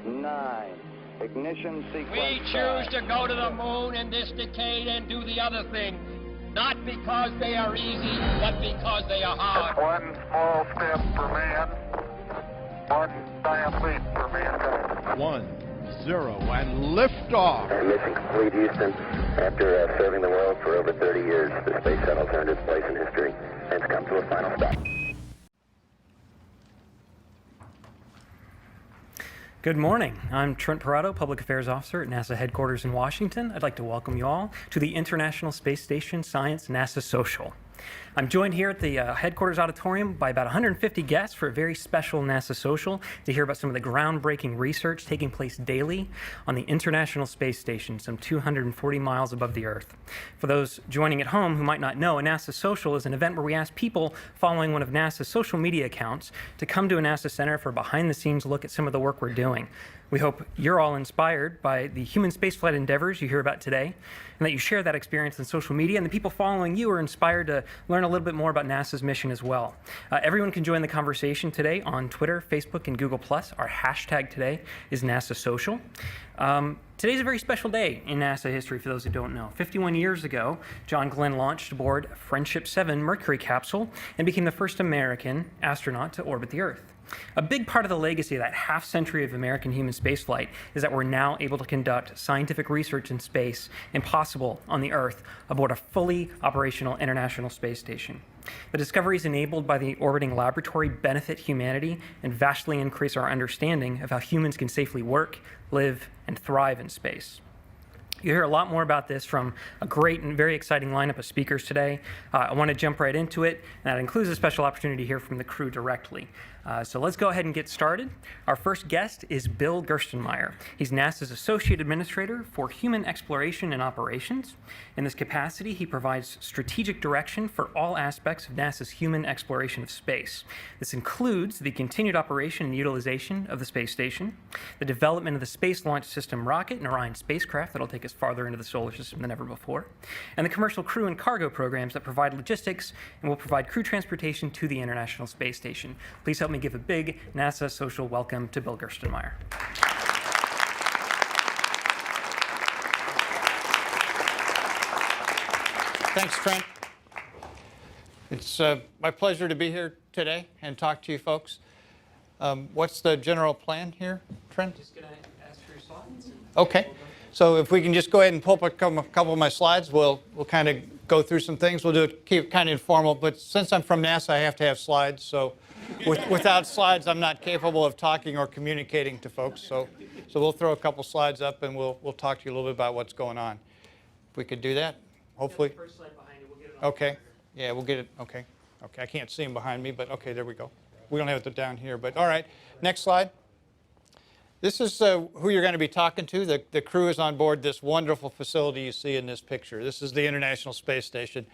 9. Ignition sequence. We choose to go to the moon in this decade and do the other things, not because they are easy, but because they are hard. One small step for man, one giant leap for mankind. 1, 0, and lift off. Mission complete, Houston. After serving the world for over 30 years, the space shuttle's earned its place in history and it's come to a final stop. Good morning. I'm Trent Parado, Public Affairs Officer at NASA headquarters in Washington. I'd like to welcome you all to the International Space Station Science NASA Social. I'm joined here at the headquarters auditorium by about 150 guests for a very special NASA Social to hear about some of the groundbreaking research taking place daily on the International Space Station, some 240 miles above the Earth. For those joining at home who might not know, a NASA Social is an event where we ask people following one of NASA's social media accounts to come to a NASA center for a behind-the-scenes look at some of the work we're doing. We hope you're all inspired by the human spaceflight endeavors you hear about today, and that you share that experience on social media, and the people following you are inspired to learn a little bit more about NASA's mission as well. Everyone can join the conversation today on Twitter, Facebook, and Google+. Our hashtag today is NASA Social. Today's a very special day in NASA history for those who don't know. 51 years ago, John Glenn launched aboard Friendship 7 Mercury capsule and became the first American astronaut to orbit the Earth. A big part of the legacy of that half-century of American human spaceflight is that we're now able to conduct scientific research in space impossible on the Earth aboard a fully operational International Space Station. The discoveries enabled by the orbiting laboratory benefit humanity and vastly increase our understanding of how humans can safely work, live, and thrive in space. You'll hear a lot more about this from a great and very exciting lineup of speakers today. I want to jump right into it, and that includes a special opportunity to hear from the crew directly. So let's go ahead and get started. Our first guest is Bill Gerstenmaier. He's NASA's Associate Administrator for Human Exploration and Operations. In this capacity, he provides strategic direction for all aspects of NASA's human exploration of space. This includes the continued operation and utilization of the space station, the development of the Space Launch System rocket and Orion spacecraft that'll take us farther into the solar system than ever before, and the commercial crew and cargo programs that provide logistics and will provide crew transportation to the International Space Station. Please help me give a big NASA Social welcome to Bill Gerstenmaier. Thanks, Trent. It's my pleasure to be here today and talk to you folks. What's the general plan here, Trent? Just going to ask for your slides. Okay. So if we can just go ahead and pull up a couple of my slides, we'll kind of go through some things. We'll keep it kind of informal, but since I'm from NASA, I have to have slides. So without slides, I'm not capable of talking or communicating to folks. So we'll throw a couple slides up and we'll talk to you a little bit about what's going on. If we could do that, hopefully. First slide behind you. We'll get it on Okay. Yeah, we'll get it. Okay. Okay. I can't see them behind me, but okay, there we go. We don't have it down here, but all right. Next slide. This is who you're going to be talking to. The crew is on board this wonderful facility you see in this picture. This is the International Space Station.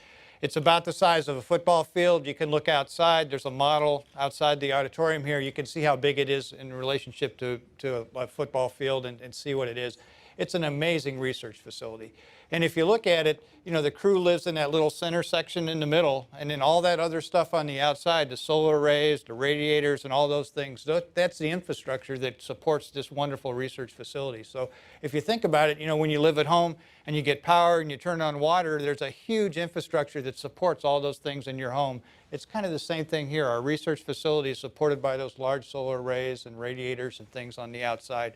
It's about the size of a football field. You can look outside. There's a model outside the auditorium here. You can see how big it is in relationship to a football field and see what it is. It's an amazing research facility. And if you look at it, you know, the crew lives in that little center section in the middle, and then all that other stuff on the outside, the solar arrays, the radiators, and all those things, that's the infrastructure that supports this wonderful research facility. So if you think about it, you know, when you live at home and you get power and you turn on water, there's a huge infrastructure that supports all those things in your home. It's kind of the same thing here. Our research facility is supported by those large solar arrays and radiators and things on the outside.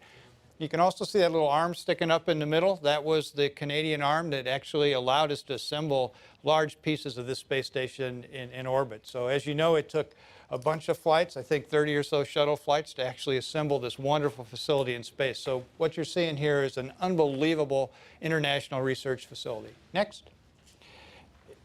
You can also see that little arm sticking up in the middle. That was the Canadian arm that actually allowed us to assemble large pieces of this space station in orbit. So as you know, it took a bunch of flights, I think 30 or so shuttle flights, to actually assemble this wonderful facility in space. So what you're seeing here is an unbelievable international research facility. Next.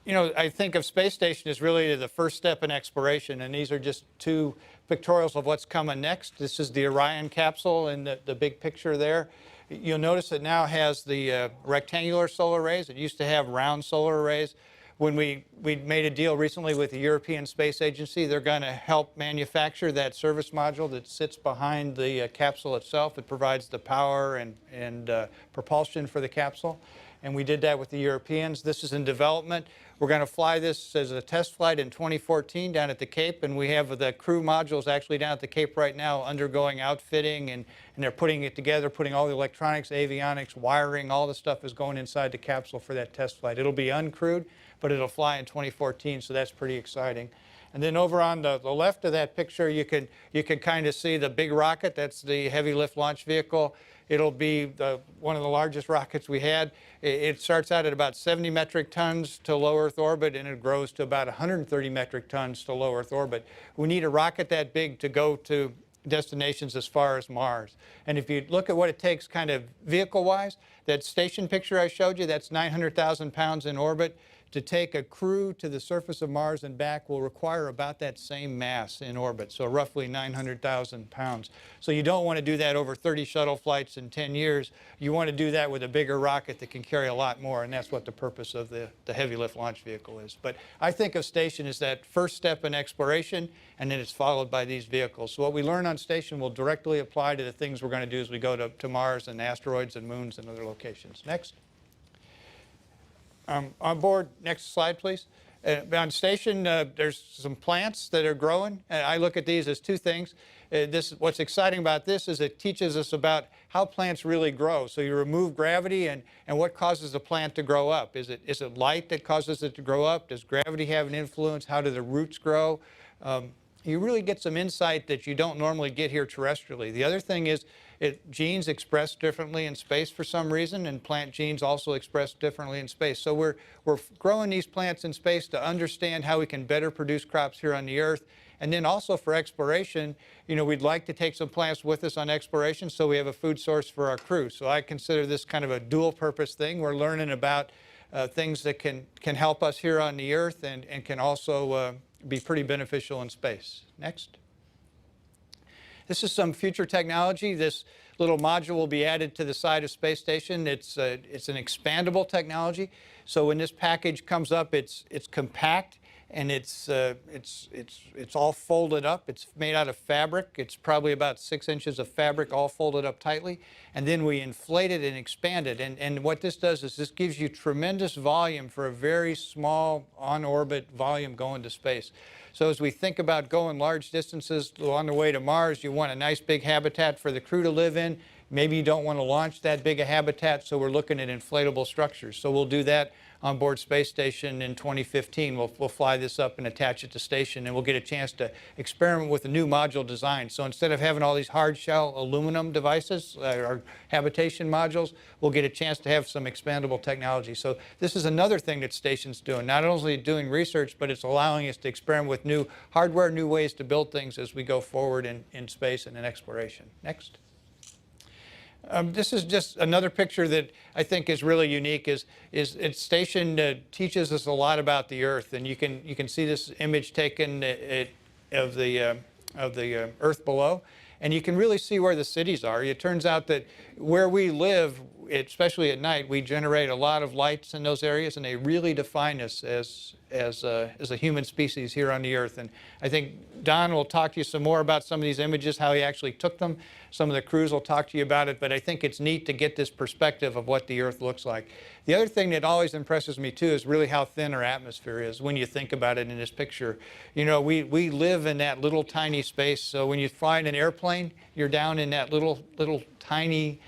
You know, I think of space station as really the first step in exploration, and these are just two pictorials of what's coming next. This is the Orion capsule in the big picture there. You'll notice it now has the rectangular solar arrays. It used to have round solar arrays. When we made a deal recently with the European Space Agency, they're going to help manufacture that service module that sits behind the capsule itself. It provides the power and propulsion for the capsule. And we did that with the Europeans. This is in development. We're going to fly this as a test flight in 2014 down at the Cape, and we have the crew modules actually down at the Cape right now undergoing outfitting, and they're putting it together, putting all the electronics, avionics, wiring, all the stuff is going inside the capsule for that test flight. It'll be uncrewed, but it'll fly in 2014, so that's pretty exciting. And then over on the left of that picture, you can kind of see the big rocket. That's the Heavy Lift Launch Vehicle. It'll be one of the largest rockets we had. It starts out at about 70 metric tons to low Earth orbit, and it grows to about 130 metric tons to low Earth orbit. We need a rocket that big to go to destinations as far as Mars. And if you look at what it takes kind of vehicle-wise, that station picture I showed you, that's 900,000 pounds in orbit. To take a crew to the surface of Mars and back will require about that same mass in orbit, so roughly 900,000 pounds. So you don't want to do that over 30 shuttle flights in 10 years. You want to do that with a bigger rocket that can carry a lot more, and that's what the purpose of the Heavy Lift Launch Vehicle is. But I think of station as that first step in exploration, and then it's followed by these vehicles. So what we learn on station will directly apply to the things we're going to do as we go to Mars and asteroids and moons and other locations. Next. On board, next slide, please. On station, there's some plants that are growing. I look at these as two things. What's exciting about this is it teaches us about how plants really grow. So you remove gravity, and what causes the plant to grow up? Is it light that causes it to grow up? Does gravity have an influence? How do the roots grow? You really get some insight that you don't normally get here terrestrially. The other thing is genes express differently in space for some reason, and plant genes also express differently in space. So we're growing these plants in space to understand how we can better produce crops here on the Earth. And then also for exploration, we'd like to take some plants with us on exploration so we have a food source for our crew. So I consider this kind of a dual purpose thing. We're learning about things that can help us here on the Earth and can also be pretty beneficial in space. Next. This is some future technology. This little module will be added to the side of space station. It's an expandable technology. So when this package comes up, it's compact, and it's all folded up. It's made out of fabric. It's probably about 6 inches of fabric all folded up tightly. And then we inflate it and expand it. And what this does is this gives you tremendous volume for a very small on-orbit volume going to space. So as we think about going large distances on the way to Mars, you want a nice big habitat for the crew to live in. Maybe you don't want to launch that big a habitat, so we're looking at inflatable structures. So we'll do that on board Space Station in 2015. We'll fly this up and attach it to station, and we'll get a chance to experiment with a new module design. So instead of having all these hard shell aluminum devices, or habitation modules, we'll get a chance to have some expandable technology. So this is another thing that station's doing. Not only doing research, but it's allowing us to experiment with new hardware, new ways to build things as we go forward in space and in exploration. Next. This is just another picture that I think is really unique. Its station teaches us a lot about the Earth, and you can see this image taken of the Earth below, and you can really see where the cities are. It turns out that where we live, especially at night, we generate a lot of lights in those areas, and they really define us as a human species here on the Earth. And I think Don will talk to you some more about some of these images, how he actually took them. Some of the crews will talk to you about it, but I think it's neat to get this perspective of what the Earth looks like. The other thing that always impresses me too is really how thin our atmosphere is when you think about it in this picture. We live in that little tiny space, so when you fly in an airplane, you're down in that little tiny,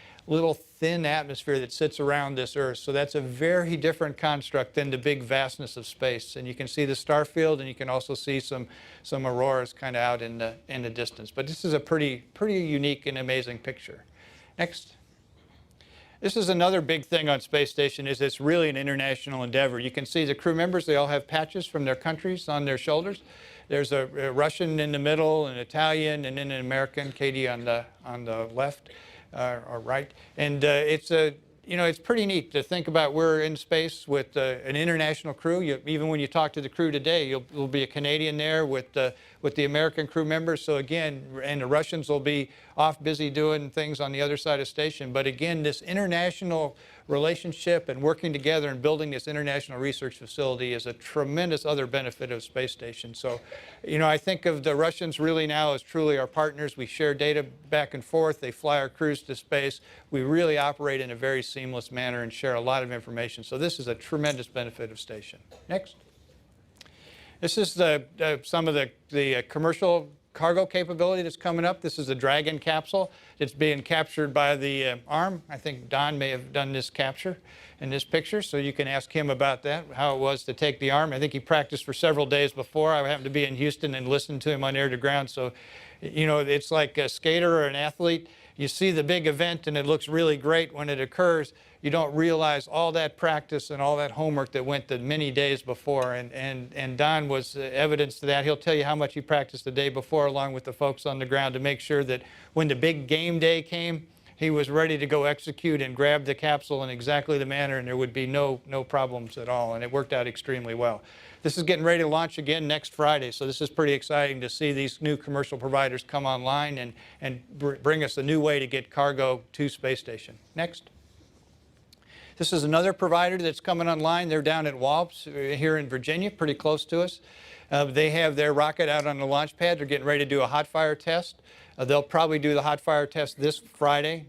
thin atmosphere that sits around this Earth. So that's a very different construct than the big vastness of space. And you can see the star field, and you can also see some auroras kind of out in the distance. But this is a pretty unique and amazing picture. Next. This is another big thing on Space Station, is it's really an international endeavor. You can see the crew members, they all have patches from their countries on their shoulders. There's a Russian in the middle, an Italian, and then an American, Katie on the left. Or right, and it's pretty neat to think about we're in space with an international crew. Even when you talk to the crew today, you'll be a Canadian there with the American crew members. So again, and the Russians will be off busy doing things on the other side of station. But again, this international relationship and working together and building this international research facility is a tremendous other benefit of space station. So, you know, I think of the Russians really now as truly our partners. We share data back and forth. They fly our crews to space. We really operate in a very seamless manner and share a lot of information. So this is a tremendous benefit of station. Next. This is some of the commercial cargo capability that's coming up. This is the Dragon capsule. It's being captured by the arm. I think Don may have done this capture in this picture, so you can ask him about that, how it was to take the arm. I think he practiced for several days before. I happened to be in Houston and listened to him on air to ground, so you know, it's like a skater or an athlete. You see the big event and it looks really great when it occurs. You don't realize all that practice and all that homework that went the many days before. And Don was evidence to that. He'll tell you how much he practiced the day before along with the folks on the ground to make sure that when the big game day came, he was ready to go execute and grab the capsule in exactly the manner, and there would be no problems at all. And it worked out extremely well. This is getting ready to launch again next Friday, so this is pretty exciting to see these new commercial providers come online and bring us a new way to get cargo to space station. Next. This is another provider that's coming online. They're down at Welt here in Virginia, pretty close to us. They have their rocket out on the launch pad. They're getting ready to do a hot fire test. They'll probably do the hot fire test this Friday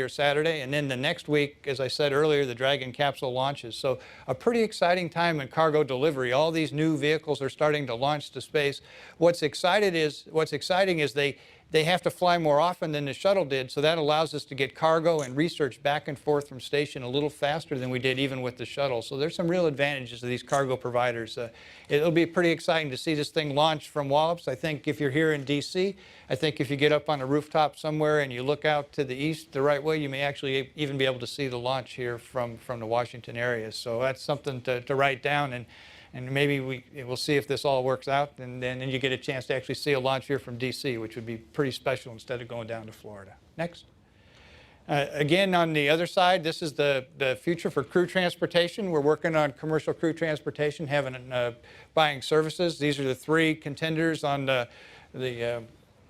or Saturday, and then the next week, as I said earlier, the Dragon capsule launches. So a pretty exciting time in cargo delivery. All these new vehicles are starting to launch to space. What's exciting is they have to fly more often than the shuttle did, so that allows us to get cargo and research back and forth from station a little faster than we did even with the shuttle. So there's some real advantages to these cargo providers. It'll be pretty exciting to see this thing launch from Wallops. I think if you're here in DC, I think if you get up on a rooftop somewhere and you look out to the east the right way, you may actually even be able to see the launch here from the Washington area. So that's something to write down. And maybe we'll see if this all works out, and then you get a chance to actually see a launch here from DC, which would be pretty special instead of going down to Florida. Next. Again, on the other side, this is the future for crew transportation. We're working on commercial crew transportation, buying services. These are the three contenders on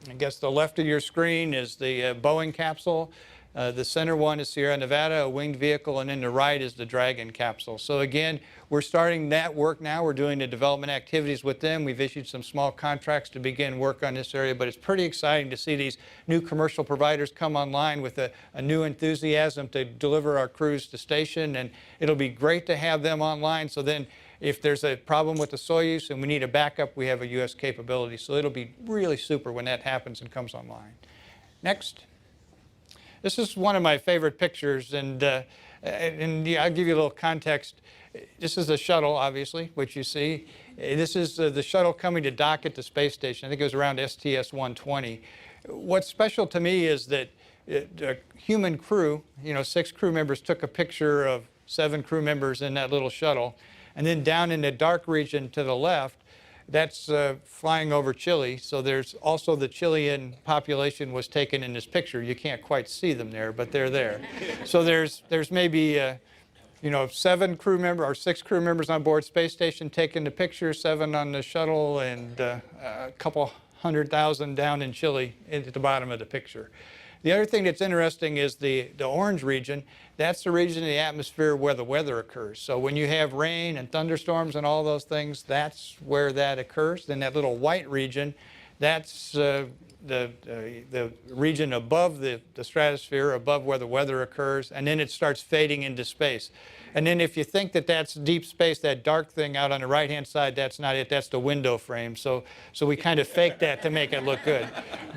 I guess the left of your screen is the Boeing capsule. The center one is Sierra Nevada, a winged vehicle, and then the right is the Dragon capsule. So again, we're starting that work now. We're doing the development activities with them. We've issued some small contracts to begin work on this area, but it's pretty exciting to see these new commercial providers come online with a new enthusiasm to deliver our crews to station, and it'll be great to have them online. So then if there's a problem with the Soyuz and we need a backup, we have a U.S. capability. So it'll be really super when that happens and comes online. Next. This is one of my favorite pictures, and I'll give you a little context. This is the shuttle, obviously, which you see. This is the shuttle coming to dock at the space station. I think it was around STS-120. What's special to me is that the human crew, 6 crew members took a picture of 7 crew members in that little shuttle. And then down in the dark region to the left, that's flying over Chile. So there's also the Chilean population was taken in this picture. You can't quite see them there, but they're there. So there's maybe 7 crew members or 6 crew members on board space station taking the picture, 7 on the shuttle, and a couple 100,000 down in Chile at the bottom of the picture. The other thing that's interesting is the orange region. That's the region of the atmosphere where the weather occurs. So when you have rain and thunderstorms and all those things, that's where that occurs. Then that little white region, that's the region above the stratosphere, above where the weather occurs, and then it starts fading into space. And then if you think that that's deep space, that dark thing out on the right-hand side, that's not it. That's the window frame. So we kind of fake that to make it look good.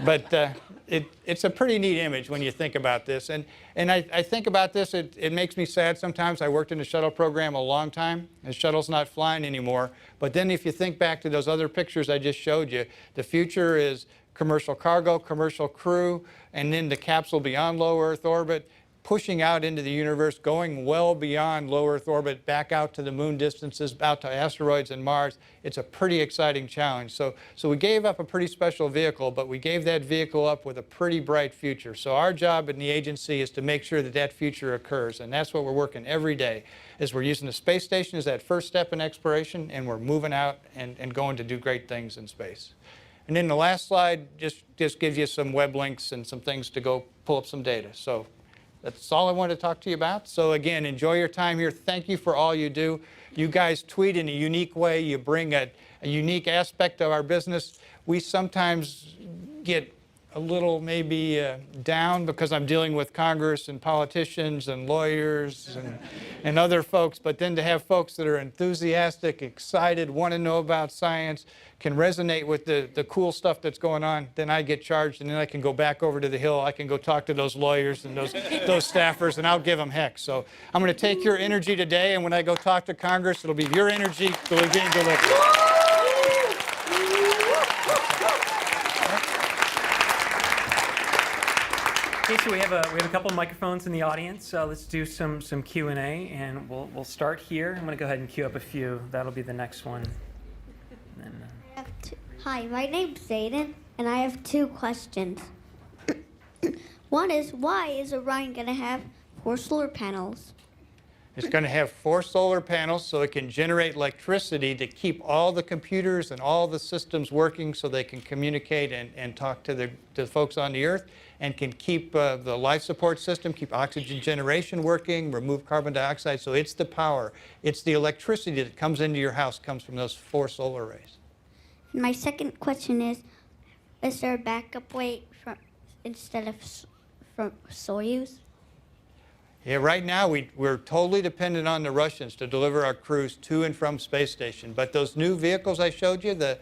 But it's a pretty neat image when you think about this. And I think about this, it makes me sad sometimes. I worked in the shuttle program a long time. The shuttle's not flying anymore. But then if you think back to those other pictures I just showed you, the future is commercial cargo, commercial crew, and then the capsule beyond low Earth orbit, pushing out into the universe, going well beyond low Earth orbit, back out to the moon distances, out to asteroids and Mars. It's a pretty exciting challenge. So we gave up a pretty special vehicle, but we gave that vehicle up with a pretty bright future. So our job in the agency is to make sure that that future occurs, and that's what we're working every day, is we're using the space station as that first step in exploration, and we're moving out and going to do great things in space. And then the last slide just gives you some web links and some things to go pull up some data. So That's all I wanted to talk to you about. So again, enjoy your time here. Thank you for all you do. You guys tweet in a unique way. You bring a unique aspect of our business. We sometimes get a little maybe down because I'm dealing with Congress and politicians and lawyers and other folks, but then to have folks that are enthusiastic, excited, want to know about science, can resonate with the cool stuff that's going on, then I get charged, and then I can go back over to the Hill. I can go talk to those lawyers and those staffers, and I'll give them heck. So I'm going to take your energy today, and when I go talk to Congress, it'll be your energy being delivered. Okay, so we have a couple of microphones in the audience. Let's do some Q&A, and we'll start here. I'm going to go ahead and queue up a few. That'll be the next one. And then, Hi, my name's Zayden, and I have 2 questions. One is, why is Orion going to have 4 solar panels? It's going to have 4 solar panels so it can generate electricity to keep all the computers and all the systems working so they can communicate and talk to the folks on the Earth, and can keep the life support system, keep oxygen generation working, remove carbon dioxide. So it's the power. It's the electricity that comes into your house comes from those 4 solar arrays. My second question is there a backup way instead of from Soyuz? Yeah, right now we're totally dependent on the Russians to deliver our crews to and from space station. But those new vehicles I showed you, the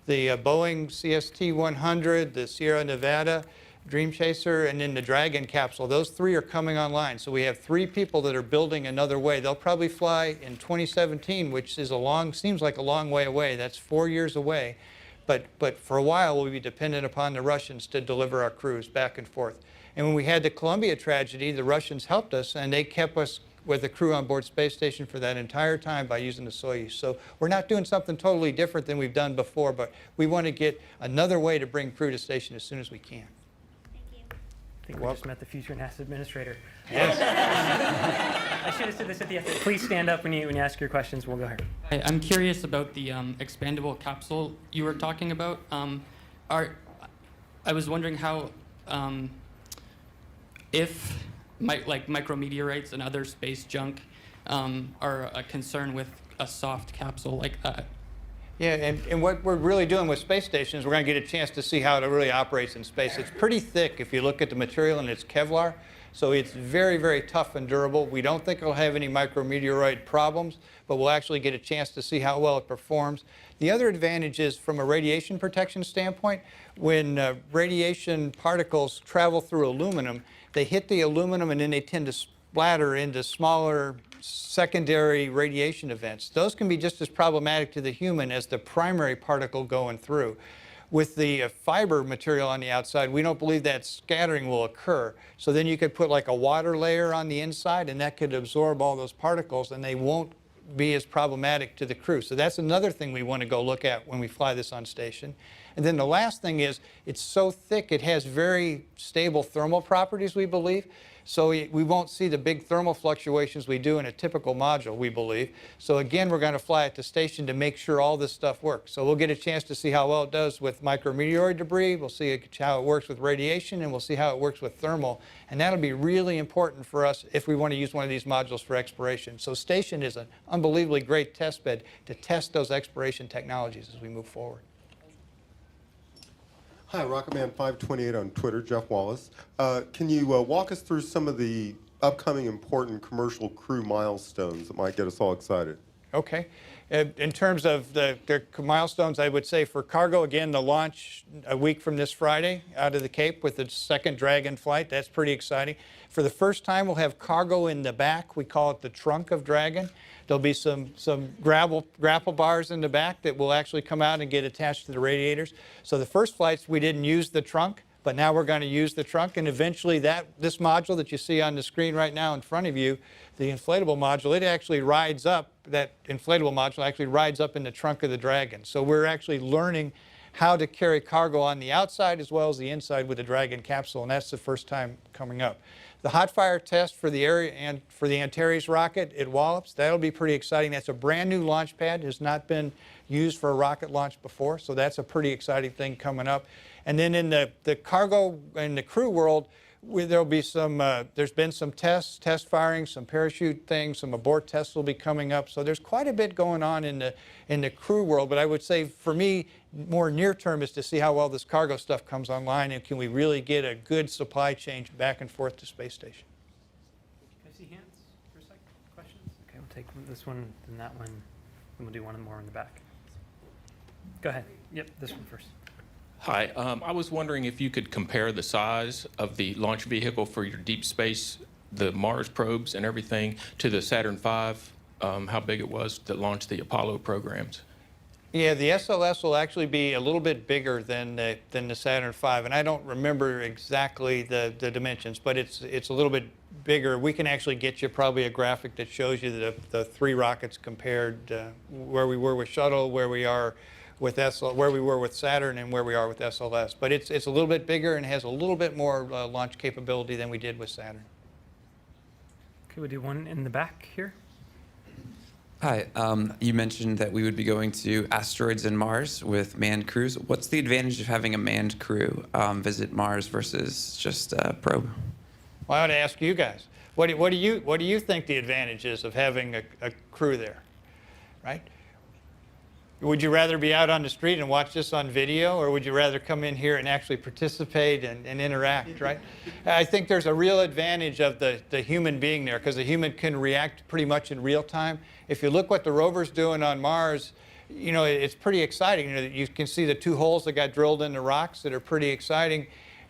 Boeing CST-100, the Sierra Nevada Dream Chaser, and then the Dragon capsule, those 3 are coming online. So we have 3 people that are building another way. They'll probably fly in 2017, which is seems like a long way away. That's 4 years away. But for a while, we'll be dependent upon the Russians to deliver our crews back and forth. And when we had the Columbia tragedy, the Russians helped us, and they kept us with the crew on board space station for that entire time by using the Soyuz. So we're not doing something totally different than we've done before, but we want to get another way to bring crew to station as soon as we can. I think we just met the future NASA administrator. Yes. I should have said this at the end. Please stand up when you ask your questions. We'll go ahead. Hi, I'm curious about the expandable capsule you were talking about. I was wondering how, if micrometeorites and other space junk are a concern with a soft capsule like that. Yeah, and what we're really doing with space stations, we're going to get a chance to see how it really operates in space. It's pretty thick if you look at the material, and it's Kevlar, so it's very, very tough and durable. We don't think it'll have any micrometeoroid problems, but we'll actually get a chance to see how well it performs. The other advantage is, from a radiation protection standpoint, when radiation particles travel through aluminum, they hit the aluminum and then they tend to splatter into smaller secondary radiation events. Those can be just as problematic to the human as the primary particle going through. With the fiber material on the outside, we don't believe that scattering will occur. So then you could put like a water layer on the inside, and that could absorb all those particles, and they won't be as problematic to the crew. So that's another thing we want to go look at when we fly this on station. And then the last thing is, it's so thick, it has very stable thermal properties, we believe. So we won't see the big thermal fluctuations we do in a typical module, we believe. So again, we're going to fly at the station to make sure all this stuff works. So we'll get a chance to see how well it does with micrometeoroid debris. We'll see how it works with radiation, and we'll see how it works with thermal. And that'll be really important for us if we want to use one of these modules for exploration. So station is an unbelievably great test bed to test those exploration technologies as we move forward. Hi, Rocketman528 on Twitter, Jeff Wallace. Can you walk us through some of the upcoming important commercial crew milestones that might get us all excited? Okay. In terms of the milestones, I would say for cargo, again, the launch a week from this Friday out of the Cape with the second Dragon flight. That's pretty exciting. For the first time, we'll have cargo in the back. We call it the trunk of Dragon. There'll be some grapple bars in the back that will actually come out and get attached to the radiators. So the first flights, we didn't use the trunk, but now we're going to use the trunk. And eventually this module that you see on the screen right now in front of you, the inflatable module, it actually rides up, that inflatable module actually rides up in the trunk of the Dragon. So we're actually learning how to carry cargo on the outside as well as the inside with the Dragon capsule, and that's the first time coming up. The hot fire test for the Antares rocket at Wallops, that'll be pretty exciting. That's a brand new launch pad. It has not been used for a rocket launch before, so that's a pretty exciting thing coming up. And then in the cargo and the crew world, there'll be some, there's been some test firing, some parachute things, some abort tests will be coming up. So there's quite a bit going on in the crew world. But I would say for me, more near term is to see how well this cargo stuff comes online and can we really get a good supply chain back and forth to space station. Can I see hands for a second? Questions? Okay, we'll take this one, then that one, and we'll do one more in the back. Go ahead. Yep, this one first. Hi, I was wondering if you could compare the size of the launch vehicle for your deep space, the Mars probes and everything, to the Saturn V, how big it was that launched the Apollo programs. Yeah, the SLS will actually be a little bit bigger than the Saturn V, and I don't remember exactly the dimensions, but it's a little bit bigger. We can actually get you probably a graphic that shows you the three rockets compared where we were with Shuttle, where we are with where we were with Saturn, and where we are with SLS. But it's a little bit bigger and has a little bit more launch capability than we did with Saturn. Okay, we'll do one in the back here. Hi, you mentioned that we would be going to asteroids and Mars with manned crews. What's the advantage of having a manned crew visit Mars versus just a probe? Well, I ought to ask you guys. What do you think the advantage is of having a crew there, right? Would you rather be out on the street and watch this on video, or would you rather come in here and actually participate and interact, right? I think there's a real advantage of the human being there, because the human can react pretty much in real time. If you look what the rover's doing on Mars, you know, it's pretty exciting. You know, you can see the two holes that got drilled in the rocks that are pretty exciting.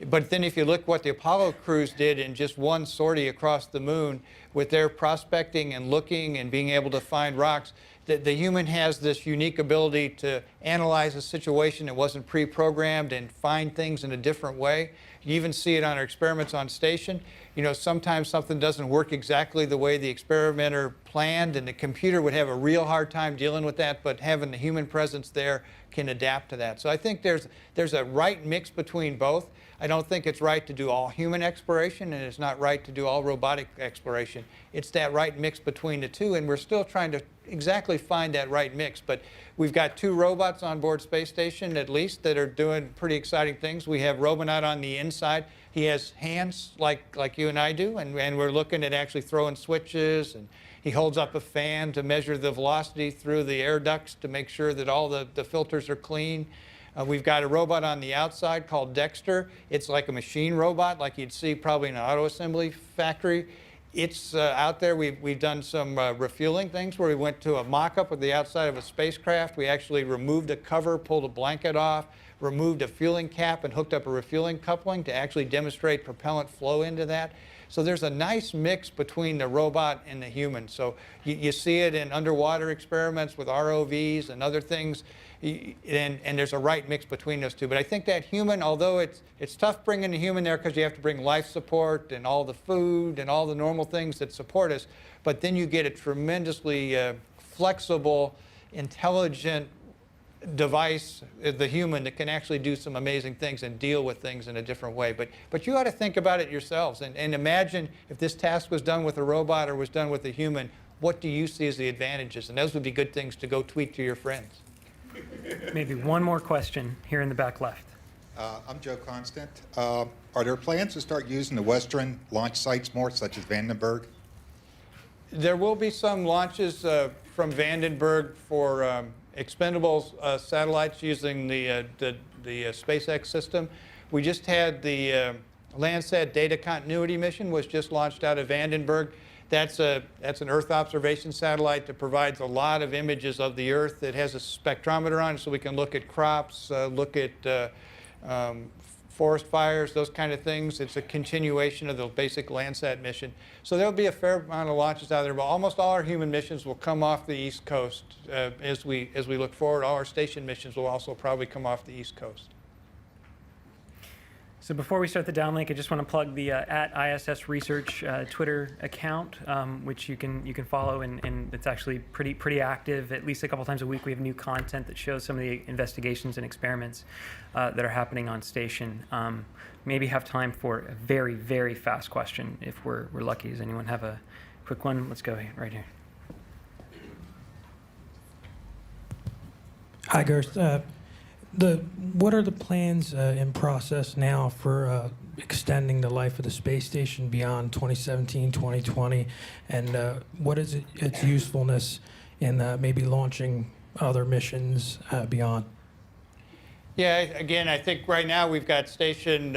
But then if you look what the Apollo crews did in just one sortie across the moon with their prospecting and looking and being able to find rocks, the human has this unique ability to analyze a situation that wasn't pre-programmed and find things in a different way. You even see it on our experiments on station. You know, sometimes something doesn't work exactly the way the experimenter planned, and the computer would have a real hard time dealing with that, but having the human presence there can adapt to that. So I think there's a right mix between both. I don't think it's right to do all human exploration, and it's not right to do all robotic exploration. It's that right mix between the two, and we're still trying to exactly find that right mix. But we've got 2 robots on board Space Station, at least, that are doing pretty exciting things. We have Robonaut on the inside. He has hands like you and I do, and we're looking at actually throwing switches, and he holds up a fan to measure the velocity through the air ducts to make sure that all the filters are clean. We've got a robot on the outside called Dexter. It's like a machine robot, like you'd see probably in an auto assembly factory. It's out there. We've done some refueling things where we went to a mock-up of the outside of a spacecraft. We actually removed a cover, pulled a blanket off, removed a fueling cap, and hooked up a refueling coupling to actually demonstrate propellant flow into that. So there's a nice mix between the robot and the human. So you see it in underwater experiments with ROVs and other things. And there's a right mix between those two. But I think that human, although it's tough bringing the human there because you have to bring life support and all the food and all the normal things that support us, but then you get a tremendously flexible, intelligent device, the human, that can actually do some amazing things and deal with things in a different way. But you ought to think about it yourselves and imagine if this task was done with a robot or was done with a human, what do you see as the advantages? And those would be good things to go tweet to your friends. Maybe one more question here in the back left. I'm Joe Constant. Are there plans to start using the Western launch sites more, such as Vandenberg? There will be some launches from Vandenberg for expendable satellites using the SpaceX system. We just had the Landsat data continuity mission was just launched out of Vandenberg. That's an Earth observation satellite that provides a lot of images of the Earth. It has a spectrometer on it so we can look at crops, look at forest fires, those kind of things. It's a continuation of the basic Landsat mission. So there'll be a fair amount of launches out there, but almost all our human missions will come off the East Coast as we look forward. All our station missions will also probably come off the East Coast. So before we start the downlink, I just want to plug the @ISS Research Twitter account, which you can follow, and it's actually pretty active. At least a couple times a week, we have new content that shows some of the investigations and experiments that are happening on station. Maybe have time for a very, very fast question if we're lucky. Does anyone have a quick one? Let's go right here. Hi, Gerst. What are the plans in process now for extending the life of the space station beyond 2017, 2020, and what is its usefulness in maybe launching other missions beyond? Yeah, again, I think right now we've got station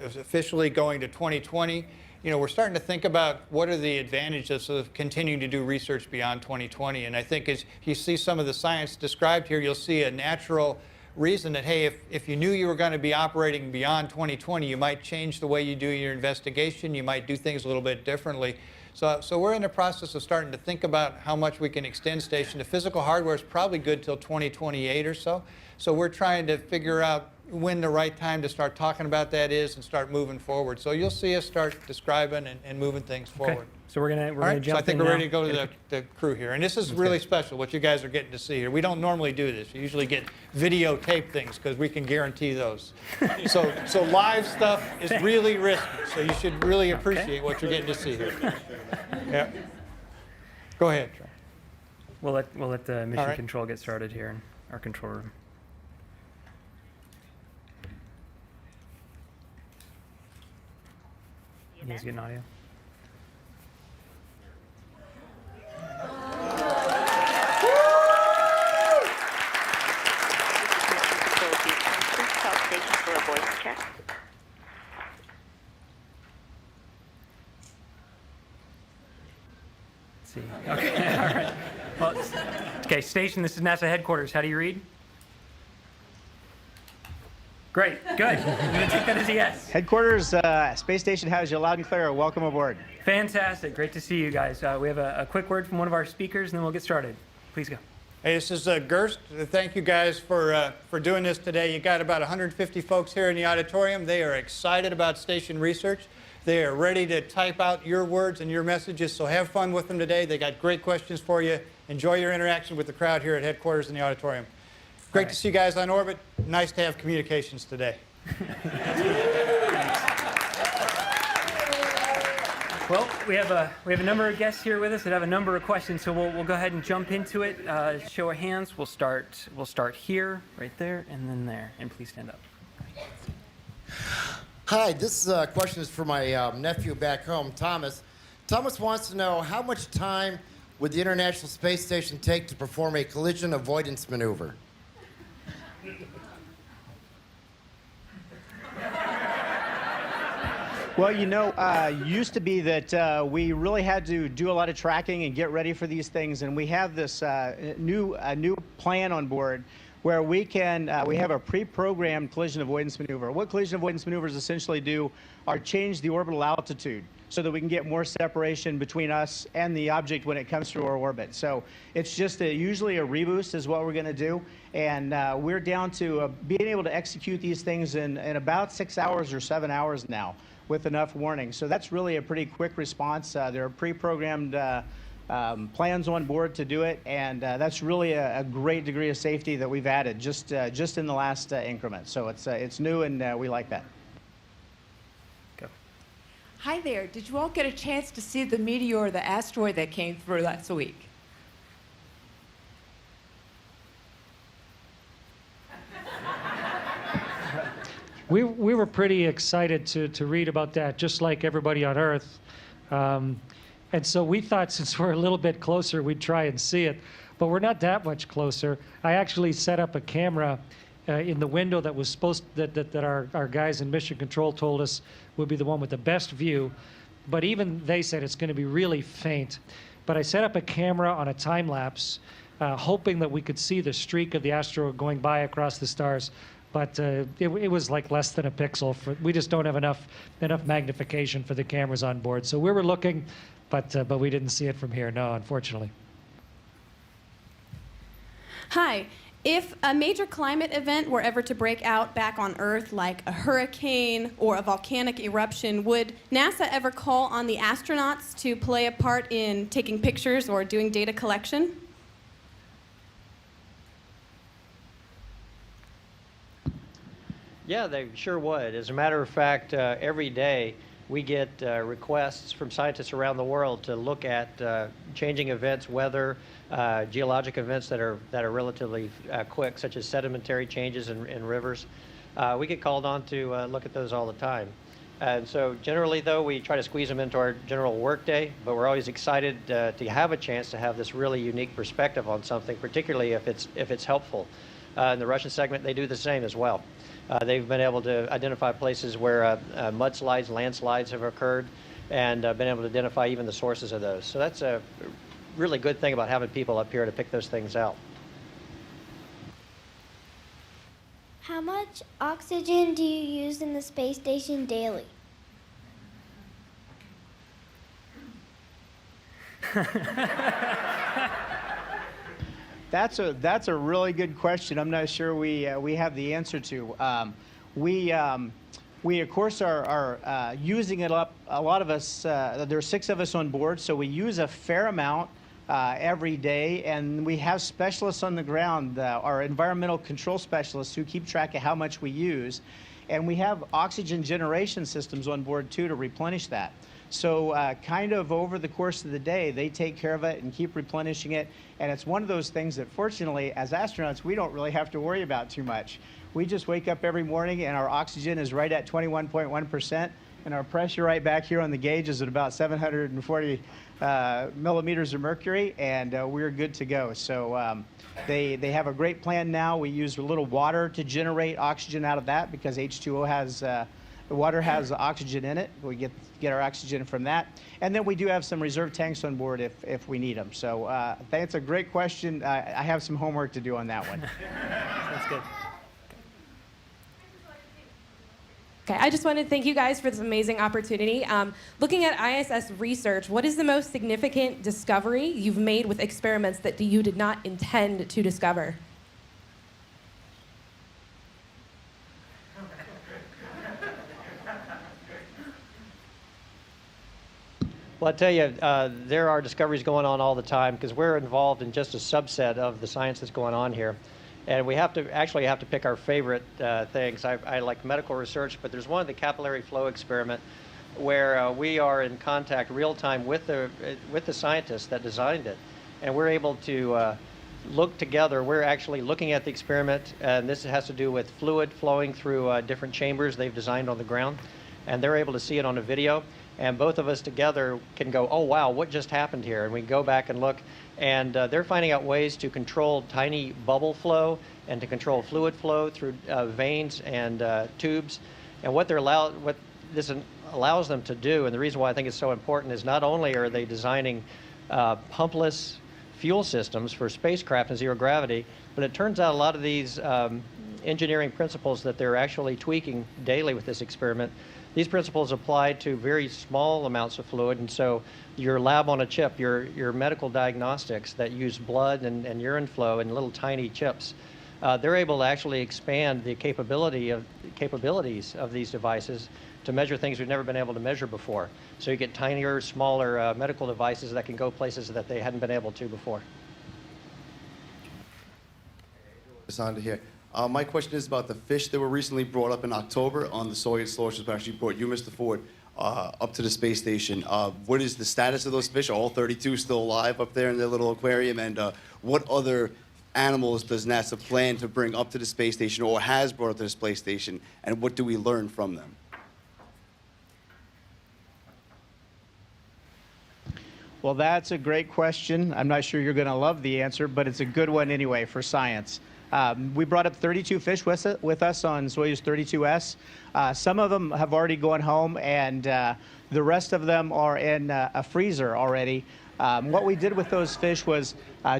officially going to 2020. You know, we're starting to think about what are the advantages of continuing to do research beyond 2020. And I think as you see some of the science described here, you'll see a natural reason that, hey, if you knew you were going to be operating beyond 2020, you might change the way you do your investigation. You might do things a little bit differently. So we're in the process of starting to think about how much we can extend station. The physical hardware is probably good till 2028 or so. So we're trying to figure out when the right time to start talking about that is and start moving forward. So you'll see us start describing and moving things forward. Okay. So we're gonna Right, jump so I think in we're now. ready to go to the crew here. And this is really special, what you guys are getting to see here. We don't normally do this. You usually get videotape things because we can guarantee those. So live stuff is really risky. So you should really appreciate what you're getting to see here. Yeah. Go ahead. We'll let the mission right. control get started here in our control room. You guys getting audio? Let's see. Okay, all right. Well, okay, station, this is NASA headquarters. How do you read? Great, good. I'm going to take that as a yes. Headquarters, Space Station has you loud and clear. Welcome aboard. Fantastic. Great to see you guys. We have a quick word from one of our speakers, and then we'll get started. Please go. Hey, this is Gerst. Thank you guys for doing this today. You got about 150 folks here in the auditorium. They are excited about station research. They are ready to type out your words and your messages, so have fun with them today. They got great questions for you. Enjoy your interaction with the crowd here at headquarters in the auditorium. Great to see you guys on orbit. Nice to have communications today. Well, we have a number of guests here with us that have a number of questions, so we'll go ahead and jump into it. Show of hands. We'll start here, right there, and then there. And please stand up. Hi, this question is for my nephew back home, Thomas. Thomas wants to know how much time would the International Space Station take to perform a collision avoidance maneuver? Well, you know, used to be that we really had to do a lot of tracking and get ready for these things, and we have this new plan on board where we have a pre-programmed collision avoidance maneuver. What collision avoidance maneuvers essentially do are change the orbital altitude so that we can get more separation between us and the object when it comes through our orbit. So it's just usually a reboost is what we're going to do, and we're down to being able to execute these things in about 6 hours or 7 hours now with enough warning. So that's really a pretty quick response. There are pre-programmed plans on board to do it, and that's really a great degree of safety that we've added just in the last increment. So it's new, and we like that. Go. Hi there. Did you all get a chance to see the meteor, the asteroid that came through last week? We were pretty excited to read about that, just like everybody on Earth. And so we thought since we're a little bit closer, we'd try and see it. But we're not that much closer. I actually set up a camera in the window that was that our guys in Mission Control told us would be the one with the best view. But even they said it's going to be really faint. But I set up a camera on a time lapse, hoping that we could see the streak of the asteroid going by across the stars. But it was like less than a pixel. We just don't have enough magnification for the cameras on board. So we were looking, but we didn't see it from here. No, unfortunately. Hi. If a major climate event were ever to break out back on Earth, like a hurricane or a volcanic eruption, would NASA ever call on the astronauts to play a part in taking pictures or doing data collection? Yeah, they sure would. As a matter of fact, every day we get requests from scientists around the world to look at changing events, weather, geologic events that are relatively quick, such as sedimentary changes in rivers. We get called on to look at those all the time. And so generally, though, we try to squeeze them into our general workday, but we're always excited to have a chance to have this really unique perspective on something, particularly if it's helpful. In the Russian segment, they do the same as well. They've been able to identify places where mudslides, landslides have occurred, and been able to identify even the sources of those. So that's a really good thing about having people up here to pick those things out. How much oxygen do you use in the space station daily? That's a really good question. I'm not sure we have the answer to. We of course are using it up. A lot of us. There are 6 of us on board, so we use a fair amount every day, and we have specialists on the ground, our environmental control specialists, who keep track of how much we use, and we have oxygen generation systems on board too to replenish that. So kind of over the course of the day, they take care of it and keep replenishing it. And it's one of those things that, fortunately, as astronauts, we don't really have to worry about too much. We just wake up every morning and our oxygen is right at 21.1%, and our pressure right back here on the gauge is at about 740 millimeters of mercury, and we're good to go. So they have a great plan now. We use a little water to generate oxygen out of that, because H2O has the water has oxygen in it. We get our oxygen from that. And then we do have some reserve tanks on board if we need them. So that's a great question. I have some homework to do on that one. That's good. Okay, I just wanted to thank you guys for this amazing opportunity. Looking at ISS research, what is the most significant discovery you've made with experiments that you did not intend to discover? Well, I tell you, there are discoveries going on all the time, because we're involved in just a subset of the science that's going on here. And we have to pick our favorite things. I like medical research, but there's one, the capillary flow experiment, where we are in contact real time with the scientists that designed it. And we're able to look together. We're actually looking at the experiment, and this has to do with fluid flowing through different chambers they've designed on the ground. And they're able to see it on a video. And both of us together can go, oh, wow, what just happened here? And we go back and look. And they're finding out ways to control tiny bubble flow and to control fluid flow through veins and tubes. And what this allows them to do, and the reason why I think it's so important, is not only are they designing pumpless fuel systems for spacecraft and zero gravity, but it turns out a lot of these engineering principles that they're actually tweaking daily with this experiment, these principles apply to very small amounts of fluid. And so your lab on a chip, your medical diagnostics that use blood and urine flow in little tiny chips, they're able to actually expand the capabilities of these devices to measure things we've never been able to measure before. So you get tinier, smaller medical devices that can go places that they hadn't been able to before. Onto here. My question is about the fish that were recently brought up in October on the Soyuz launch, but actually brought you, Mr. Ford, up to the space station. What is the status of those fish? Are all 32 still alive up there in their little aquarium? And what other animals does NASA plan to bring up to the space station, or has brought up to the space station, and what do we learn from them? Well, that's a great question. I'm not sure you're going to love the answer, but it's a good one anyway for science. We brought up 32 fish with us on Soyuz 32S. Some of them have already gone home, and the rest of them are in a freezer already. What we did with those fish was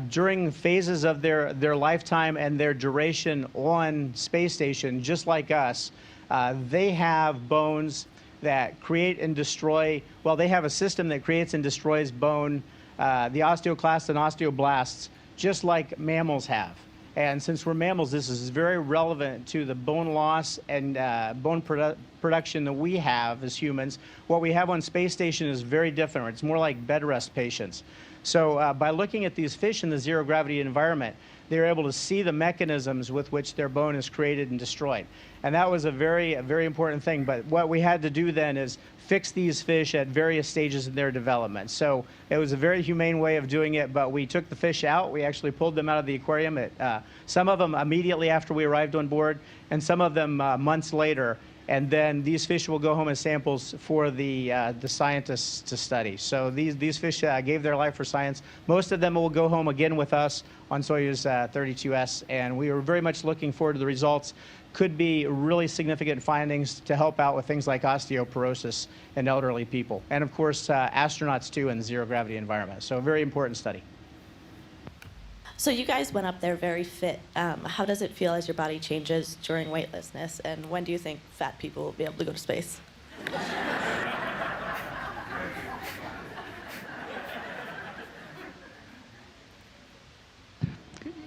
during phases of their lifetime and their duration on space station, just like us, they have bones that create and destroy, well, they have a system that creates and destroys bone, the osteoclasts and osteoblasts, just like mammals have. And since we're mammals, this is very relevant to the bone loss and bone production that we have as humans. What we have on space station is very different. It's more like bed rest patients. So by looking at these fish in the zero gravity environment, they were able to see the mechanisms with which their bone is created and destroyed. And that was a very important thing. But what we had to do then is fix these fish at various stages in their development. So it was a very humane way of doing it, but we took the fish out. We actually pulled them out of the aquarium, some of them immediately after we arrived on board, and some of them months later. And then these fish will go home as samples for the scientists to study. So these fish gave their life for science. Most of them will go home again with us on Soyuz 32S, and we are very much looking forward to the results. Could be really significant findings to help out with things like osteoporosis in elderly people. And of course, astronauts too in the zero gravity environment. So a very important study. So you guys went up there very fit. How does it feel as your body changes during weightlessness? And when do you think fat people will be able to go to space?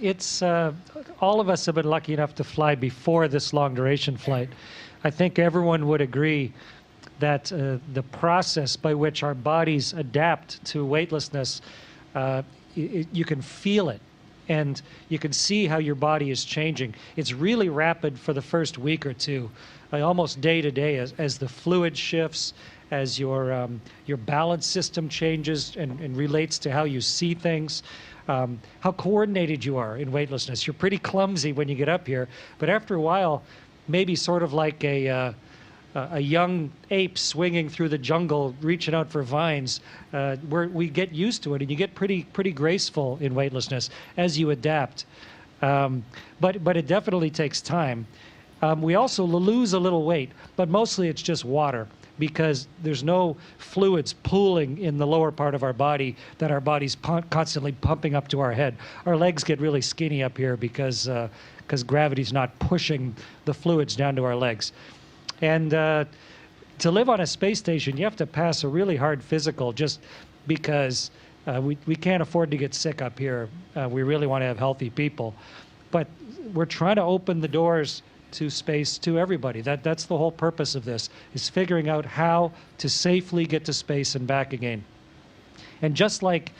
It's all of us have been lucky enough to fly before this long duration flight. I think everyone would agree that the process by which our bodies adapt to weightlessness, you can feel it. And you can see how your body is changing. It's really rapid for the first week or two, almost day to day, as the fluid shifts, as your balance system changes and relates to how you see things, how coordinated you are in weightlessness. You're pretty clumsy when you get up here, but after a while, maybe sort of like a young ape swinging through the jungle, reaching out for vines, we get used to it, and you get pretty graceful in weightlessness as you adapt. But it definitely takes time. We also lose a little weight, but mostly it's just water, because there's no fluids pooling in the lower part of our body that our body's constantly pumping up to our head. Our legs get really skinny up here because gravity's not pushing the fluids down to our legs. And to live on a space station, you have to pass a really hard physical, just because we can't afford to get sick up here. We really want to have healthy people. But we're trying to open the doors to space to everybody. That's the whole purpose of this, is figuring out how to safely get to space and back again. And just like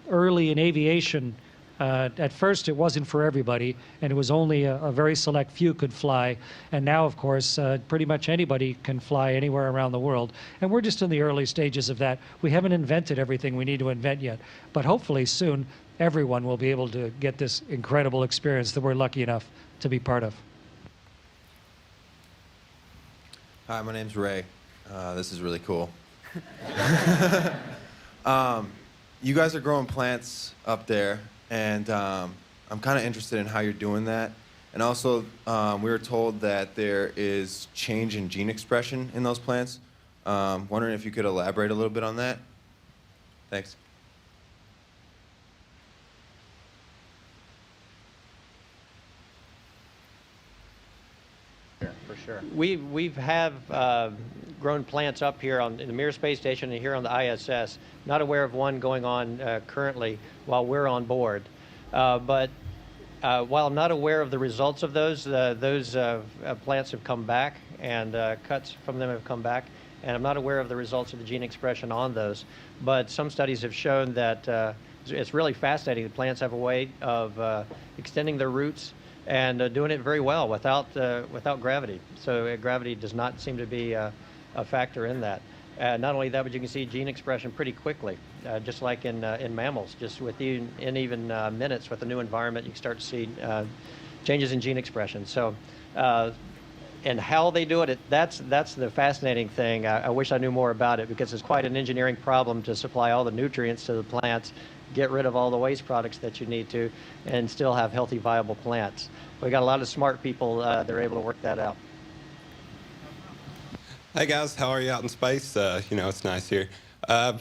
early in aviation, at first it wasn't for everybody, and it was only a very select few could fly. And now, of course, pretty much anybody can fly anywhere around the world. And we're just in the early stages of that. We haven't invented everything we need to invent yet. But hopefully soon, everyone will be able to get this incredible experience that we're lucky enough to be part of. Hi, my name's Ray. This is really cool. You guys are growing plants up there, and I'm kind of interested in how you're doing that. And also, we were told that there is change in gene expression in those plants. Wondering if you could elaborate a little bit on that. Thanks. For sure. We have grown plants up here in the Mir Space Station and here on the ISS. Not aware of one going on currently while we're on board. But while I'm not aware of the results of those plants have come back, and cuts from them have come back. And I'm not aware of the results of the gene expression on those. But some studies have shown that it's really fascinating. The plants have a way of extending their roots and doing it very well without gravity. So gravity does not seem to be a factor in that. Not only that, but you can see gene expression pretty quickly, just like in mammals. Just within even minutes with a new environment, you can start to see changes in gene expression. So, and how they do it, that's the fascinating thing. I wish I knew more about it, because it's quite an engineering problem to supply all the nutrients to the plants, get rid of all the waste products that you need to, and still have healthy, viable plants. We got a lot of smart people that are able to work that out. Hey guys, how are you out in space? It's nice here. How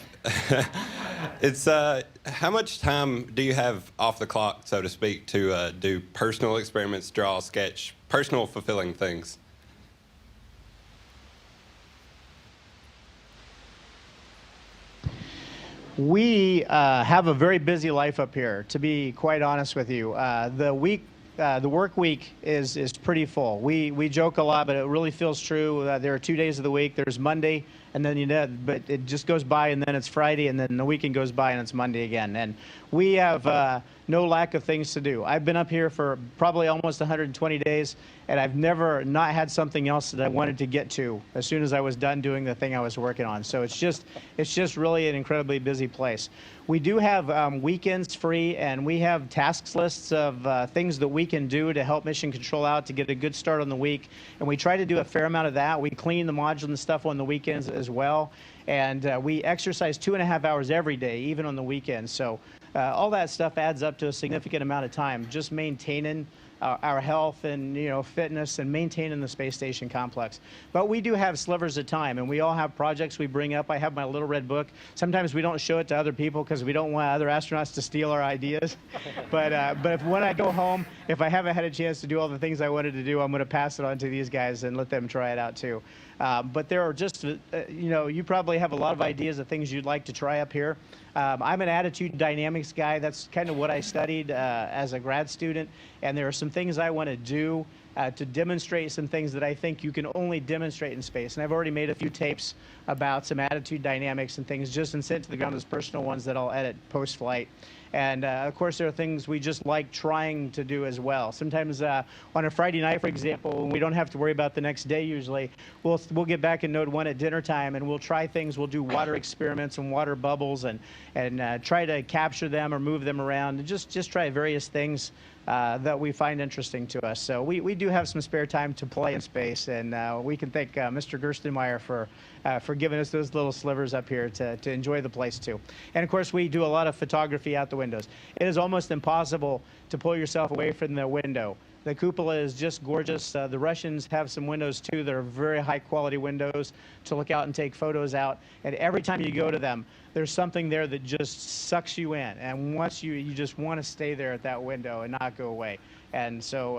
much time do you have off the clock, so to speak, to do personal experiments, draw, sketch, personal fulfilling things? We have a very busy life up here, to be quite honest with you. The week the work week is pretty full. We joke a lot, but it really feels true. There are 2 days of the week. There's Monday, and then but it just goes by, and then it's Friday, and then the weekend goes by, and it's Monday again. And we have no lack of things to do. I've been up here for probably almost 120 days, and I've never not had something else that I wanted to get to as soon as I was done doing the thing I was working on. So it's just really an incredibly busy place. We do have weekends free, and we have tasks lists of things that we can do to help mission control out to get a good start on the week. And we try to do a fair amount of that. We clean the module and stuff on the weekends as well. And we exercise 2.5 hours every day, even on the weekends. So all that stuff adds up to a significant amount of time, just maintaining our health and fitness and maintaining the space station complex. But we do have slivers of time, and we all have projects we bring up. I have my little red book. Sometimes we don't show it to other people because we don't want other astronauts to steal our ideas. But when I go home, if I haven't had a chance to do all the things I wanted to do, I'm going to pass it on to these guys and let them try it out too. But there are just, you probably have a lot of ideas of things you'd like to try up here. I'm an attitude dynamics guy. That's kind of what I studied as a grad student. And there are some things I want to do to demonstrate some things that I think you can only demonstrate in space. And I've already made a few tapes about some attitude dynamics and things just and sent to the ground as personal ones that I'll edit post-flight. And of course, there are things we just like trying to do as well. Sometimes on a Friday night, for example, when we don't have to worry about the next day usually, we'll get back in Node 1 at dinner time and we'll try things. We'll do water experiments and water bubbles and try to capture them or move them around and just try various things that we find interesting to us. So we do have some spare time to play in space, and we can thank Mr. Gerstenmaier for giving us those little slivers up here to enjoy the place too. And of course, we do a lot of photography out the windows. It is almost impossible to pull yourself away from the window. The cupola is just gorgeous. The Russians have some windows too that are very high quality windows to look out and take photos out. And every time you go to them, there's something there that just sucks you in. And once you just want to stay there at that window and not go away. And so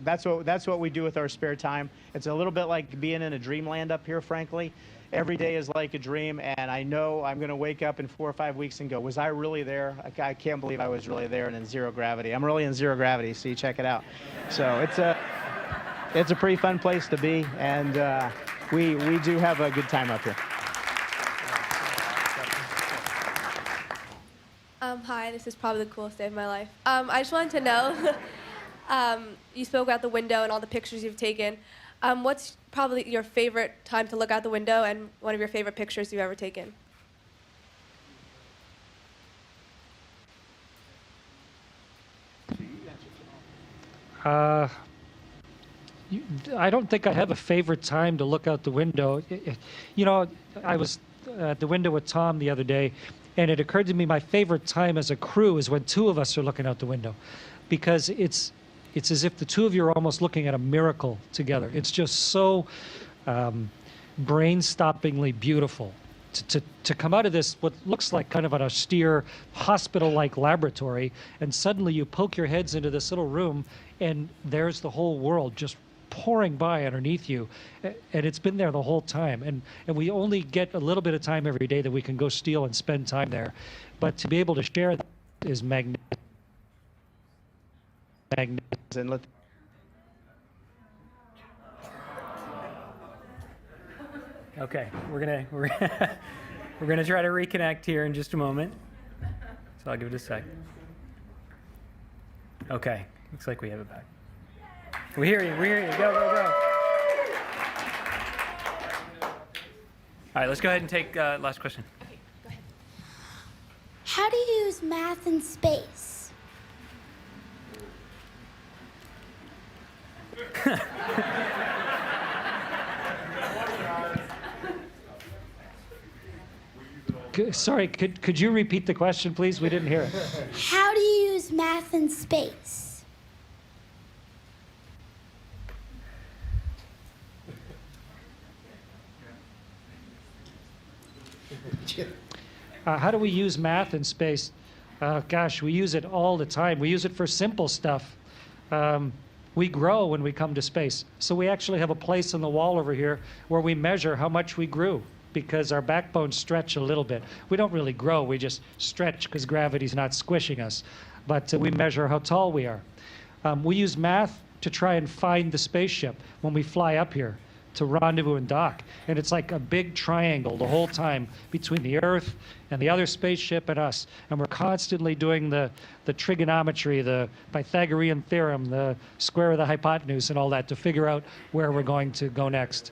that's what we do with our spare time. It's a little bit like being in a dreamland up here, frankly. Every day is like a dream, and I know I'm going to wake up in 4 or 5 weeks and go, was I really there? I can't believe I was really there and in zero gravity. I'm really in zero gravity, so you check it out. So it's a pretty fun place to be, and we do have a good time up here. Hi, this is probably the coolest day of my life. I just wanted to know, you spoke out the window and all the pictures you've taken. What's probably your favorite time to look out the window and one of your favorite pictures you've ever taken? I don't think I have a favorite time to look out the window. I was at the window with Tom the other day, and it occurred to me my favorite time as a crew is when two of us are looking out the window, because it's as if the two of you are almost looking at a miracle together. It's just so brain-stoppingly beautiful to come out of this, what looks like kind of an austere hospital-like laboratory, and suddenly you poke your heads into this little room, and there's the whole world just pouring by underneath you, and it's been there the whole time. And we only get a little bit of time every day that we can go steal and spend time there. But to be able to share that is magnificent. Okay, we're gonna try to reconnect here in just a moment. So I'll give it a sec. Okay, looks like we have it back. We hear you. Go, go, go. All right, let's go ahead and take last question. Okay, go ahead. How do you use math in space? Sorry, could you repeat the question, please? We didn't hear it. How do you use math in space? How do we use math in space? Gosh, we use it all the time. We use it for simple stuff. We grow when we come to space. So we actually have a place on the wall over here where we measure how much we grew, because our backbones stretch a little bit. We don't really grow, we just stretch because gravity's not squishing us. But we measure how tall we are. We use math to try and find the spaceship when we fly up here to rendezvous and dock. And it's like a big triangle the whole time between the Earth and the other spaceship and us. And we're constantly doing the trigonometry, the Pythagorean theorem, the square of the hypotenuse and all that to figure out where we're going to go next.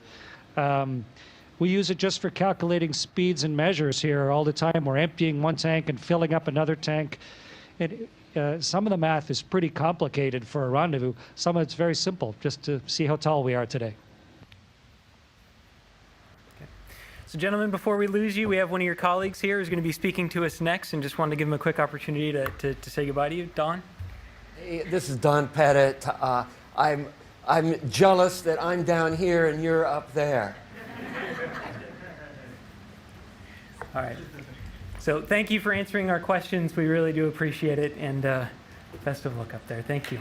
We use it just for calculating speeds and measures here all the time. We're emptying one tank and filling up another tank. Some of the math is pretty complicated for a rendezvous. Some of it's very simple, just to see how tall we are today. So gentlemen, before we lose you, we have one of your colleagues here who's going to be speaking to us next, and just wanted to give him a quick opportunity to say goodbye to you. Don? Hey, this is Don Pettit. I'm jealous that I'm down here and you're up there. All right. So thank you for answering our questions. We really do appreciate it, and best of luck up there. Thank you.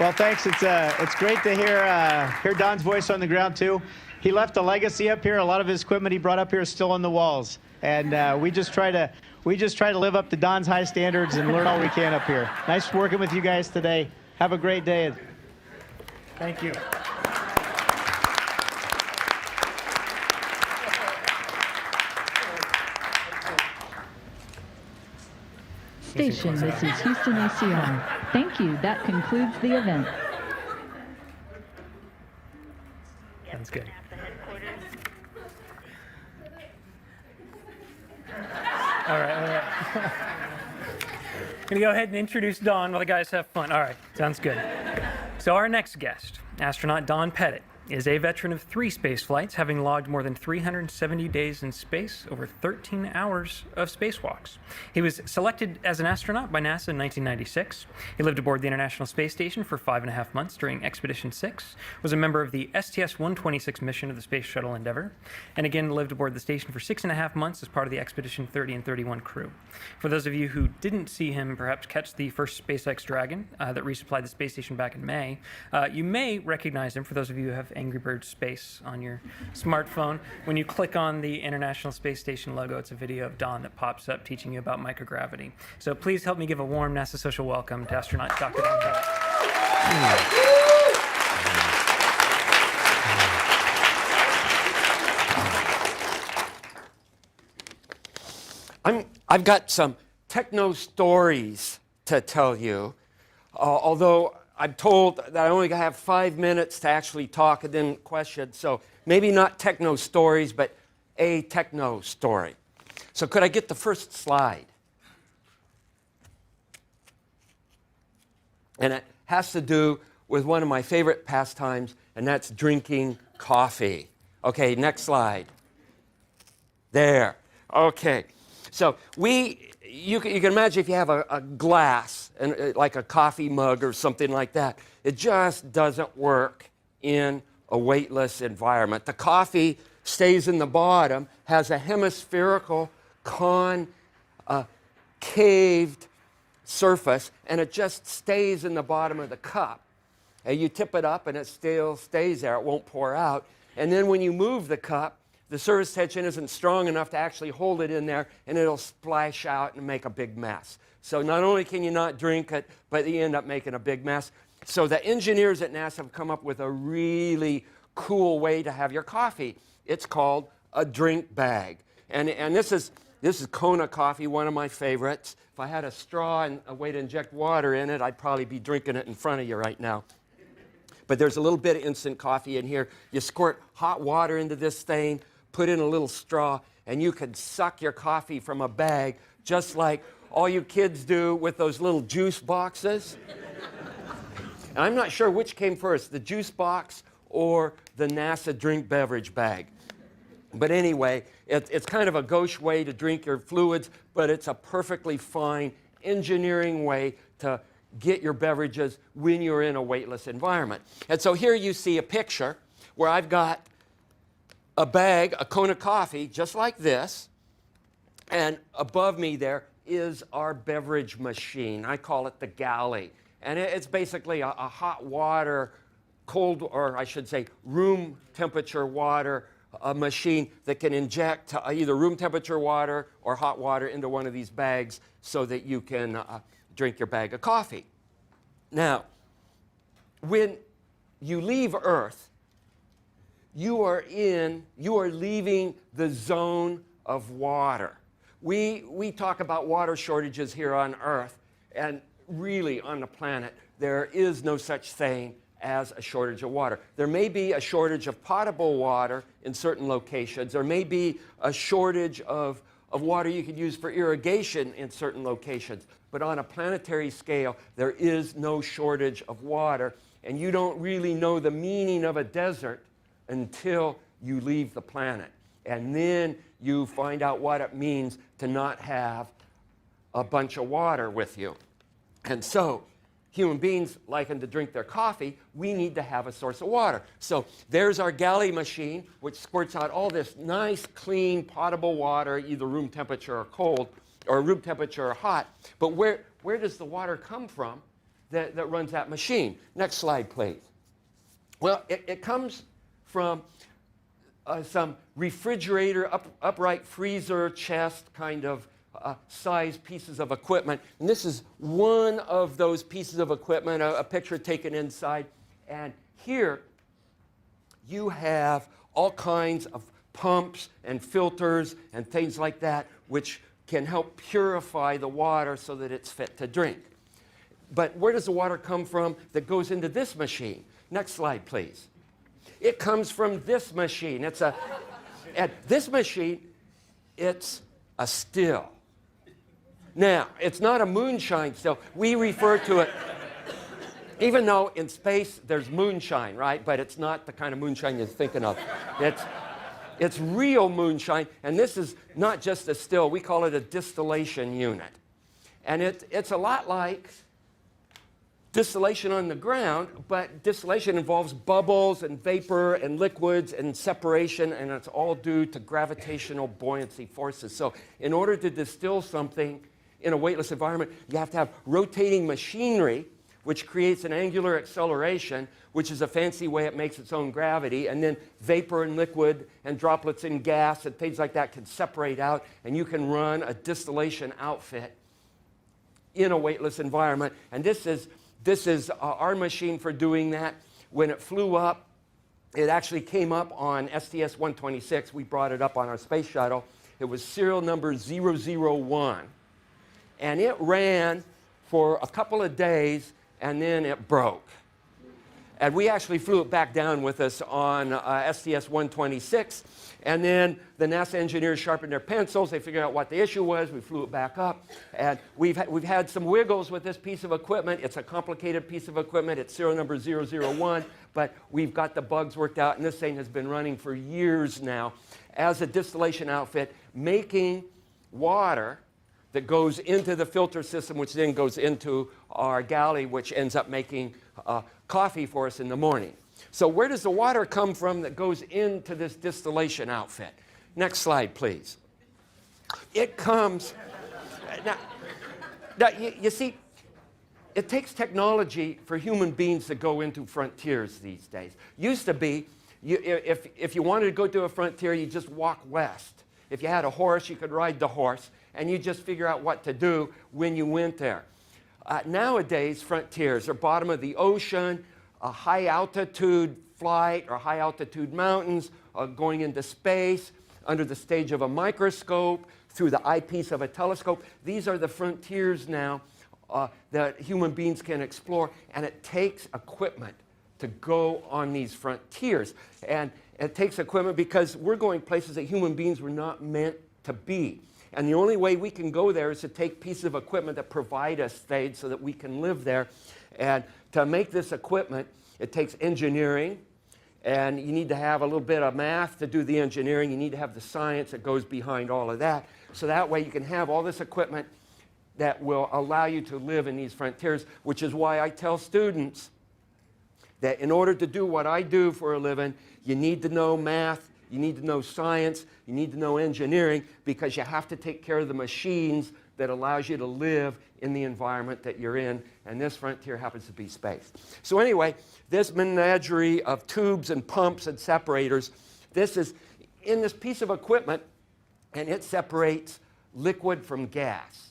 Well, thanks. It's great to hear Don's voice on the ground too. He left a legacy up here. A lot of his equipment he brought up here is still on the walls, and we just try to live up to Don's high standards and learn all we can up here. Nice working with you guys today. Have a great day. Thank you. Station, this is Houston ACR. Thank you. That concludes the event. Sounds good. All right. Gonna go ahead and introduce Don while the guys have fun. All right, sounds good. So our next guest, astronaut Don Pettit, is a veteran of 3 space flights, having logged more than 370 days in space, over 13 hours of spacewalks. He was selected as an astronaut by NASA in 1996. He lived aboard the International Space Station for 5.5 months during Expedition 6, was a member of the STS-126 mission of the Space Shuttle Endeavour, and again lived aboard the station for 6.5 months as part of the Expedition 30 and 31 crew. For those of you who didn't see him perhaps catch the first SpaceX Dragon that resupplied the space station back in May, you may recognize him, for those of you who have Angry Birds Space on your smartphone. When you click on the International Space Station logo, it's a video of Don that pops up teaching you about microgravity. So please help me give a warm NASA social welcome to astronaut Dr. Don Pettit. I've got some techno stories to tell you, although I'm told that I only have 5 minutes to actually talk and then questions, so maybe not techno stories, but a techno story. So could I get the first slide? And it has to do with one of my favorite pastimes, and that's drinking coffee. Okay, next slide. There. Okay. So you can imagine if you have a glass, and like a coffee mug or something like that, it just doesn't work in a weightless environment. The coffee stays in the bottom, has a hemispherical concaved surface, and it just stays in the bottom of the cup. And you tip it up and it still stays there, it won't pour out. And then when you move the cup, the surface tension isn't strong enough to actually hold it in there, and it'll splash out and make a big mess. So not only can you not drink it, but you end up making a big mess. So the engineers at NASA have come up with a really cool way to have your coffee. It's called a drink bag. And this is Kona coffee, one of my favorites. If I had a straw and a way to inject water in it, I'd probably be drinking it in front of you right now. But there's a little bit of instant coffee in here. You squirt hot water into this thing, put in a little straw, and you can suck your coffee from a bag, just like all you kids do with those little juice boxes. And I'm not sure which came first, the juice box or the NASA drink beverage bag. But anyway, it's kind of a gauche way to drink your fluids, but it's a perfectly fine engineering way to get your beverages when you're in a weightless environment. And so here you see a picture where I've got a bag, a Kona coffee, just like this, and above me there is our beverage machine. I call it the galley. And it's basically a hot water, cold, or I should say room temperature water a machine that can inject either room temperature water or hot water into one of these bags so that you can drink your bag of coffee. Now, when you leave Earth, you are leaving the zone of water. We talk about water shortages here on Earth, and really on the planet, there is no such thing as a shortage of water. There may be a shortage of potable water in certain locations. There may be a shortage of water you could use for irrigation in certain locations. But on a planetary scale, there is no shortage of water. And you don't really know the meaning of a desert until you leave the planet. And then you find out what it means to not have a bunch of water with you. And so, human beings liking to drink their coffee, we need to have a source of water. So there's our galley machine, which squirts out all this nice, clean, potable water, either room temperature or cold, or room temperature or hot. But where does the water come from that runs that machine? Next slide, please. Well, it comes from some refrigerator, upright freezer chest kind of size pieces of equipment. And this is one of those pieces of equipment, a picture taken inside. And here you have all kinds of pumps and filters and things like that, which can help purify the water so that it's fit to drink. But where does the water come from that goes into this machine? Next slide, please. It comes from this machine. At this machine, it's a still. Now, it's not a moonshine still. We refer to it, even though in space there's moonshine, right? But it's not the kind of moonshine you're thinking of. It's real moonshine, and this is not just a still. We call it a distillation unit. And it's a lot like distillation on the ground, but distillation involves bubbles and vapor and liquids and separation, and it's all due to gravitational buoyancy forces. So in order to distill something in a weightless environment, you have to have rotating machinery, which creates an angular acceleration, which is a fancy way it makes its own gravity, and then vapor and liquid and droplets in gas and things like that can separate out, and you can run a distillation outfit in a weightless environment. And this is our machine for doing that. When it flew up, it actually came up on STS-126. We brought it up on our space shuttle. It was serial number 001. And it ran for a couple of days, and then it broke. And we actually flew it back down with us on STS-126. And then the NASA engineers sharpened their pencils. They figured out what the issue was. We flew it back up. And we've had some wiggles with this piece of equipment. It's a complicated piece of equipment. It's serial number 001. But we've got the bugs worked out. And this thing has been running for years now as a distillation outfit, making water that goes into the filter system, which then goes into our galley, which ends up making coffee for us in the morning. So where does the water come from that goes into this distillation outfit? Next slide, please. It comes... Now you see, it takes technology for human beings to go into frontiers these days. Used to be, if you wanted to go to a frontier, you just walk west. If you had a horse, you could ride the horse, and you just figure out what to do when you went there. Nowadays, frontiers are bottom of the ocean, a high altitude flight or high altitude mountains, going into space, under the stage of a microscope, through the eyepiece of a telescope. These are the frontiers now that human beings can explore, and it takes equipment to go on these frontiers. And it takes equipment because we're going places that human beings were not meant to be. And the only way we can go there is to take pieces of equipment that provide us aid so that we can live there. And to make this equipment, it takes engineering, and you need to have a little bit of math to do the engineering. You need to have the science that goes behind all of that. So that way you can have all this equipment that will allow you to live in these frontiers, which is why I tell students that in order to do what I do for a living, you need to know math, you need to know science, you need to know engineering, because you have to take care of the machines that allows you to live in the environment that you're in, and this frontier happens to be space. So anyway, this menagerie of tubes and pumps and separators, this is in this piece of equipment, and it separates liquid from gas.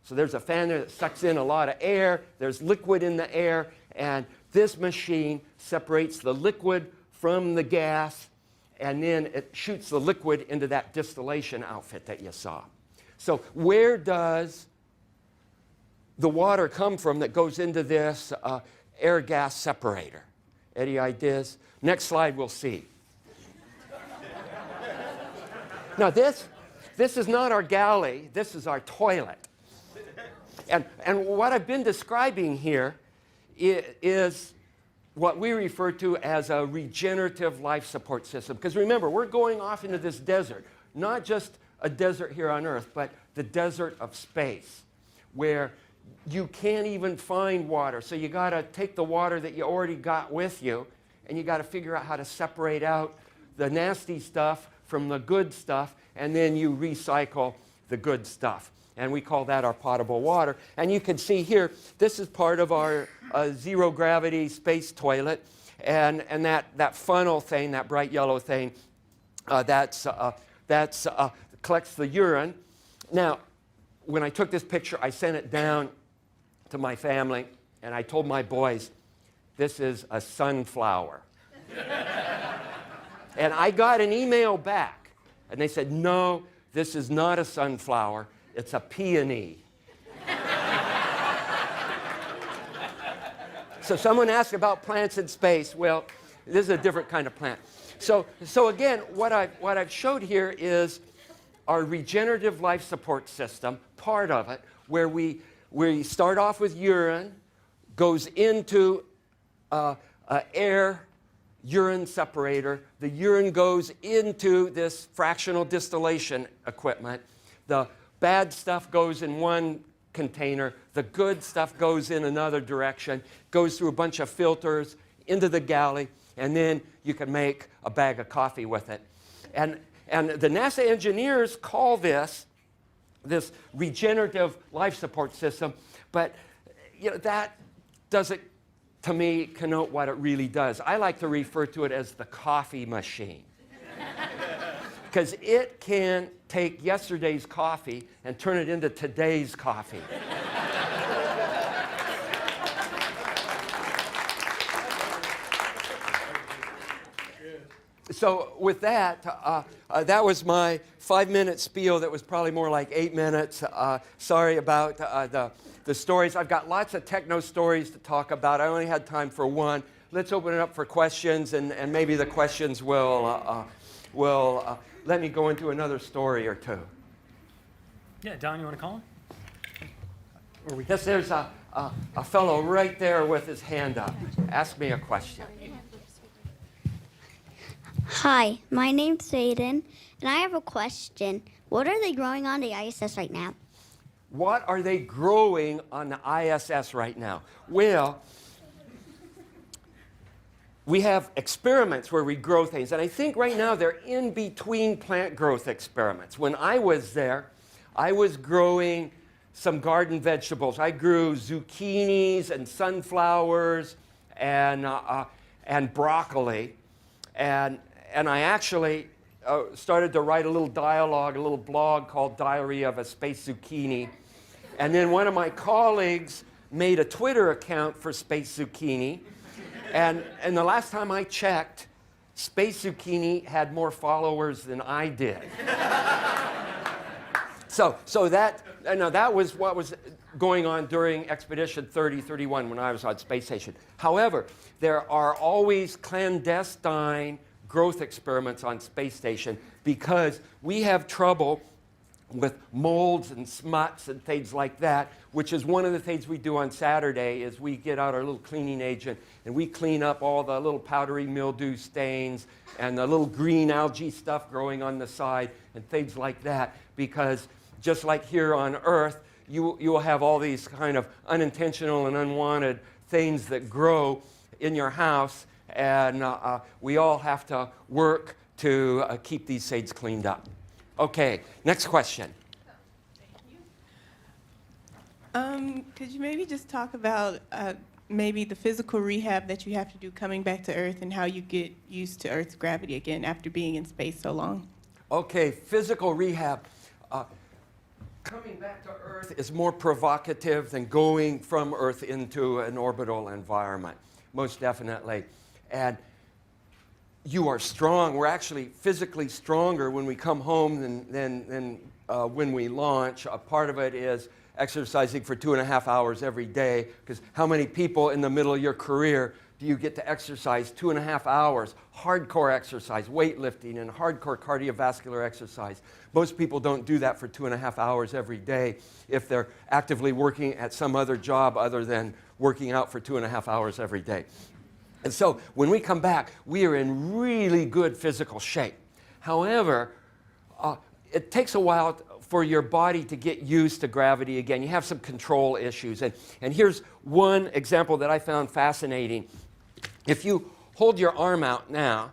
So there's a fan there that sucks in a lot of air. There's liquid in the air, and this machine separates the liquid from the gas, and then it shoots the liquid into that distillation outfit that you saw. So where does the water come from that goes into this air-gas separator? Any ideas? Next slide, we'll see. Now this is not our galley, this is our toilet. And what I've been describing here is what we refer to as a regenerative life support system. Because remember, we're going off into this desert, not just a desert here on Earth, but the desert of space, where you can't even find water. So you got to take the water that you already got with you, and you got to figure out how to separate out the nasty stuff from the good stuff, and then you recycle the good stuff. And we call that our potable water. And you can see here, this is part of our zero gravity space toilet. And that funnel thing, that bright yellow thing, collects the urine. Now, when I took this picture, I sent it down to my family, and I told my boys, this is a sunflower. And I got an email back, and they said, no, this is not a sunflower. It's a peony. So someone asked about plants in space. Well, this is a different kind of plant. So again, what I've showed here is our regenerative life support system, part of it, where we start off with urine, goes into air urine separator. The urine goes into this fractional distillation equipment. The bad stuff goes in one container. The good stuff goes in another direction, goes through a bunch of filters into the galley, and then you can make a bag of coffee with it. And the NASA engineers call this regenerative life support system, but that doesn't, to me, connote what it really does. I like to refer to it as the coffee machine. Because it can take yesterday's coffee and turn it into today's coffee. So with that, that was my 5-minute spiel that was probably more like 8 minutes. Sorry about the stories. I've got lots of techno stories to talk about. I only had time for one. Let's open it up for questions, and maybe the questions will let me go into another story or two. Yeah, Don, you want to call him? Yes, there's a fellow right there with his hand up. Ask me a question. Hi, my name's Aiden, and I have a question. What are they growing on the ISS right now? What are they growing on the ISS right now? Well, we have experiments where we grow things, and I think right now they're in between plant growth experiments. When I was there, I was growing some garden vegetables. I grew zucchinis and sunflowers and broccoli, and I actually started to write a little dialogue, a little blog called Diary of a Space Zucchini. And then one of my colleagues made a Twitter account for Space Zucchini. And the last time I checked, Space Zucchini had more followers than I did. So that was what was going on during Expedition 3031 when I was on Space Station. However, there are always clandestine growth experiments on Space Station because we have trouble with molds and smuts and things like that, which is one of the things we do on Saturday is we get out our little cleaning agent and we clean up all the little powdery mildew stains and the little green algae stuff growing on the side and things like that, because just like here on Earth, you will have all these kind of unintentional and unwanted things that grow in your house, and we all have to work to keep these things cleaned up. Okay, next question. Could you maybe just talk about maybe the physical rehab that you have to do coming back to Earth and how you get used to Earth's gravity again after being in space so long. Okay, physical rehab. Coming back to Earth is more provocative than going from Earth into an orbital environment, most definitely. And you are strong. We're actually physically stronger when we come home than when we launch. A part of it is exercising for 2.5 hours every day, because how many people in the middle of your career do you get to exercise 2.5 hours, hardcore exercise, weightlifting and hardcore cardiovascular exercise? Most people don't do that for 2.5 hours every day if they're actively working at some other job other than working out for 2.5 hours every day. And so when we come back, we are in really good physical shape. However, it takes a while for your body to get used to gravity again. You have some control issues. And here's one example that I found fascinating. If you hold your arm out now,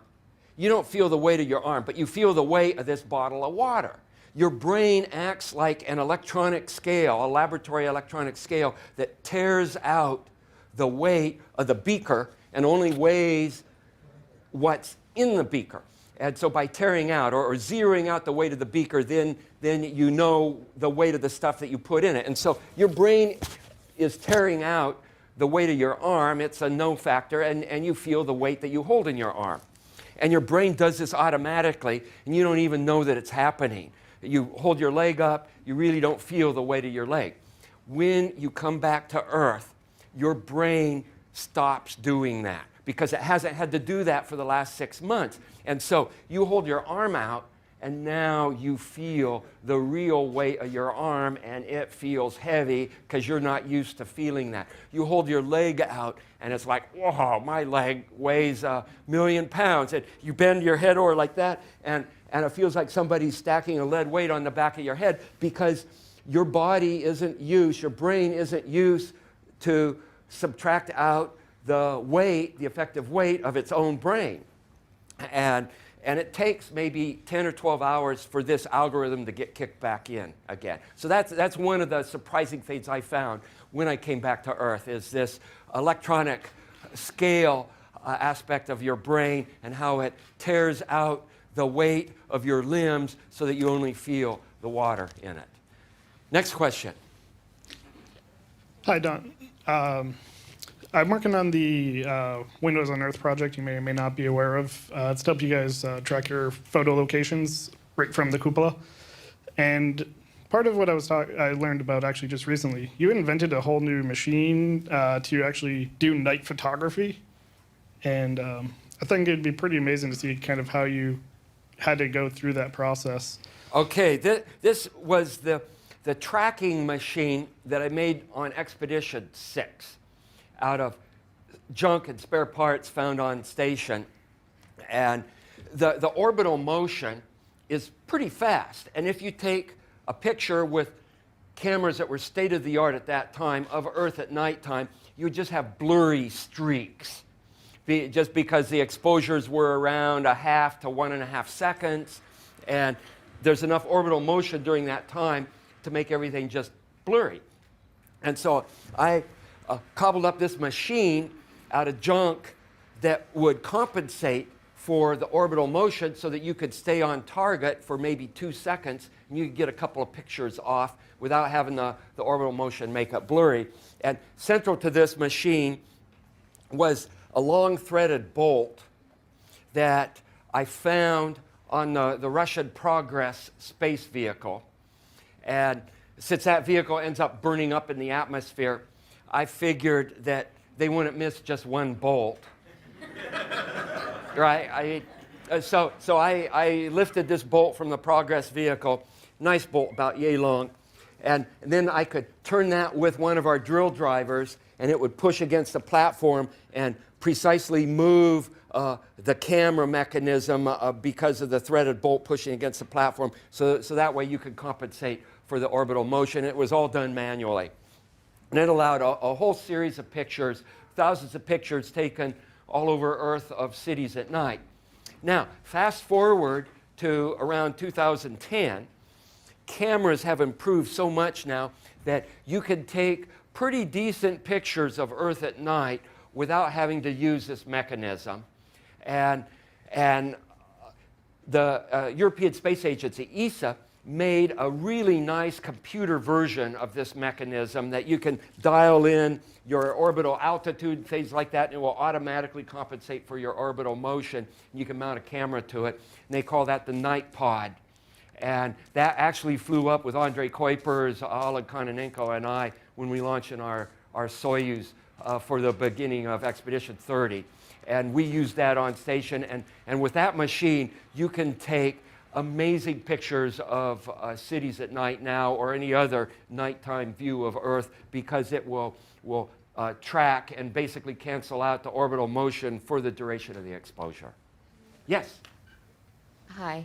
you don't feel the weight of your arm, but you feel the weight of this bottle of water. Your brain acts like an electronic scale, a laboratory electronic scale that tears out the weight of the beaker and only weighs what's in the beaker. And so by tearing out or zeroing out the weight of the beaker, then you know the weight of the stuff that you put in it. And so your brain is tearing out the weight of your arm. It's a no factor, and you feel the weight that you hold in your arm. And your brain does this automatically, and you don't even know that it's happening. You hold your leg up, you really don't feel the weight of your leg. When you come back to Earth, your brain stops doing that because it hasn't had to do that for the last 6 months. And so you hold your arm out, and now you feel the real weight of your arm, and it feels heavy because you're not used to feeling that. You hold your leg out, and it's like, whoa, my leg weighs 1,000,000 pounds. And you bend your head over like that, and it feels like somebody's stacking a lead weight on the back of your head because your body isn't used, your brain isn't used to subtract out the weight, the effective weight of its own brain. And it takes maybe 10 or 12 hours for this algorithm to get kicked back in again. So that's one of the surprising things I found when I came back to Earth, is this electronic scale aspect of your brain and how it tears out the weight of your limbs so that you only feel the water in it. Next question. Hi, Don. I'm working on the Windows on Earth project you may or may not be aware of. It's to help you guys track your photo locations right from the cupola. And part of what I learned about actually just recently, you invented a whole new machine to actually do night photography. And I think it'd be pretty amazing to see kind of how you had to go through that process. Okay, this was the tracking machine that I made on Expedition 6 out of junk and spare parts found on station. And the orbital motion is pretty fast. And if you take a picture with cameras that were state-of-the-art at that time of Earth at nighttime, you would just have blurry streaks, just because the exposures were around 0.5 to 1.5 seconds. And there's enough orbital motion during that time to make everything just blurry. And so I cobbled up this machine out of junk that would compensate for the orbital motion so that you could stay on target for maybe 2 seconds and you could get a couple of pictures off without having the orbital motion make it blurry. And central to this machine was a long threaded bolt that I found on the Russian Progress space vehicle. And since that vehicle ends up burning up in the atmosphere, I figured that they wouldn't miss just one bolt. Right? So I lifted this bolt from the Progress vehicle, nice bolt about yay long, and then I could turn that with one of our drill drivers, and it would push against the platform and precisely move the camera mechanism because of the threaded bolt pushing against the platform, so that way you could compensate for the orbital motion. It was all done manually. And it allowed a whole series of pictures, thousands of pictures taken all over Earth of cities at night. Now, fast forward to around 2010, cameras have improved so much now that you can take pretty decent pictures of Earth at night without having to use this mechanism. And the European Space Agency, ESA, made a really nice computer version of this mechanism that you can dial in your orbital altitude, things like that, and it will automatically compensate for your orbital motion. You can mount a camera to it, and they call that the night pod. And that actually flew up with Andrei Kuiper's, Oleg Kononenko, and I when we launched in our Soyuz for the beginning of Expedition 30. And we used that on station. And with that machine, you can take amazing pictures of cities at night now or any other nighttime view of Earth because it will track and basically cancel out the orbital motion for the duration of the exposure. Yes? Hi.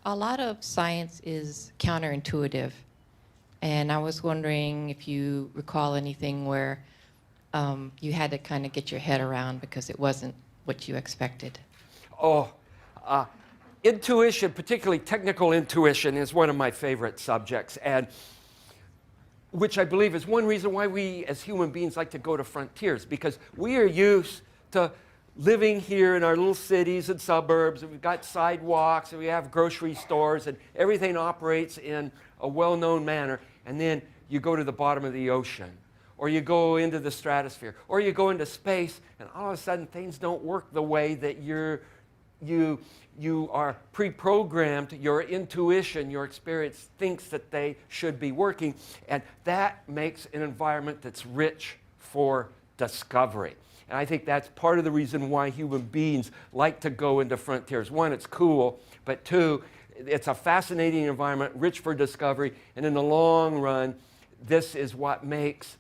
A lot of science is counterintuitive. And I was wondering if you recall anything where you had to kind of get your head around because it wasn't what you expected. Intuition, particularly technical intuition, is one of my favorite subjects, and which I believe is one reason why we as human beings like to go to frontiers, because we are used to living here in our little cities and suburbs, and we've got sidewalks, and we have grocery stores, and everything operates in a well-known manner, and then you go to the bottom of the ocean, or you go into the stratosphere, or you go into space, and all of a sudden things don't work the way that you are pre-programmed, your intuition, your experience thinks that they should be working, and that makes an environment that's rich for discovery. And I think that's part of the reason why human beings like to go into frontiers. One, it's cool, but two, it's a fascinating environment, rich for discovery, and in the long run, this is what makes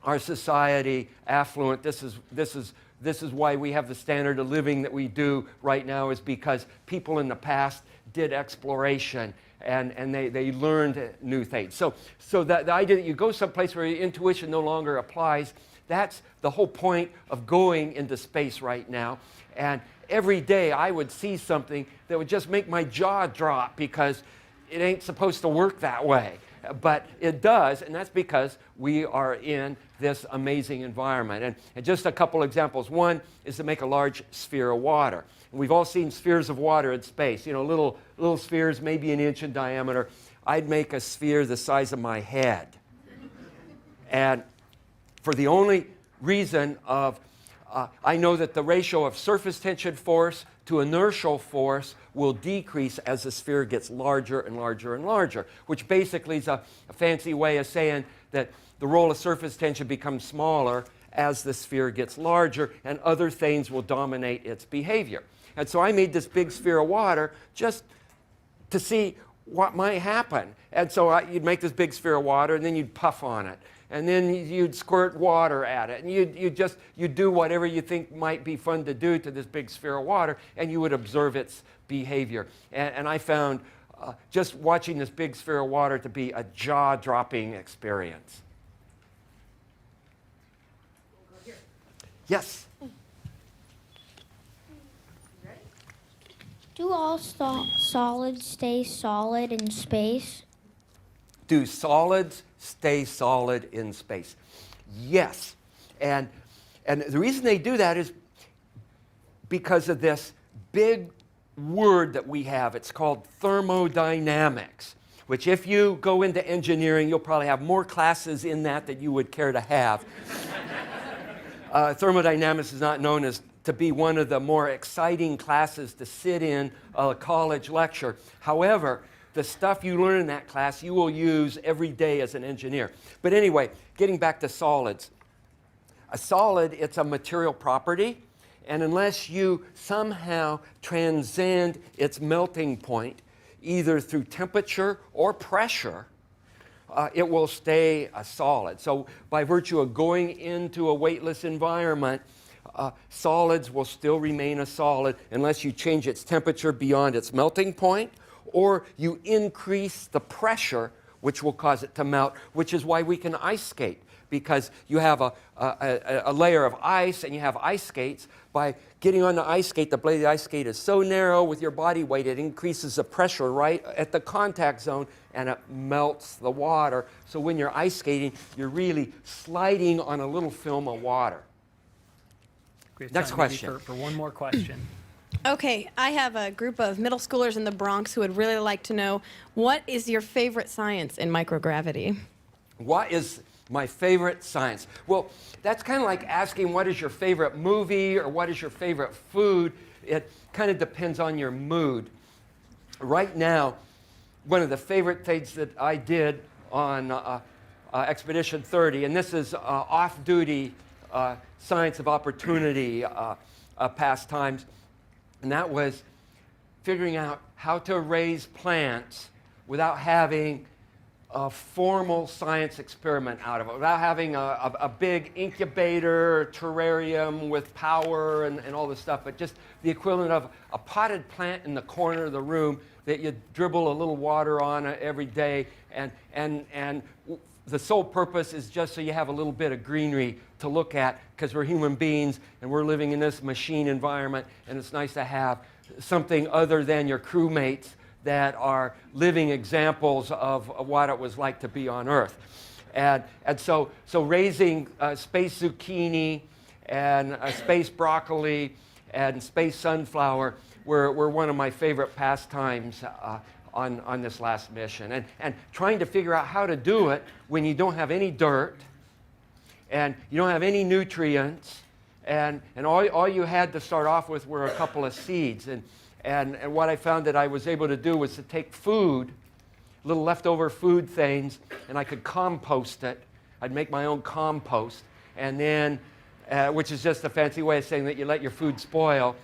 our society affluent. This is why we have the standard of living that we do right now, is because people in the past did exploration and they learned new things. So the idea that you go someplace where your intuition no longer applies, that's the whole point of going into space right now. And every day I would see something that would just make my jaw drop because it ain't supposed to work that way. But it does, and that's because we are in this amazing environment. And just a couple examples. One is to make a large sphere of water. And we've all seen spheres of water in space, you know, little spheres, maybe an inch in diameter. I'd make a sphere the size of my head. And for the only reason of, I know that the ratio of surface tension force to inertial force will decrease as the sphere gets larger and larger and larger, which basically is a fancy way of saying that the role of surface tension becomes smaller as the sphere gets larger, and other things will dominate its behavior. And so I made this big sphere of water just to see what might happen. And so you'd make this big sphere of water, and then you'd puff on it. And then you'd squirt water at it, and you'd do whatever you think might be fun to do to this big sphere of water, and you would observe its behavior. And I found just watching this big sphere of water to be a jaw-dropping experience. Yes? Do all solids stay solid in space? Do solids stay solid in space? Yes. And the reason they do that is because of this big word that we have. It's called thermodynamics, which if you go into engineering, you'll probably have more classes in that than you would care to have. Thermodynamics is not known as to be one of the more exciting classes to sit in a college lecture. However, the stuff you learn in that class, you will use every day as an engineer. But anyway, getting back to solids. A solid, it's a material property, and unless you somehow transcend its melting point, either through temperature or pressure, it will stay a solid. So by virtue of going into a weightless environment, solids will still remain a solid unless you change its temperature beyond its melting point, or you increase the pressure which will cause it to melt, which is why we can ice skate, because you have a layer of ice and you have ice skates. By getting on the ice skate, the blade of the ice skate is so narrow with your body weight, it increases the pressure right at the contact zone and it melts the water. So when you're ice skating, you're really sliding on a little film of water. Next question. For one more question. Okay, I have a group of middle schoolers in the Bronx who would really like to know, what is your favorite science in microgravity? What is my favorite science? Well, that's kind of like asking what is your favorite movie or what is your favorite food. It kind of depends on your mood. Right now, one of the favorite things that I did on Expedition 30, and this is off-duty science of opportunity pastimes, and that was figuring out how to raise plants without having a formal science experiment out of it, without having a big incubator, terrarium with power and all this stuff, but just the equivalent of a potted plant in the corner of the room that you dribble a little water on every day, and the sole purpose is just so you have a little bit of greenery to look at, because we're human beings and we're living in this machine environment, and it's nice to have something other than your crewmates that are living examples of what it was like to be on Earth. And so raising space zucchini and space broccoli and space sunflower were one of my favorite pastimes on this last mission. And trying to figure out how to do it when you don't have any dirt and you don't have any nutrients, and all you had to start off with were a couple of seeds. And what I found that I was able to do was to take food, little leftover food things, and I could compost it. I'd make my own compost, and then, which is just a fancy way of saying that you let your food spoil.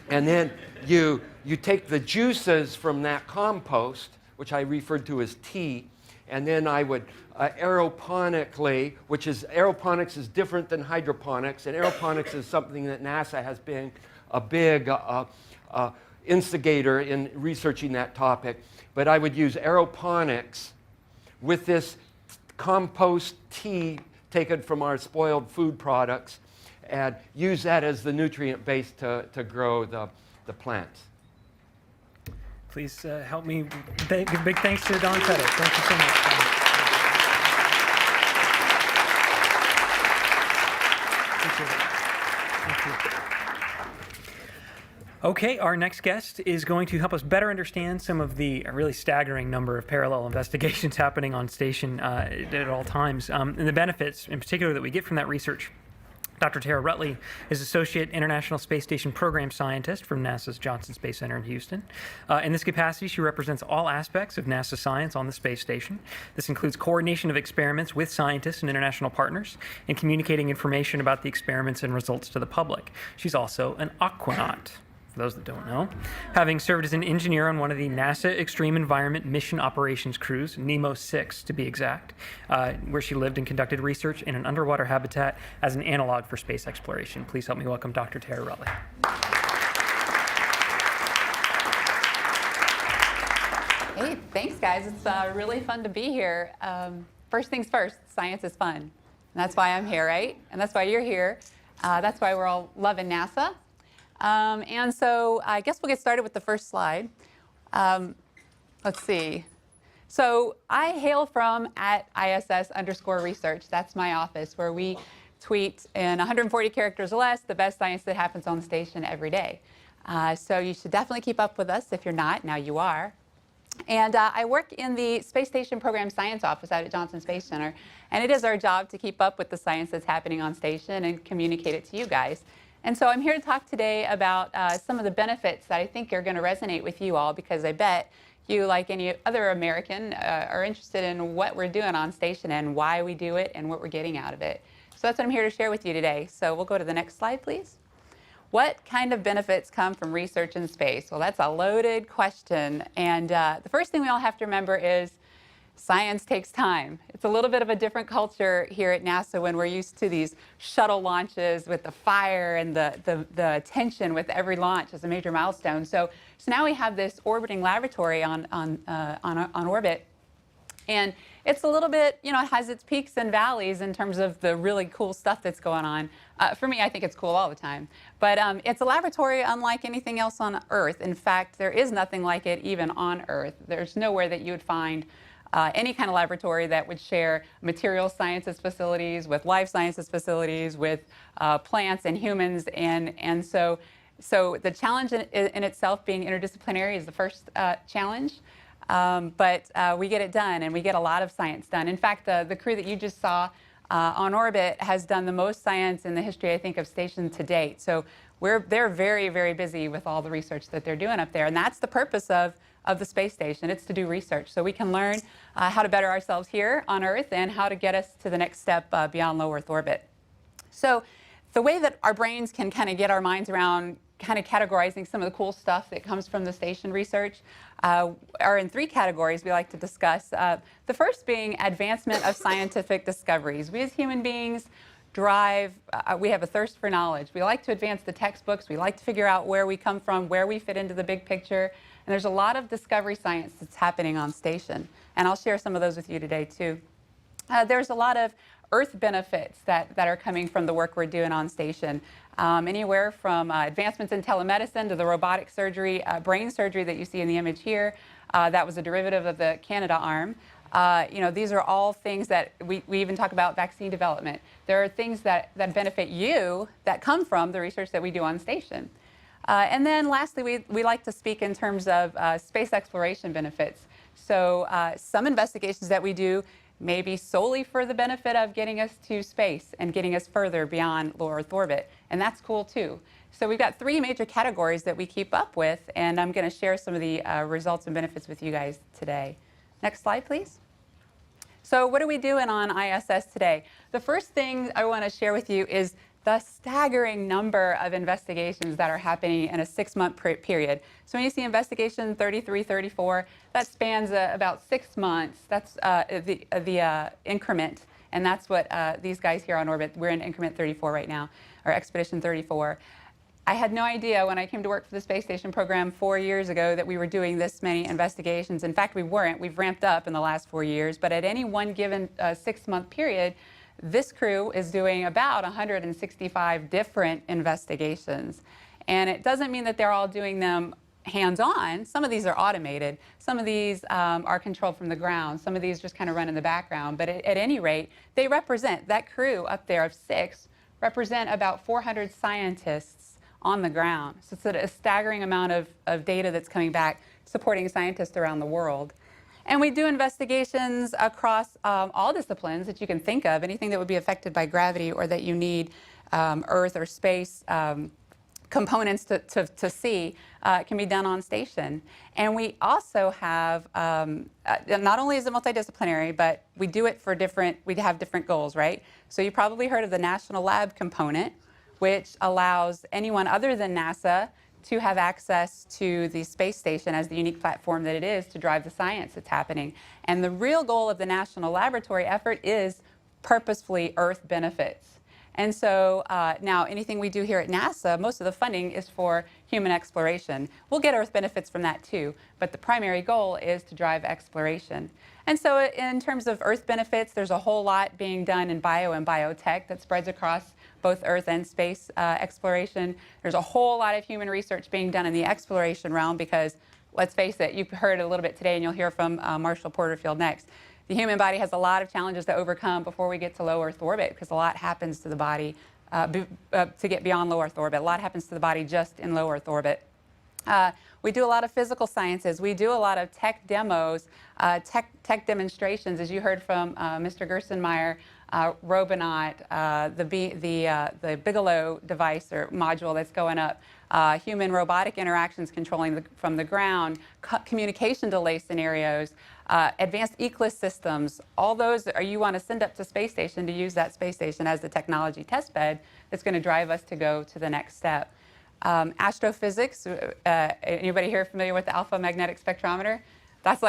And then you take the juices from that compost, which I referred to as tea, and then I would aeroponically, aeroponics is different than hydroponics, and aeroponics is something that NASA has been a big instigator in researching that topic. But I would use aeroponics with this compost tea taken from our spoiled food products and use that as the nutrient base to grow the plants. Please help me give big thanks to Don Pettit. Thank you so much, Don. Appreciate it. Thank you. Okay, our next guest is going to help us better understand some of the really staggering number of parallel investigations happening on station at all times, and the benefits in particular that we get from that research. Dr. Tara Raleigh is Associate International Space Station Program Scientist from NASA's Johnson Space Center in Houston. In this capacity, she represents all aspects of NASA science on the space station. This includes coordination of experiments with scientists and international partners and communicating information about the experiments and results to the public. She's also an aquanaut, for those that don't know, having served as an engineer on one of the NASA Extreme Environment Mission Operations crews, Nemo 6 to be exact, where she lived and conducted research in an underwater habitat as an analog for space exploration. Please help me welcome Dr. Tara Raleigh. Hey, thanks guys. It's really fun to be here. First things first, science is fun. And that's why I'm here, right? And that's why you're here. That's why we're all loving NASA. And so I guess we'll get started with the first slide. Let's see. So I hail from @ISS_research. That's my office, where we tweet in 140 characters or less the best science that happens on the station every day. So you should definitely keep up with us. If you're not, now you are. And I work in the Space Station Program Science Office out at Johnson Space Center. And it is our job to keep up with the science that's happening on station and communicate it to you guys. And so I'm here to talk today about some of the benefits that I think are going to resonate with you all, because I bet you, like any other American, are interested in what we're doing on station and why we do it and what we're getting out of it. So that's what I'm here to share with you today. So we'll go to the next slide, please. What kind of benefits come from research in space? Well, that's a loaded question. And the first thing we all have to remember is science takes time. It's a little bit of a different culture here at NASA when we're used to these shuttle launches with the fire and the attention with every launch as a major milestone. So now we have this orbiting laboratory on orbit. And it's a little bit, it has its peaks and valleys in terms of the really cool stuff that's going on. For me, I think it's cool all the time. But it's a laboratory unlike anything else on Earth. In fact, there is nothing like it even on Earth. There's nowhere that you would find any kind of laboratory that would share material sciences facilities with life sciences facilities, with plants and humans. And so the challenge in itself being interdisciplinary is the first challenge. But we get it done, and we get a lot of science done. In fact, the crew that you just saw on orbit has done the most science in the history, I think, of station to date. So they're very, very busy with all the research that they're doing up there. And that's the purpose of the space station. It's to do research. So we can learn how to better ourselves here on Earth and how to get us to the next step beyond low Earth orbit. So the way that our brains can kind of get our minds around kind of categorizing some of the cool stuff that comes from the station research are in three categories we like to discuss. The first being advancement of scientific discoveries. We as human beings we have a thirst for knowledge. We like to advance the textbooks. We like to figure out where we come from, where we fit into the big picture. And there's a lot of discovery science that's happening on station. And I'll share some of those with you today, too. There's a lot of Earth benefits that are coming from the work we're doing on station. Anywhere from advancements in telemedicine to the robotic surgery, brain surgery that you see in the image here. That was a derivative of the Canada arm. These are all things that we even talk about vaccine development. There are things that benefit you that come from the research that we do on station. And then lastly, we like to speak in terms of space exploration benefits. So some investigations that we do may be solely for the benefit of getting us to space and getting us further beyond low Earth orbit. And that's cool too. So we've got three major categories that we keep up with, and I'm going to share some of the results and benefits with you guys today. Next slide, please. So what are we doing on ISS today? The first thing I want to share with you is the staggering number of investigations that are happening in a 6-month period. So when you see investigation 33, 34, that spans about 6 months. That's the increment, and that's what these guys here on orbit, we're in increment 34 right now, or expedition 34. I had no idea when I came to work for the space station program 4 years ago that we were doing this many investigations. In fact, we weren't. We've ramped up in the last 4 years, but at any one given 6-month period, this crew is doing about 165 different investigations. And it doesn't mean that they're all doing them hands-on. Some of these are automated. Some of these are controlled from the ground. Some of these just kind of run in the background. But at any rate, they represent, that crew up there of 6, represent about 400 scientists on the ground. So it's a staggering amount of data that's coming back supporting scientists around the world. And we do investigations across all disciplines that you can think of, anything that would be affected by gravity or that you need Earth or space components to see can be done on station. And we also have, not only is it multidisciplinary, but we do it for we have different goals, right? So you probably heard of the National Lab component, which allows anyone other than NASA to have access to the space station as the unique platform that it is to drive the science that's happening. And the real goal of the National Laboratory effort is purposefully Earth benefits. And so now anything we do here at NASA, most of the funding is for human exploration. We'll get Earth benefits from that too, but the primary goal is to drive exploration. And so in terms of Earth benefits, there's a whole lot being done in bio and biotech that spreads across both Earth and space exploration. There's a whole lot of human research being done in the exploration realm because, let's face it, you've heard a little bit today and you'll hear from Marshall Porterfield next. The human body has a lot of challenges to overcome before we get to low Earth orbit because a lot happens to the body to get beyond low Earth orbit. A lot happens to the body just in low Earth orbit. We do a lot of physical sciences. We do a lot of tech demos, tech demonstrations, as you heard from Mr. Gerstenmaier, Robonaut, the Bigelow device or module that's going up, human robotic interactions controlling from the ground, communication delay scenarios, advanced ECLIS systems. All those you want to send up to space station to use that space station as the technology test bed that's going to drive us to go to the next step. Astrophysics, anybody here familiar with the alpha magnetic spectrometer? That's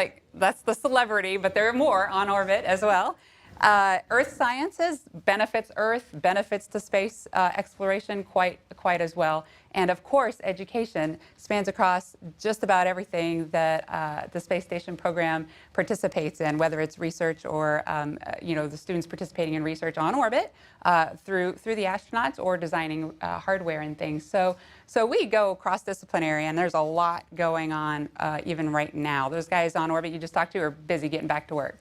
the celebrity, but there are more on orbit as well. Earth sciences benefits Earth, benefits to space exploration quite as well. And of course, education spans across just about everything that the space station program participates in, whether it's research or the students participating in research on orbit through the astronauts or designing hardware and things. So we go cross-disciplinary, and there's a lot going on even right now. Those guys on orbit you just talked to are busy getting back to work.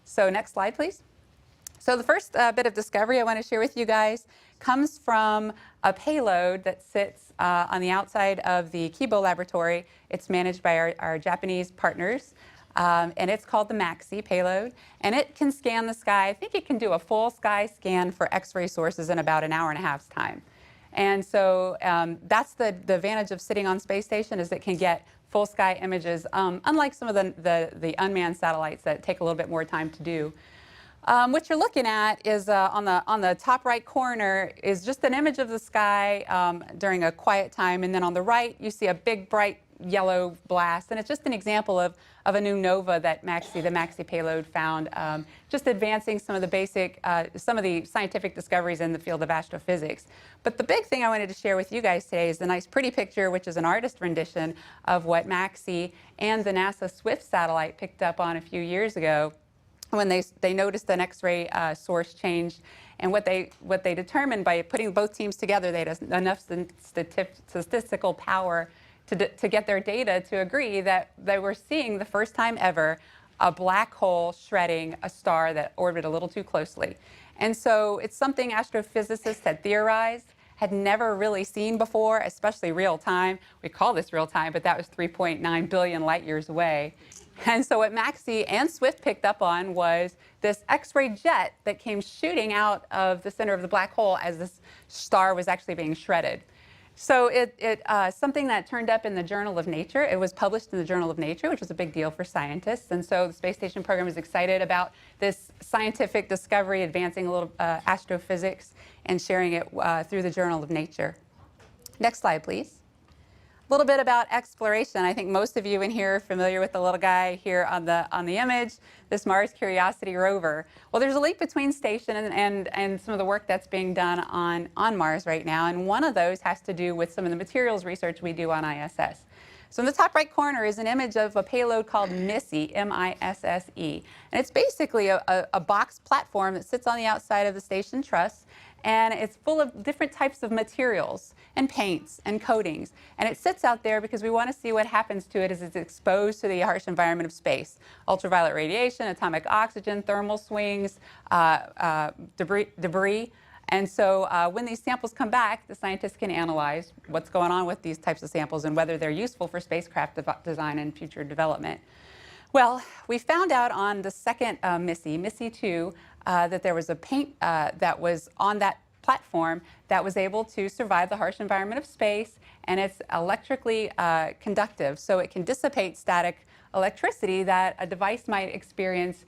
So next slide, please. So the first bit of discovery I want to share with you guys comes from a payload that sits on the outside of the Kibo laboratory. It's managed by our Japanese partners, and it's called the Maxi Payload. And it can scan the sky. I think it can do a full sky scan for X-ray sources in about an hour and a half's time. And so that's the advantage of sitting on space station, is it can get full sky images, unlike some of the unmanned satellites that take a little bit more time to do. What you're looking at is on the top right corner is just an image of the sky during a quiet time, and then on the right you see a big bright yellow blast, and it's just an example of a new nova that the Maxi Payload found, just advancing some of the scientific discoveries in the field of astrophysics. But the big thing I wanted to share with you guys today is the nice pretty picture, which is an artist rendition of what Maxi and the NASA Swift satellite picked up on a few years ago, when they noticed an X-ray source change. And what they determined by putting both teams together, they had enough statistical power to get their data to agree that they were seeing, the first time ever, a black hole shredding a star that orbited a little too closely. And so it's something astrophysicists had theorized, had never really seen before, especially real time. We call this real time, but that was 3.9 billion light years away. And so what Maxi and Swift picked up on was this X-ray jet that came shooting out of the center of the black hole as this star was actually being shredded. So it's something that turned up in the Journal of Nature. It was published in the Journal of Nature, which was a big deal for scientists. And so the space station program is excited about this scientific discovery, advancing a little astrophysics, and sharing it through the Journal of Nature. Next slide, please. A little bit about exploration. I think most of you in here are familiar with the little guy here on the image, this Mars Curiosity rover. Well, there's a link between station and some of the work that's being done on Mars right now, and one of those has to do with some of the materials research we do on ISS. So in the top right corner is an image of a payload called MISSE, M-I-S-S-E. And it's basically a box platform that sits on the outside of the station truss, and it's full of different types of materials and paints and coatings. And it sits out there because we want to see what happens to it as it's exposed to the harsh environment of space. Ultraviolet radiation, atomic oxygen, thermal swings, debris. And so when these samples come back, the scientists can analyze what's going on with these types of samples and whether they're useful for spacecraft design and future development. Well, we found out on the second MISSE 2, that there was a paint that was on that platform that was able to survive the harsh environment of space, and it's electrically conductive, so it can dissipate static electricity that a device might experience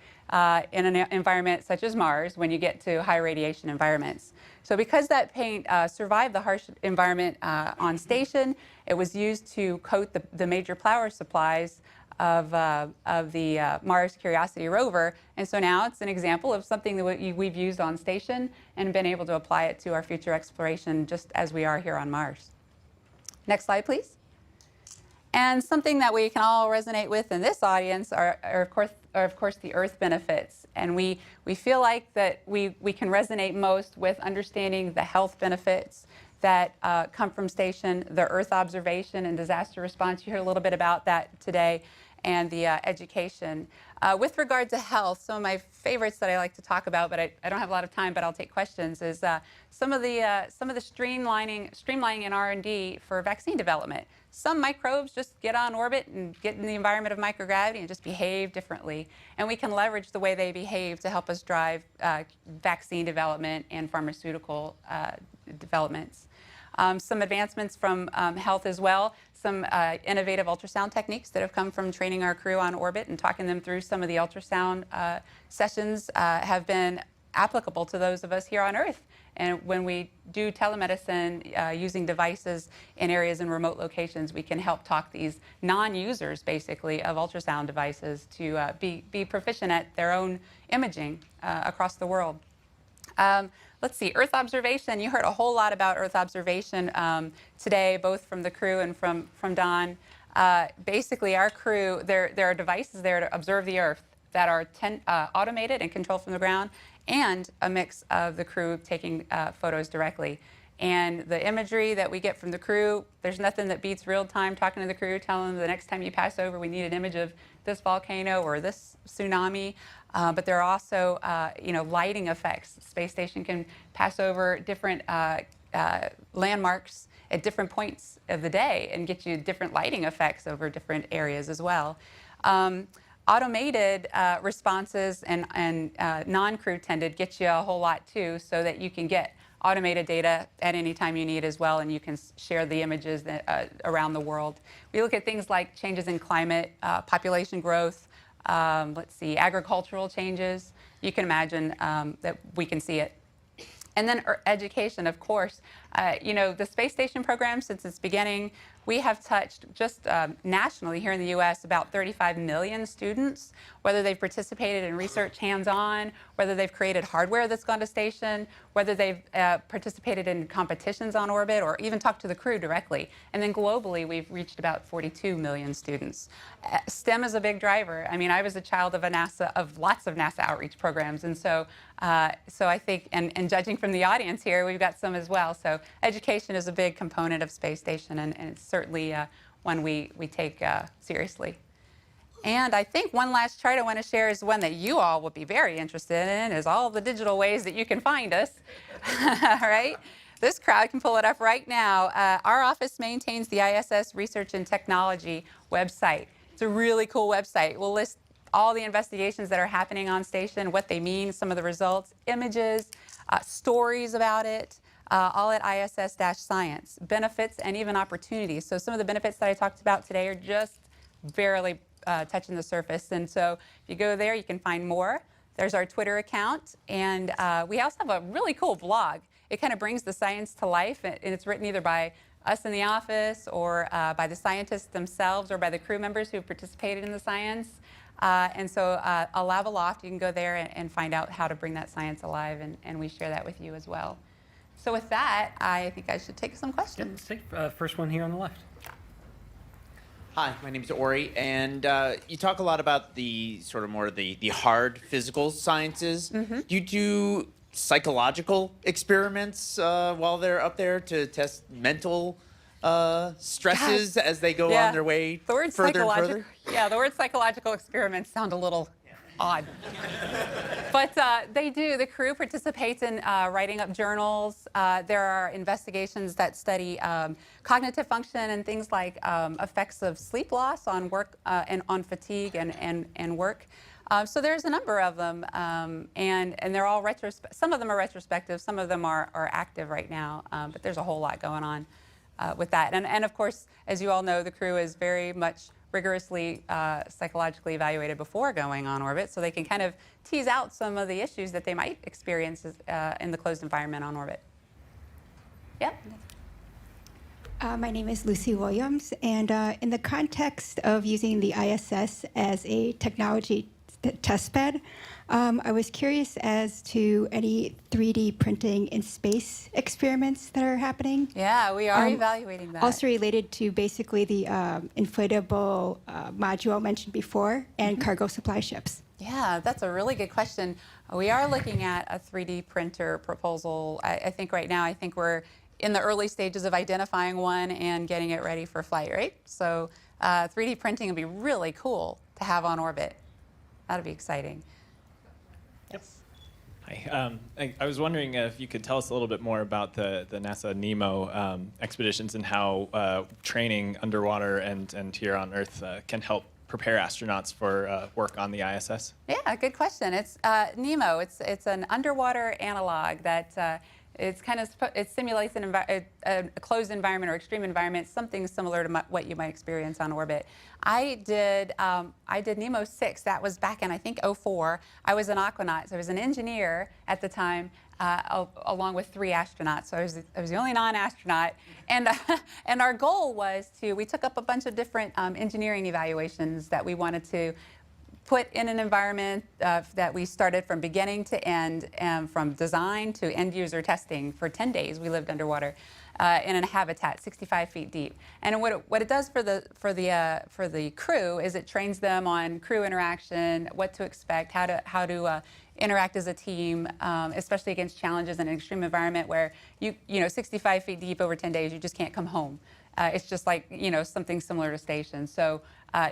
in an environment such as Mars when you get to high radiation environments. So because that paint survived the harsh environment on station, it was used to coat the major power supplies of the Mars Curiosity rover, and so now it's an example of something that we've used on station and been able to apply it to our future exploration just as we are here on Mars. Next slide, please. And something that we can all resonate with in this audience are of course the Earth benefits, and we feel like that we can resonate most with understanding the health benefits that come from station, the Earth observation and disaster response. You heard a little bit about that today, and the education. With regard to health, some of my favorites that I like to talk about, but I don't have a lot of time, but I'll take questions, is some of the streamlining in R&D for vaccine development. Some microbes just get on orbit and get in the environment of microgravity and just behave differently. And we can leverage the way they behave to help us drive vaccine development and pharmaceutical developments. Some advancements from health as well. Some innovative ultrasound techniques that have come from training our crew on orbit and talking them through some of the ultrasound sessions have been applicable to those of us here on Earth. And when we do telemedicine using devices in areas in remote locations, we can help talk these non-users, basically, of ultrasound devices to be proficient at their own imaging across the world. Let's see, Earth observation. You heard a whole lot about Earth observation today, both from the crew and from Don. Basically, our crew, there are devices there to observe the Earth that are automated and controlled from the ground, and a mix of the crew taking photos directly. And the imagery that we get from the crew, there's nothing that beats real time talking to the crew, telling them the next time you pass over, we need an image of this volcano or this tsunami. But there are also, lighting effects. The space station can pass over different landmarks at different points of the day and get you different lighting effects over different areas as well. Automated responses and non-crew tended get you a whole lot too, so that you can get automated data at any time you need as well, and you can share the images that, around the world. We look at things like changes in climate, population growth, let's see, agricultural changes. You can imagine that we can see it. And then education, of course. The space station program, since its beginning, we have touched just nationally here in the U.S. about 35 million students, whether they've participated in research hands-on, whether they've created hardware that's gone to station, whether they've participated in competitions on orbit, or even talked to the crew directly. And then globally, we've reached about 42 million students. STEM is a big driver. I mean, I was a child of lots of NASA outreach programs, and so I think, and judging from the audience here, we've got some as well. So education is a big component of space station, and it's certainly one we take seriously. And I think one last chart I want to share is one that you all will be very interested in, is all the digital ways that you can find us. All right? This crowd can pull it up right now. Our office maintains the ISS Research and Technology website. It's a really cool website. We'll list all the investigations that are happening on station, what they mean, some of the results, images, stories about it, all at ISS-Science. Benefits and even opportunities. So some of the benefits that I talked about today are just barely touching the surface. And so if you go there, you can find more. There's our Twitter account. And we also have a really cool blog. It kind of brings the science to life. And it's written either by us in the office or by the scientists themselves or by the crew members who have participated in the science. And so a Lab Aloft, you can go there and find out how to bring that science alive. And we share that with you as well. So with that, I think I should take some questions. Let's take first one here on the left. Hi, my name is Ori, and you talk a lot about the sort of more the hard physical sciences. Mm-hmm. Do you do psychological experiments while they're up there to test mental stresses as they go on their way further and further? Yeah, the word psychological experiments sound a little odd. But they do. The crew participates in writing up journals. There are investigations that study cognitive function and things like effects of sleep loss on work and on fatigue and work. So there's a number of them, and they're all some of them are retrospective, some of them are active right now, but there's a whole lot going on with that. And of course, as you all know, the crew is very much rigorously psychologically evaluated before going on orbit, so they can kind of tease out some of the issues that they might experience in the closed environment on orbit. Yep. My name is Lucy Williams, and in the context of using the ISS as a technology testbed, I was curious as to any 3D printing in space experiments that are happening. Yeah, we are evaluating that. Also related to basically the inflatable module mentioned before and cargo supply ships. Yeah, that's a really good question. We are looking at a 3D printer proposal. I think right now, I think we're in the early stages of identifying one and getting it ready for flight, right? So 3D printing would be really cool to have on orbit. That'd be exciting. Yes. Hi. I was wondering if you could tell us a little bit more about the NASA NEMO expeditions and how training underwater and here on Earth can help prepare astronauts for work on the ISS? Yeah, good question. It's NEMO. It's an underwater analog that it simulates a closed environment or extreme environment, something similar to what you might experience on orbit. I did NEMO 6. That was back in, I think, '04. I was an aquanaut, so I was an engineer at the time, along with 3 astronauts. So I was the only non-astronaut, and our goal was we took up a bunch of different engineering evaluations that we wanted to put in an environment that we started from beginning to end, from design to end user testing. For 10 days we lived underwater in a habitat 65 feet deep. And what it does for the crew is it trains them on crew interaction, what to expect, how to interact as a team, especially against challenges in an extreme environment where you 65 feet deep over 10 days, you just can't come home. It's just like something similar to station. So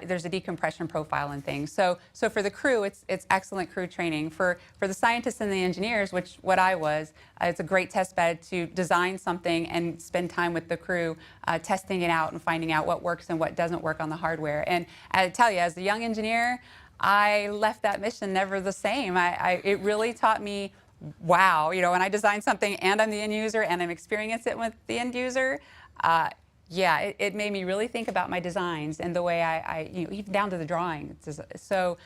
there's a decompression profile and things. So for the crew, it's excellent crew training. For the scientists and the engineers, which what I was, it's a great test bed to design something and spend time with the crew testing it out and finding out what works and what doesn't work on the hardware. And I tell you, as a young engineer, I left that mission never the same. It really taught me, wow, when I design something and I'm the end user and I'm experiencing it with the end user, yeah, it made me really think about my designs and the way I even down to the drawing. So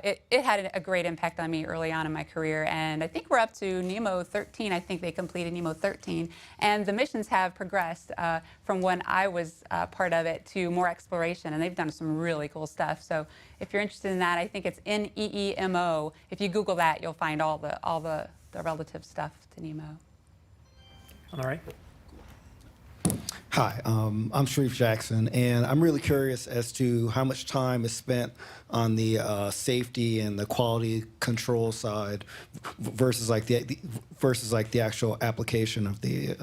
it had a great impact on me early on in my career. And I think we're up to NEMO 13. I think they completed NEMO 13. And the missions have progressed from when I was part of it to more exploration. And they've done some really cool stuff. So if you're interested in that, I think it's NEEMO. If you Google that, you'll find all the relative stuff to NEMO. All right. Hi, I'm Sharif Jackson, and I'm really curious as to how much time is spent on the safety and the quality control side versus like the actual application of the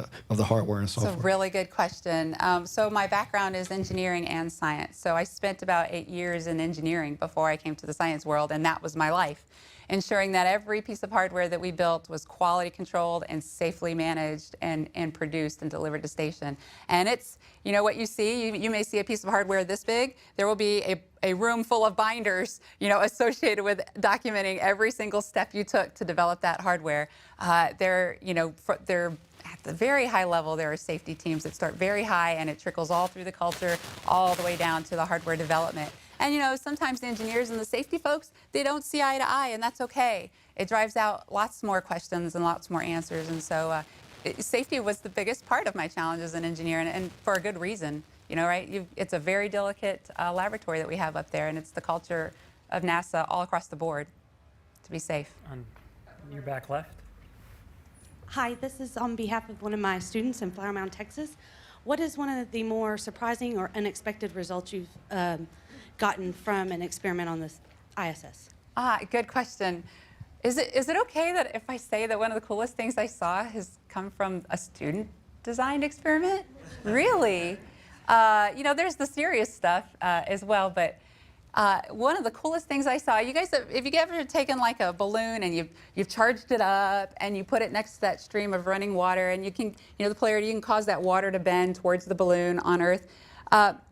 hardware and software. It's a really good question. So my background is engineering and science. So I spent about 8 years in engineering before I came to the science world, and that was my life. Ensuring that every piece of hardware that we built was quality controlled and safely managed and produced and delivered to station. And it's, what you see, you may see a piece of hardware this big, there will be a room full of binders, associated with documenting every single step you took to develop that hardware. They're at the very high level, there are safety teams that start very high and it trickles all through the culture, all the way down to the hardware development. And sometimes the engineers and the safety folks, they don't see eye to eye, and that's okay. It drives out lots more questions and lots more answers. And so safety was the biggest part of my challenge as an engineer, and for a good reason. Right? It's a very delicate laboratory that we have up there, and it's the culture of NASA all across the board to be safe. On your back left. Hi, this is on behalf of one of my students in Flower Mound, Texas. What is one of the more surprising or unexpected results you've gotten from an experiment on this ISS? Good question. Is it okay that if I say that one of the coolest things I saw has come from a student-designed experiment? Really? There's the serious stuff as well, but one of the coolest things I saw, you guys, if you've ever taken like a balloon and you've charged it up and you put it next to that stream of running water and you can, the polarity, you can cause that water to bend towards the balloon on Earth.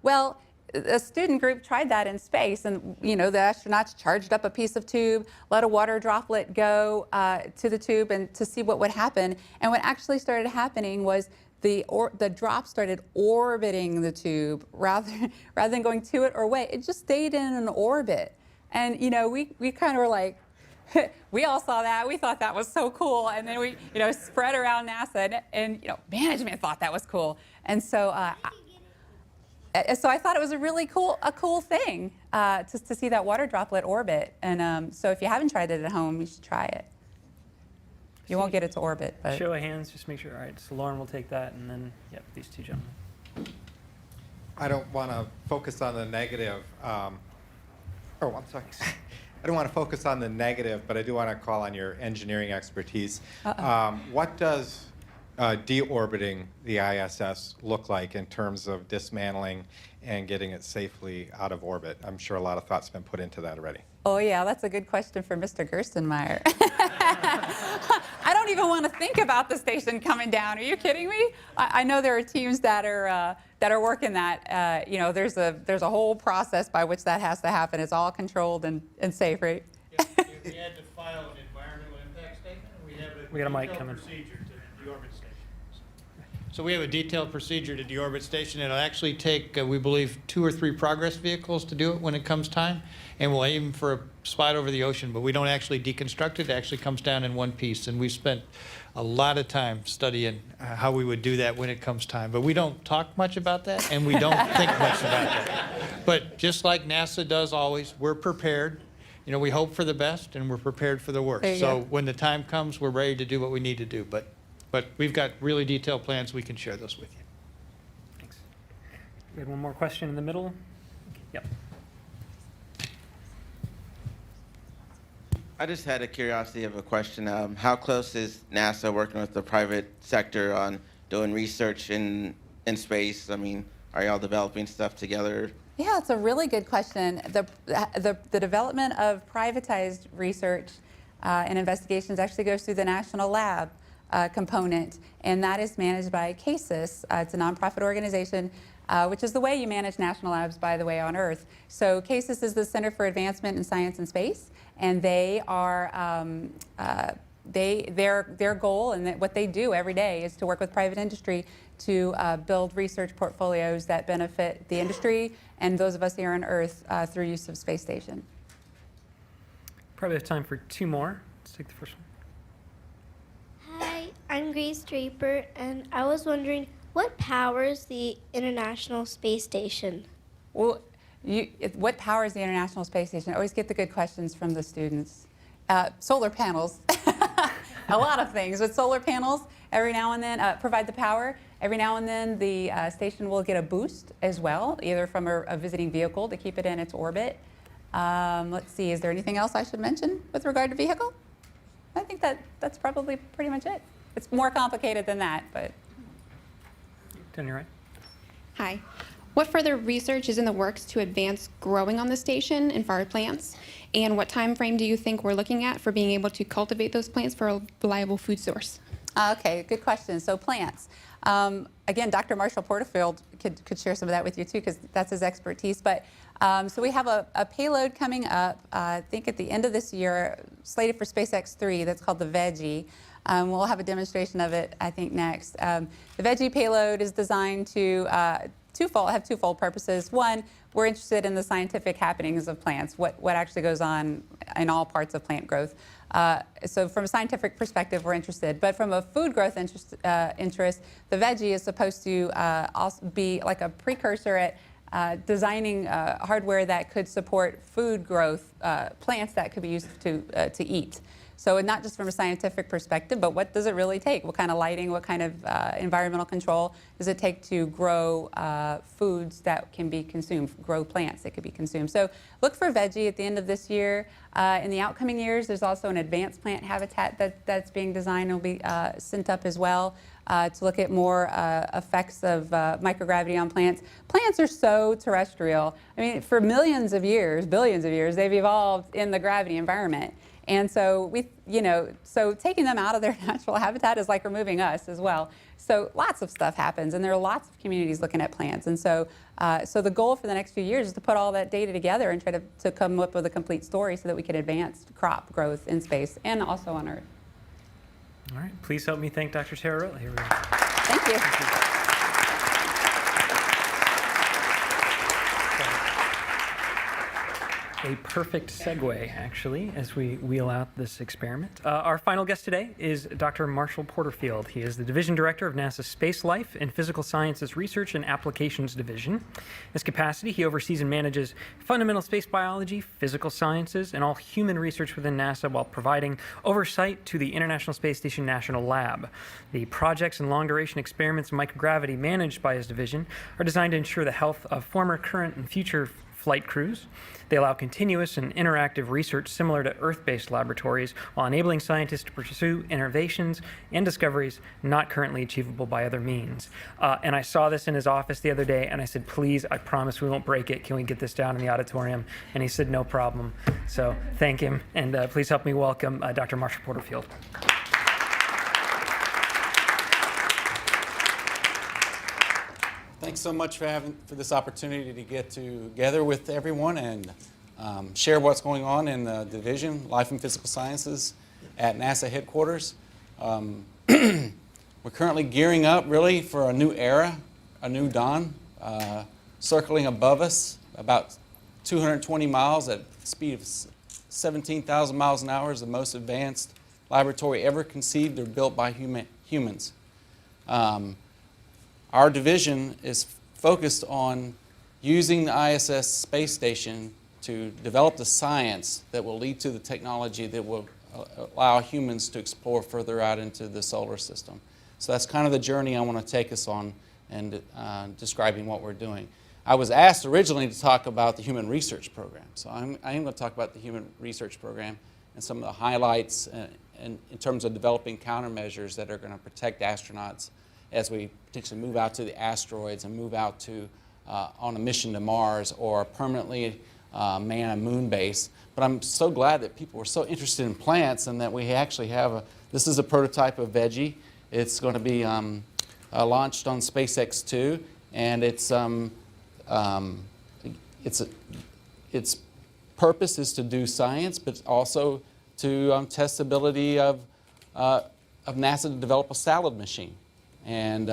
Well, a student group tried that in space, and the astronauts charged up a piece of tube, let a water droplet go to the tube and to see what would happen. And what actually started happening was the drop started orbiting the tube rather than going to it or away. It just stayed in an orbit. And we kind of were like, we all saw that. We thought that was so cool. And then we spread around NASA, and management thought that was cool. And so so I thought it was a cool thing to see that water droplet orbit. And so if you haven't tried it at home, you should try it. You won't get it to orbit. But. Show of hands, just make sure. All right, so Lauren will take that, and then, yep, these two gentlemen. I don't want to focus on the negative. I'm sorry. I don't want to focus on the negative, but I do want to call on your engineering expertise. What does deorbiting the ISS look like in terms of dismantling and getting it safely out of orbit? I'm sure a lot of thought's been put into that already. Oh yeah, that's a good question for Mr. Gerstenmaier. I don't even want to think about the station coming down. Are you kidding me? I know there are teams that are working that. You know, there's a whole process by which that has to happen. It's all controlled and safe, right? We had to file an environmental impact statement. We got a mic coming. Procedure to deorbit station. So we have a detailed procedure to deorbit station. It'll actually take, we believe, 2 or 3 progress vehicles to do it when it comes time, and we'll aim for a spot over the ocean. But we don't actually deconstruct it. It actually comes down in one piece, and we spent a lot of time studying how we would do that when it comes time. But we don't talk much about that, and we don't think much about that. But just like NASA does always, we're prepared. You know, we hope for the best, and we're prepared for the worst. So when the time comes, we're ready to do what we need to do. But we've got really detailed plans. We can share those with you. Thanks. We had one more question in the middle. Yep. I just had a curiosity of a question. How close is NASA working with the private sector on doing research in space? I mean, are y'all developing stuff together? Yeah, it's a really good question. The development of privatized research and investigations actually goes through the National Lab component, and that is managed by CASIS. It's a nonprofit organization, which is the way you manage national labs, by the way, on Earth. So CASIS is the Center for Advancement in Science and Space, and they are their goal and what they do every day is to work with private industry to build research portfolios that benefit the industry and those of us here on Earth through use of space station. Probably have time for 2 more. Let's take the first one. Hi, I'm Grace Draper, and I was wondering what powers the International Space Station? Well, what powers the International Space Station? I always get the good questions from the students. Solar panels. A lot of things, but solar panels every now and then provide the power. Every now and then the station will get a boost as well, either from a visiting vehicle to keep it in its orbit. Let's see, is there anything else I should mention with regard to vehicle? I think that's probably pretty much it. It's more complicated than that, but. Turn your right. Hi. What further research is in the works to advance growing on the station and for our plants? And what time frame do you think we're looking at for being able to cultivate those plants for a reliable food source? Okay, good question. So plants. Again, Dr. Marshall Porterfield could share some of that with you too, because that's his expertise. But so we have a payload coming up, I think at the end of this year, slated for SpaceX 3, that's called the Veggie. We'll have a demonstration of it, I think, next. The Veggie Payload is designed to have twofold purposes. One, we're interested in the scientific happenings of plants, what actually goes on in all parts of plant growth. So from a scientific perspective, we're interested. But from a food growth interest, the Veggie is supposed to also be like a precursor at designing hardware that could support food growth, plants that could be used to eat. So not just from a scientific perspective, but what does it really take? What kind of lighting, what kind of environmental control does it take to grow foods that can be consumed, grow plants that could be consumed? So look for Veggie at the end of this year. In the outcoming years, there's also an advanced plant habitat that's being designed and will be sent up as well to look at more effects of microgravity on plants. Plants are so terrestrial. I mean, for millions of years, billions of years, they've evolved in the gravity environment. And so so taking them out of their natural habitat is like removing us as well. So lots of stuff happens, and there are lots of communities looking at plants. And so, so the goal for the next few years is to put all that data together and try to come up with a complete story so that we can advance crop growth in space and also on Earth. All right, please help me thank Dr. Tara Raleigh. Here we go. Thank you. Thank you. A perfect segue, actually, as we wheel out this experiment. Our final guest today is Dr. Marshall Porterfield. He is the Division Director of NASA's Space Life and Physical Sciences Research and Applications Division. In this capacity, he oversees and manages fundamental space biology, physical sciences, and all human research within NASA while providing oversight to the International Space Station National Lab. The projects and long-duration experiments in microgravity managed by his division are designed to ensure the health of former, current, and future flight crews. They allow continuous and interactive research similar to Earth-based laboratories while enabling scientists to pursue innovations and discoveries not currently achievable by other means. And I saw this in his office the other day, and I said, please, I promise we won't break it. Can we get this down in the auditorium? And he said, no problem. So thank him, and please help me welcome Dr. Marshall Porterfield. Thanks so much for this opportunity to get together with everyone and share what's going on in the division, Life and Physical Sciences at NASA headquarters. We're currently gearing up really for a new era, a new dawn, circling above us about 220 miles at a speed of 17,000 miles an hour is the most advanced laboratory ever conceived or built by humans. Our division is focused on using the ISS space station to develop the science that will lead to the technology that will allow humans to explore further out into the solar system. So that's kind of the journey I want to take us on and describing what we're doing. I was asked originally to talk about the Human Research Program. So I am going to talk about the Human Research Program and some of the highlights in terms of developing countermeasures that are going to protect astronauts as we potentially move out to the asteroids and move out to on a mission to Mars or permanently man a moon base. But I'm so glad that people were so interested in plants and that we actually have this is a prototype of Veggie. It's going to be launched on SpaceX 2, and its purpose is to do science, but also to test the ability of NASA to develop a salad machine. And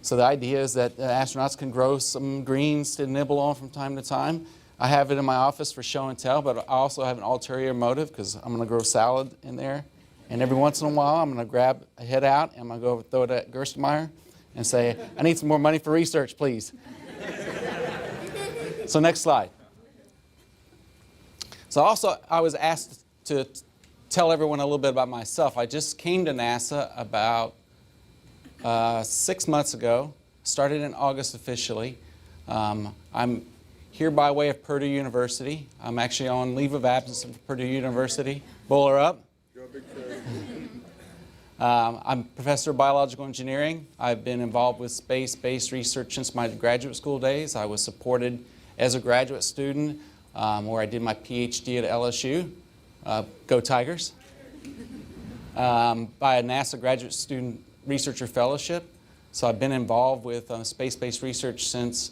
so the idea is that astronauts can grow some greens to nibble on from time to time. I have it in my office for show and tell, but I also have an ulterior motive because I'm going to grow salad in there. And every once in a while, I'm going to grab a head out and I'm going to go throw it at Gerstenmaier and say, I need some more money for research, please. So next slide. So also, I was asked to tell everyone a little bit about myself. I just came to NASA about 6 months ago, started in August officially. I'm here by way of Purdue University. I'm actually on leave of absence from Purdue University. Bowler up. I'm professor of biological engineering. I've been involved with space-based research since my graduate school days. I was supported as a graduate student where I did my PhD at LSU. Go Tigers. By a NASA graduate student researcher fellowship. So I've been involved with space-based research since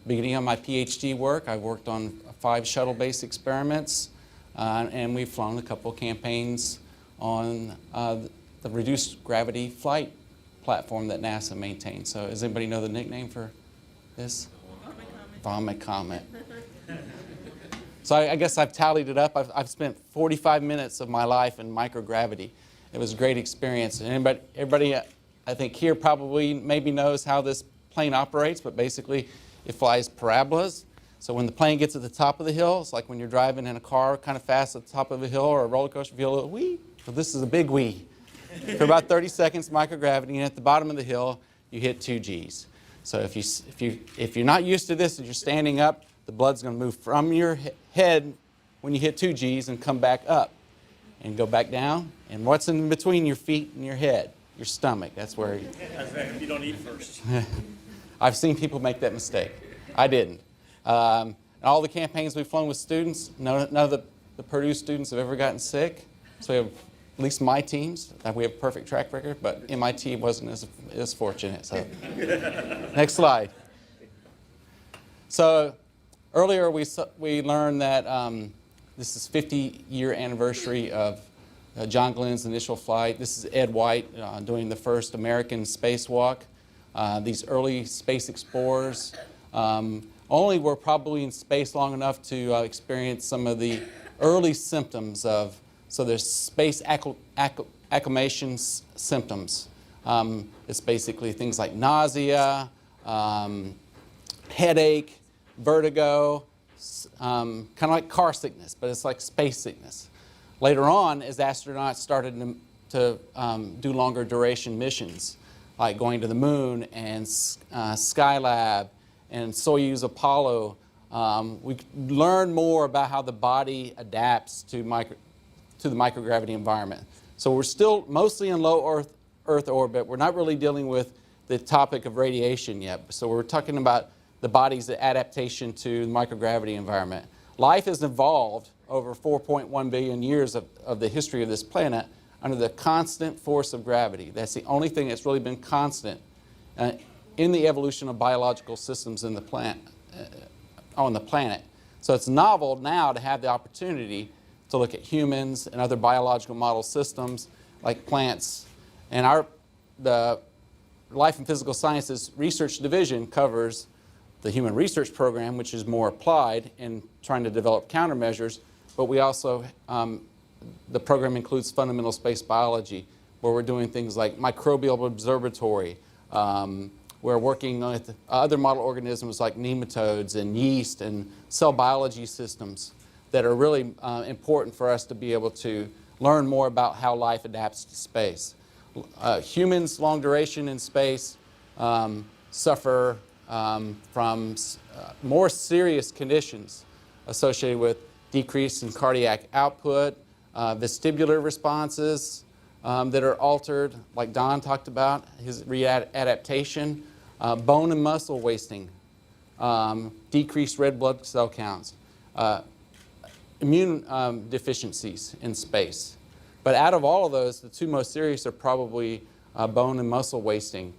beginning of my PhD work. I've worked on 5 shuttle-based experiments, and we've flown a couple of campaigns on the reduced gravity flight platform that NASA maintains. So does anybody know the nickname for this? Vomit Comet. So I guess I've tallied it up. I've spent 45 minutes of my life in microgravity. It was a great experience. And everybody, I think here probably maybe knows how this plane operates, but basically it flies parabolas. So when the plane gets at the top of the hill, it's like when you're driving in a car kind of fast at the top of a hill or a roller coaster, you feel a little wee. Well, this is a big wee. For about 30 seconds, microgravity, and at the bottom of the hill, you hit 2 Gs. So if you're not used to this and you're standing up, the blood's going to move from your head when you hit 2 Gs and come back up and go back down. And what's in between your feet and your head? Your stomach. That's where you don't eat first. I've seen people make that mistake. I didn't. All the campaigns we've flown with students, none of the Purdue students have ever gotten sick. So we have, at least my teams, we have a perfect track record, but MIT wasn't as fortunate. So next slide. So earlier we learned that this is 50-year anniversary of John Glenn's initial flight. This is Ed White doing the first American spacewalk. These early space explorers only were probably in space long enough to experience some of the early symptoms of, so there's space acclimation symptoms. It's basically things like nausea, headache, vertigo, kind of like car sickness, but it's like space sickness. Later on, as astronauts started to do longer duration missions, like going to the moon and Skylab and Soyuz Apollo, we learned more about how the body adapts to the microgravity environment. So we're still mostly in low Earth orbit. We're not really dealing with the topic of radiation yet. So we're talking about the body's adaptation to the microgravity environment. Life has evolved over 4.1 billion years of the history of this planet under the constant force of gravity. That's the only thing that's really been constant in the evolution of biological systems in the on the planet. So it's novel now to have the opportunity to look at humans and other biological model systems like plants. And the Life and Physical Sciences Research Division covers the Human Research Program, which is more applied in trying to develop countermeasures, but we also, the program includes fundamental space biology, where we're doing things like microbial observatory. We're working with other model organisms like nematodes and yeast and cell biology systems that are really important for us to be able to learn more about how life adapts to space. Humans, long duration in space, suffer from more serious conditions associated with decrease in cardiac output, vestibular responses that are altered, like Don talked about, his readaptation, bone and muscle wasting, decreased red blood cell counts, immune deficiencies in space. But out of all of those, the two most serious are probably bone and muscle wasting,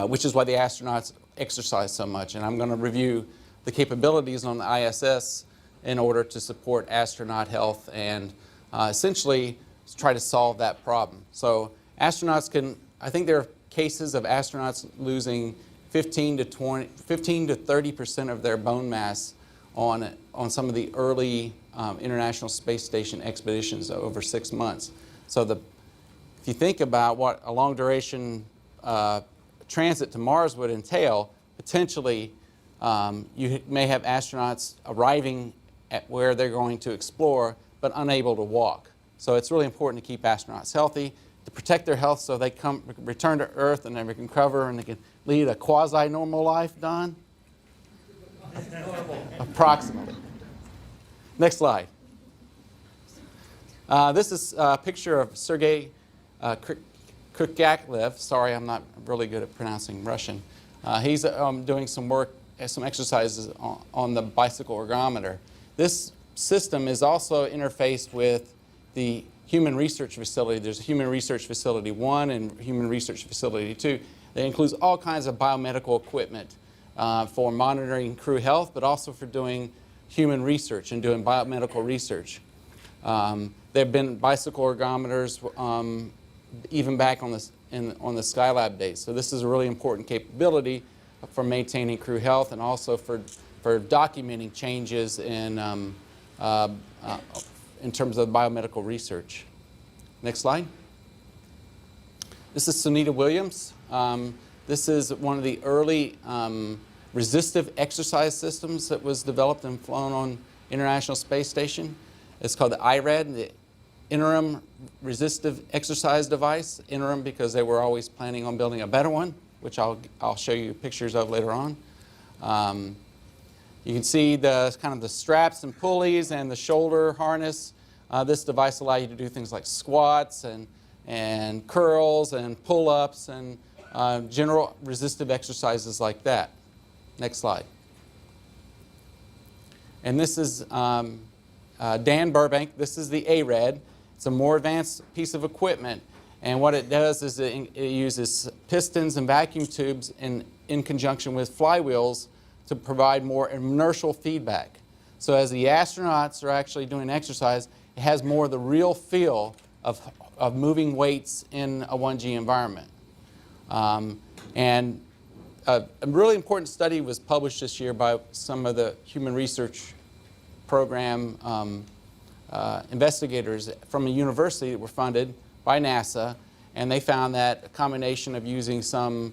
which is why the astronauts exercise so much. And I'm going to review the capabilities on the ISS in order to support astronaut health and essentially try to solve that problem. So astronauts can, I think there are cases of astronauts losing 15 to 30% of their bone mass on some of the early International Space Station expeditions over 6 months. So if you think about what a long duration transit to Mars would entail, potentially you may have astronauts arriving at where they're going to explore but unable to walk. So it's really important to keep astronauts healthy, to protect their health so they return to Earth and they can recover and they can lead a quasi-normal life, Don? Approximately. Next slide. This is a picture of Sergei Krikalev. Sorry, I'm not really good at pronouncing Russian. He's doing some work, some exercises on the bicycle ergometer. This system is also interfaced with the Human Research Facility. There's a Human Research Facility 1 and Human Research Facility 2. That includes all kinds of biomedical equipment for monitoring crew health, but also for doing human research and doing biomedical research. There have been bicycle ergometers even back on the Skylab days. So this is a really important capability for maintaining crew health and also for documenting changes in terms of biomedical research. Next slide. This is Sunita Williams. This is one of the early resistive exercise systems that was developed and flown on International Space Station. It's called the IRAD, the Interim Resistive Exercise Device. Interim because they were always planning on building a better one, which I'll show you pictures of later on. You can see the kind of the straps and pulleys and the shoulder harness. This device allows you to do things like squats and curls and pull-ups and general resistive exercises like that. Next slide. And this is Dan Burbank. This is the ARAD. It's a more advanced piece of equipment. And what it does is it uses pistons and vacuum tubes in conjunction with flywheels to provide more inertial feedback. So as the astronauts are actually doing exercise, it has more of the real feel of moving weights in a 1G environment. And a really important study was published this year by some of the Human Research Program investigators from a university that were funded by NASA, and they found that a combination of using some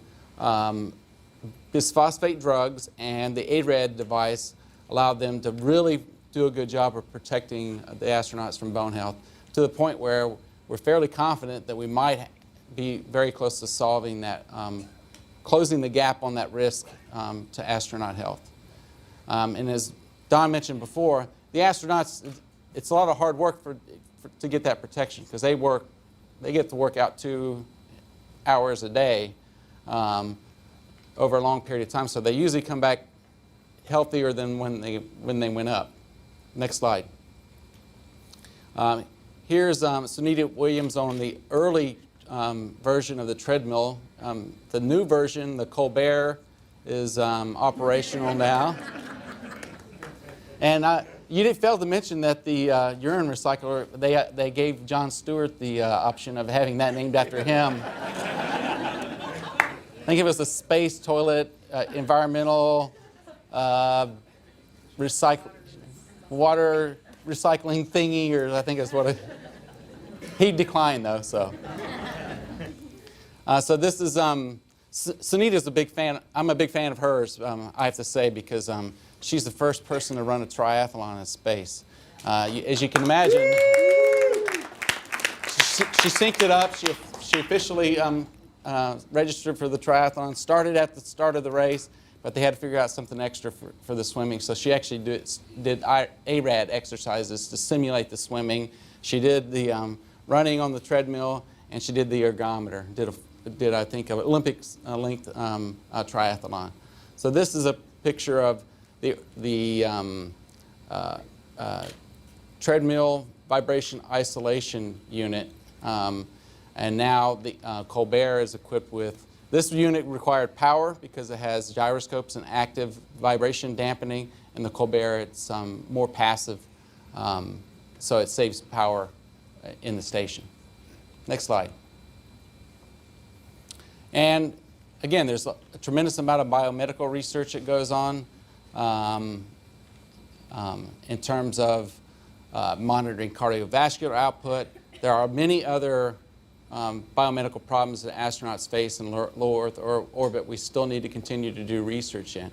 bisphosphate drugs and the ARAD device allowed them to really do a good job of protecting the astronauts from bone health, to the point where we're fairly confident that we might be very close to solving that, closing the gap on that risk to astronaut health. And as Don mentioned before, the astronauts, it's a lot of hard work to get that protection, because they get to work out 2 hours a day over a long period of time, so they usually come back healthier than when they went up. Next slide. Here's Sunita Williams on the early version of the Treadmill. The new version, the Colbert, is operational now. And you did fail to mention that the urine recycler, they gave John Stewart the option of having that named after him. I think it was a space toilet, environmental, water recycling thingy, or I think that's what it. He declined though, so. So this is Sunita's a big fan. I'm a big fan of hers. I have to say, because she's the first person to run a triathlon in space. As you can imagine, she synced it up. She officially registered for the triathlon. Started at the start of the race, but they had to figure out something extra for the swimming. So she actually did ARAD exercises to simulate the swimming. She did the running on the treadmill, and she did the ergometer. Did I think, an Olympics length triathlon. So this is a picture of the treadmill vibration isolation unit. And now the Colbert is equipped with, this unit required power because it has gyroscopes and active vibration dampening, and the Colbert, it's more passive, so it saves power in the station. Next slide. And again, there's a tremendous amount of biomedical research that goes on in terms of monitoring cardiovascular output. There are many other biomedical problems that astronauts face in low Earth orbit we still need to continue to do research in.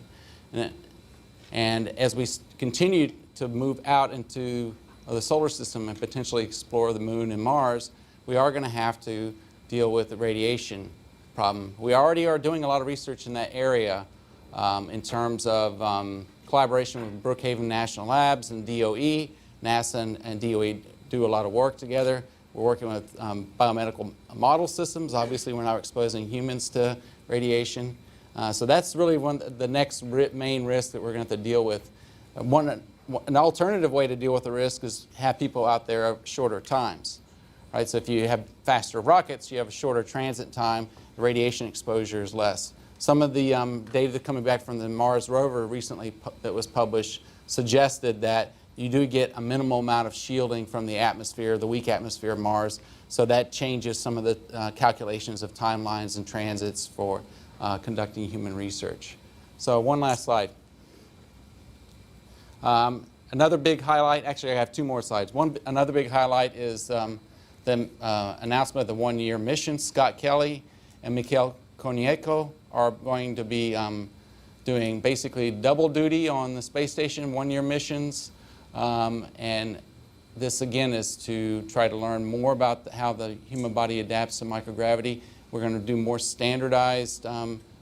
And as we continue to move out into the solar system and potentially explore the Moon and Mars, we are going to have to deal with the radiation problem. We already are doing a lot of research in that area in terms of collaboration with Brookhaven National Labs and DOE. NASA and DOE do a lot of work together. We're working with biomedical model systems. Obviously, we're now exposing humans to radiation. So that's really the next main risk that we're going to have to deal with. An alternative way to deal with the risk is have people out there at shorter times. Right? So if you have faster rockets, you have a shorter transit time, the radiation exposure is less. Some of the data coming back from the Mars rover recently that was published suggested that you do get a minimal amount of shielding from the atmosphere, the weak atmosphere of Mars, so that changes some of the calculations of timelines and transits for conducting human research. So one last slide. Another big highlight, actually I have two more slides. Another big highlight is the announcement of the one-year mission. Scott Kelly and Mikhail Konieco are going to be doing basically double duty on the space station, one-year missions. And this again is to try to learn more about how the human body adapts to microgravity. We're going to do more standardized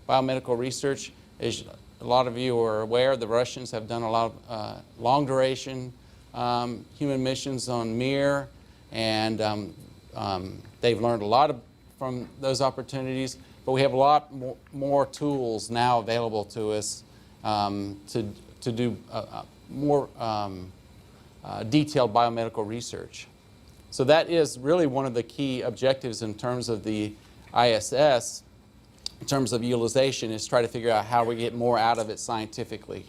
biomedical research. As a lot of you are aware, the Russians have done a lot of long duration human missions on Mir, and they've learned a lot from those opportunities. But we have a lot more tools now available to us to do more detailed biomedical research. So that is really one of the key objectives in terms of the ISS, in terms of utilization, is try to figure out how we get more out of it scientifically.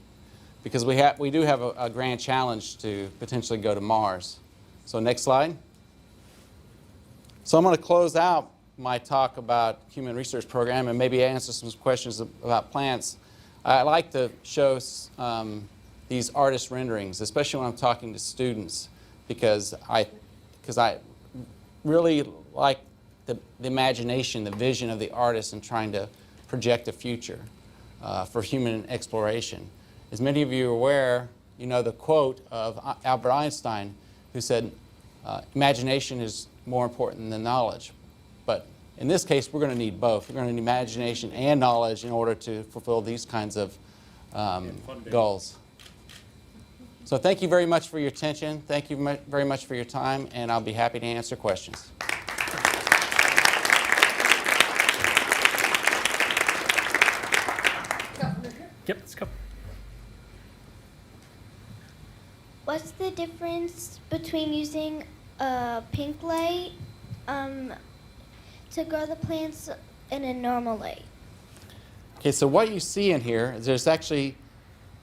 Because we do have a grand challenge to potentially go to Mars. So next slide. So I'm going to close out my talk about human research program and maybe answer some questions about plants. I like to show these artist renderings, especially when I'm talking to students, because I really like the imagination, the vision of the artist in trying to project a future for human exploration. As many of you are aware, you know the quote of Albert Einstein, who said, imagination is more important than knowledge. But in this case, we're going to need both. We're going to need imagination and knowledge in order to fulfill these kinds of goals. So thank you very much for your attention. Thank you very much for your time, and I'll be happy to answer questions. Yep, let's go. What's the difference between using a pink light to to grow the plants in a normal light? Okay, so what you see in here is there's actually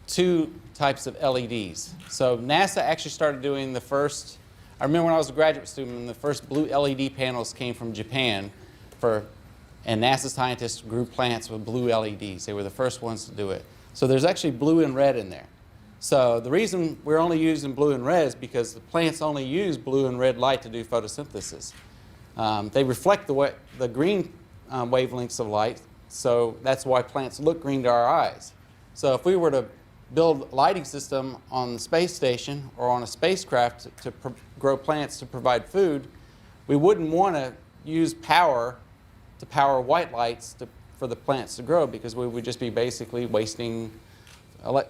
two types of LEDs. So NASA actually started doing the first, I remember when I was a graduate student, and the first blue LED panels came from Japan, and NASA scientists grew plants with blue LEDs. They were the first ones to do it. So there's actually blue and red in there. So the reason we're only using blue and red is because the plants only use blue and red light to do photosynthesis. They reflect the green wavelengths of light, so that's why plants look green to our eyes. So if we were to build a lighting system on the space station or on a spacecraft to grow plants to provide food, we wouldn't want to use power to power white lights for the plants to grow, because we would just be basically wasting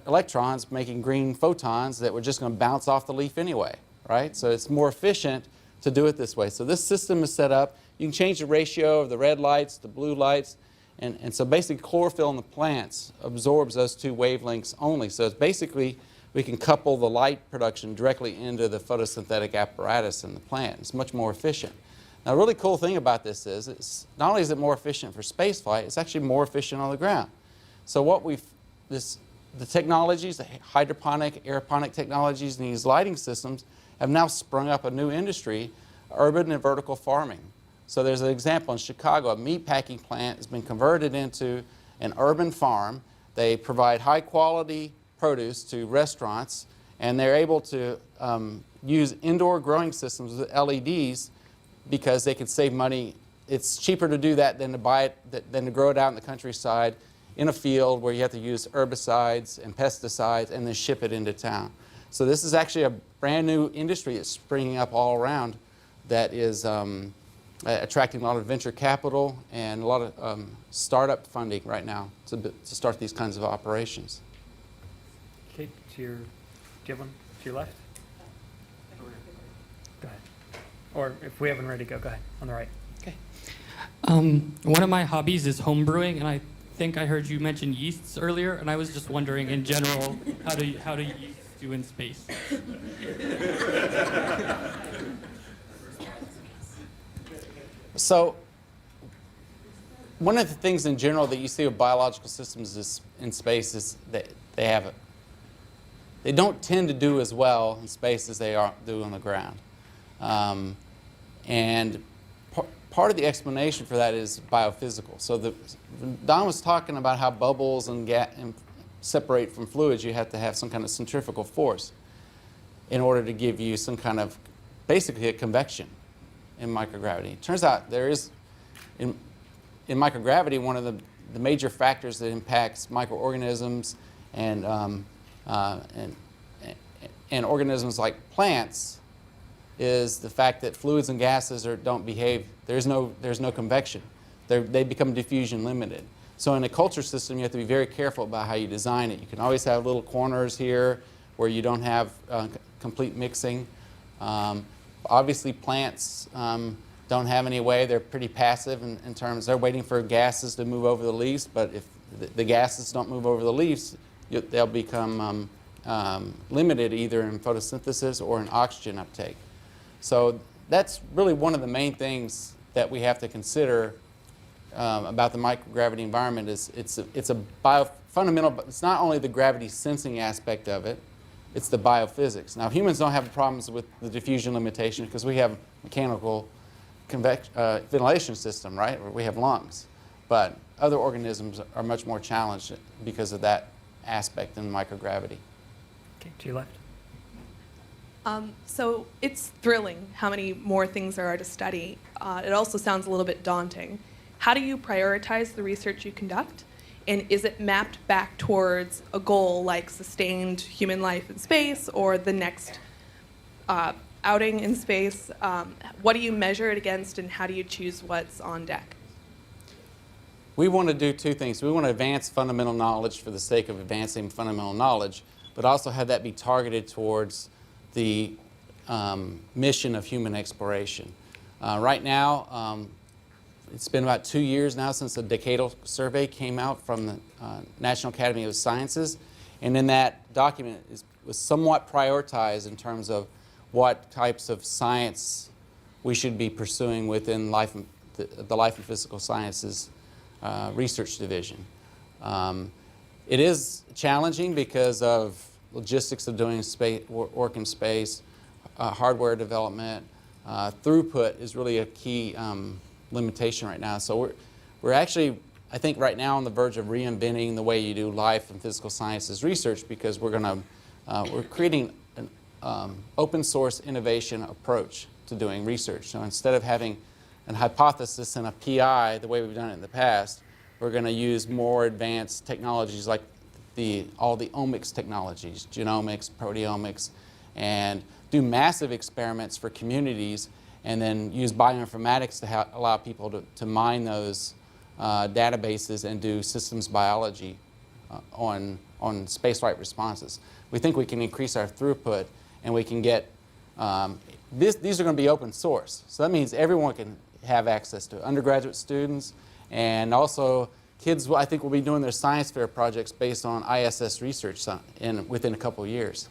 electrons making green photons that were just going to bounce off the leaf anyway, right? So it's more efficient to do it this way. So this system is set up. You can change the ratio of the red lights to blue lights. And so basically chlorophyll in the plants absorbs those two wavelengths only. So it's basically we can couple the light production directly into the photosynthetic apparatus in the plant. It's much more efficient. Now, a really cool thing about this is it's not only is it more efficient for space flight, it's actually more efficient on the ground. So the technologies, the hydroponic, aeroponic technologies, and these lighting systems have now sprung up a new industry, urban and vertical farming. So there's an example in Chicago, a meat packing plant has been converted into an urban farm. They provide high quality produce to restaurants, and they're able to use indoor growing systems with LEDs because they can save money. It's cheaper to do that than to buy it, than to grow it out in the countryside in a field where you have to use herbicides and pesticides and then ship it into town. So this is actually a brand new industry that's springing up all around that is attracting a lot of venture capital and a lot of startup funding right now to start these kinds of operations. Okay, do you have one to your left? Go ahead. Or if we haven't ready to go ahead, on the right. Okay. One of my hobbies is home brewing, and I think I heard you mention yeasts earlier, and I was just wondering in general, how do yeasts do in space? So one of the things in general that you see with biological systems in space is that they don't tend to do as well in space as they do on the ground. And part of the explanation for that is biophysical. So Don was talking about how bubbles and separate from fluids. You have to have some kind of centrifugal force in order to give you some kind of, basically a convection in microgravity. It turns out there is, in microgravity, one of the major factors that impacts microorganisms and organisms like plants is the fact that fluids and gases don't behave. There's no convection. They become diffusion limited. So in a culture system, you have to be very careful about how you design it. You can always have little corners here where you don't have complete mixing. Obviously, plants don't have any way. They're pretty passive in terms, they're waiting for gases to move over the leaves, but if the gases don't move over the leaves, they'll become limited either in photosynthesis or in oxygen uptake. So that's really one of the main things that we have to consider about the microgravity environment is it's a fundamental, but it's not only the gravity sensing aspect of it, it's the biophysics. Now, humans don't have problems with the diffusion limitation because we have mechanical ventilation system, right? We have lungs. But other organisms are much more challenged because of that aspect in microgravity. Okay, to your left. So it's thrilling how many more things there are to study. It also sounds a little bit daunting. How do you prioritize the research you conduct? And is it mapped back towards a goal like sustained human life in space or the next outing in space? What do you measure it against, and how do you choose what's on deck? We want to do two things. We want to advance fundamental knowledge for the sake of advancing fundamental knowledge, but also have that be targeted towards the mission of human exploration. Right now, it's been about 2 years now since a decadal survey came out from the National Academy of Sciences, and in that document was somewhat prioritized in terms of what types of science we should be pursuing within life the Life and Physical Sciences Research Division. It is challenging because of logistics of doing work in space, hardware development. Throughput is really a key limitation right now. So we're actually, I think, right now on the verge of reinventing the way you do life and physical sciences research, because we're creating an open source innovation approach to doing research. So instead of having an hypothesis and a PI the way we've done it in the past, we're going to use more advanced technologies like all the omics technologies, genomics, proteomics, and do massive experiments for communities, and then use bioinformatics to allow people to mine those databases and do systems biology on spaceflight responses. We think we can increase our throughput, and we can get these are going to be open source. So that means everyone can have access to it, undergraduate students, and also kids, I think, will be doing their science fair projects based on ISS research within a couple of years.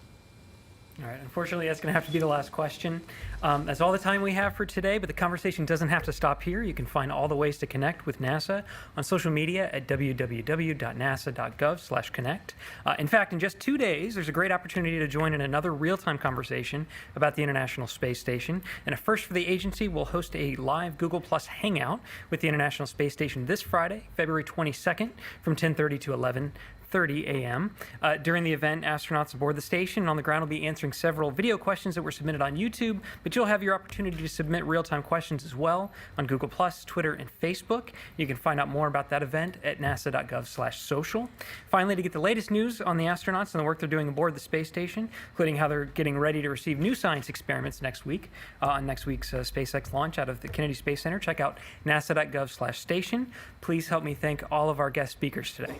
All right, unfortunately, that's going to have to be the last question. That's all the time we have for today, but the conversation doesn't have to stop here. You can find all the ways to connect with NASA on social media at www.nasa.gov/connect. In fact, in just 2 days, there's a great opportunity to join in another real-time conversation about the International Space Station. And a first for the agency, we'll host a live Google Plus Hangout with the International Space Station this Friday, February 22nd, from 10:30 to 11:30 a.m. During the event, astronauts aboard the station and on the ground will be answering several video questions that were submitted on YouTube, but you'll have your opportunity to submit real-time questions as well on Google+, Twitter, and Facebook. You can find out more about that event at nasa.gov/social. Finally, to get the latest news on the astronauts and the work they're doing aboard the space station, including how they're getting ready to receive new science experiments next week on next week's SpaceX launch out of the Kennedy Space Center, check out nasa.gov/station. Please help me thank all of our guest speakers today.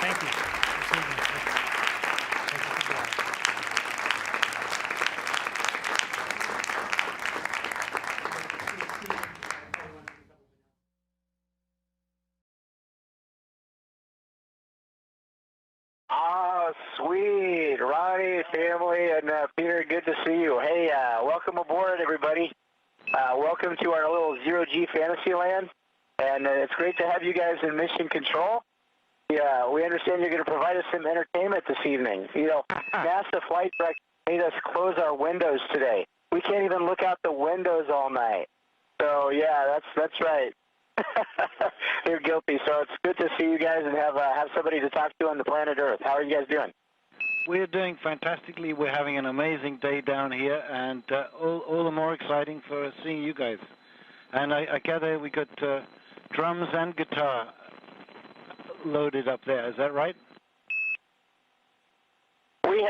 Thank you. Ah, sweet. Ronnie, family, and Peter, good to see you. Hey, welcome aboard, everybody. Welcome to our little zero-G fantasy land. And it's great to have you guys in mission control. Yeah, we understand you're going to provide us some entertainment this evening. You know, NASA flight director made us close our windows today. We can't even look out the windows all night. So yeah, that's right. You're guilty. So it's good to see you guys and have somebody to talk to on the planet Earth. How are you guys doing? We're doing fantastically. We're having an amazing day down here, and all the more exciting for seeing you guys. And I gather we got drums and guitar loaded up there. Is that right? We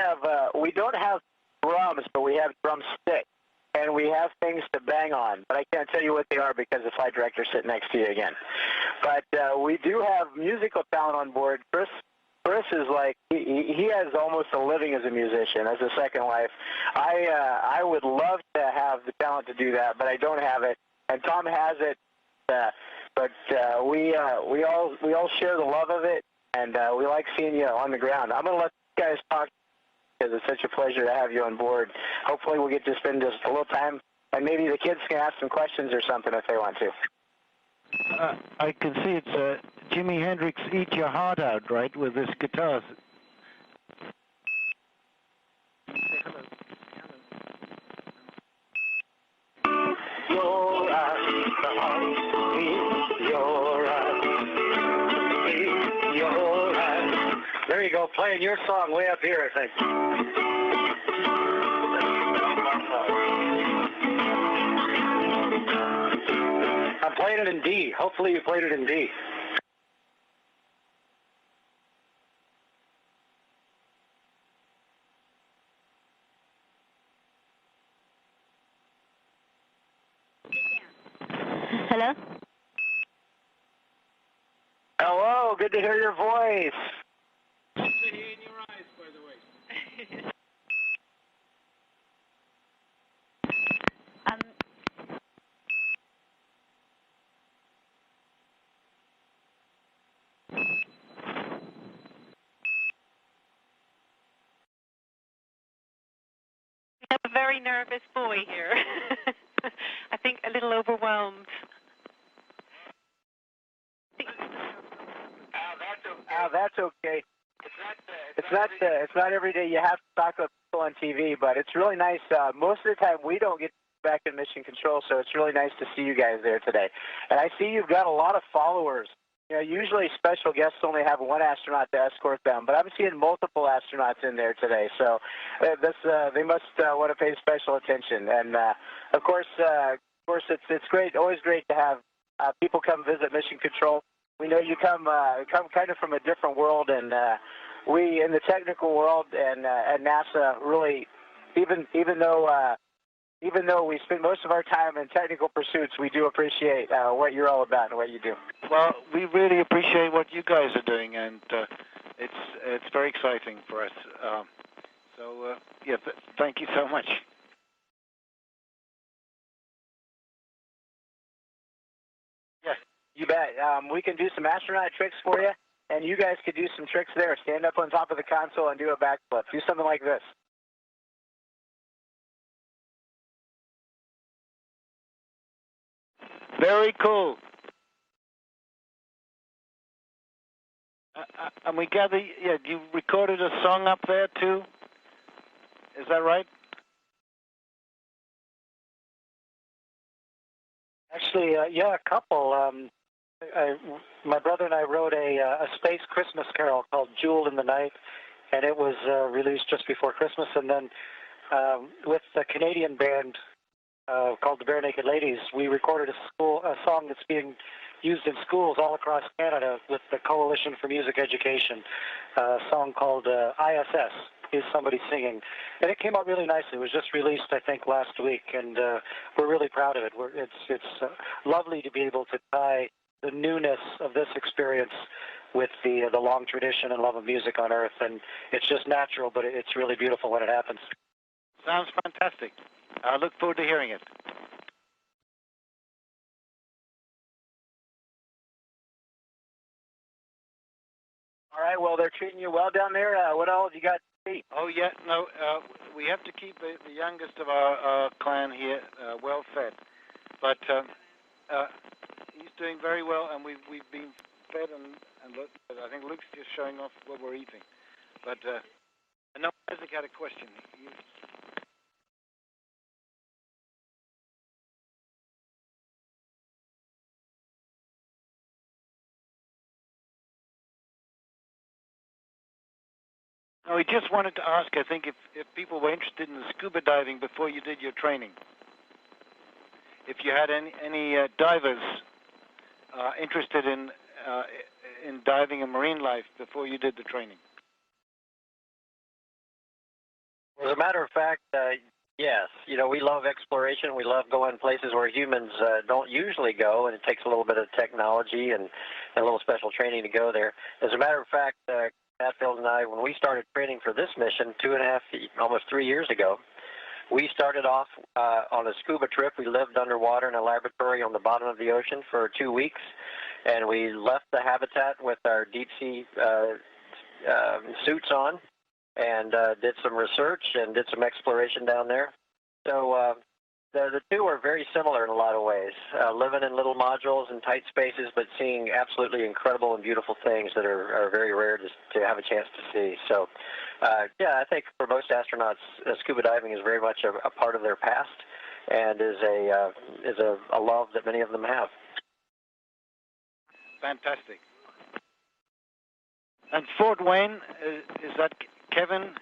don't have drums, but we have drumsticks, and we have things to bang on. But I can't tell you what they are because the flight director's sitting next to you again. But we do have musical talent on board. Chris is like, he has almost a living as a musician, as a second life. I would love to have the talent to do that, but I don't have it. And Tom has it. But we all share the love of it, and we like seeing you on the ground. I'm going to let you guys talk because it's such a pleasure to have you on board. Hopefully we'll get to spend just a little time, and maybe the kids can ask some questions or something if they want to. I can see it's Jimi Hendrix Eat Your Heart Out, right, with this guitar. Your eyes, the heart, your eyes, your eyes. There you go, playing your song way up here, I think. I'm playing it in D. Hopefully you played it in D. Hello? Hello, good to hear your voice. very nervous boy here. I think a little overwhelmed. That's okay. It's not every day you have to talk about people on TV, but it's really nice. Most of the time we don't get back in mission control, so it's really nice to see you guys there today. And I see you've got a lot of followers. You know, usually special guests only have one astronaut to escort them, but I'm seeing multiple astronauts in there today. So they must want to pay special attention. And of course, it's great. Always great to have people come visit mission control. We know you come kind of from a different world, and we in the technical world and at NASA really, even though we spend most of our time in technical pursuits, we do appreciate what you're all about and what you do. Well, we really appreciate what you guys are doing, and it's very exciting for us. Thank you so much. Yes, you bet. We can do some astronaut tricks for you, and you guys could do some tricks there. Stand up on top of the console and do a backflip. Do something like this. Very cool. And we gather, you recorded a song up there too? Is that right? Actually, a couple. My brother and I wrote a space Christmas carol called Jewel in the Night, and it was released just before Christmas. And then with the Canadian band called the Bare Naked Ladies, we recorded a song that's being used in schools all across Canada with the Coalition for Music Education, a song called ISS, Is Somebody Singing. And it came out really nicely. It was just released, I think, last week, and we're really proud of it. It's lovely to be able to tie the newness of this experience with the long tradition and love of music on Earth. And it's just natural, but it's really beautiful when it happens. Sounds fantastic. I look forward to hearing it. All right, well, they're treating you well down there. What all have you got to see? Oh, yeah, no, we have to keep the youngest of our clan here well fed. But he's doing very well, and we've been fed, and look, I think Luke's just showing off what we're eating. But I know Isaac had a question. No, we just wanted to ask, I think, if people were interested in the scuba diving before you did your training. If you had any divers interested in diving and marine life before you did the training. As a matter of fact, yes. You know, we love exploration. We love going places where humans don't usually go, and it takes a little bit of technology and a little special training to go there. As a matter of fact, Hatfield and I, when we started training for this mission 2.5, almost 3 years ago, we started off on a scuba trip. We lived underwater in a laboratory on the bottom of the ocean for 2 weeks, and we left the habitat with our deep sea suits on and did some research and did some exploration down there. So the two are very similar in a lot of ways, living in little modules and tight spaces, but seeing absolutely incredible and beautiful things that are very rare to have a chance to see. So, I think for most astronauts, scuba diving is very much a part of their past and is a love that many of them have. Fantastic. And Fort Wayne, is that Kevin?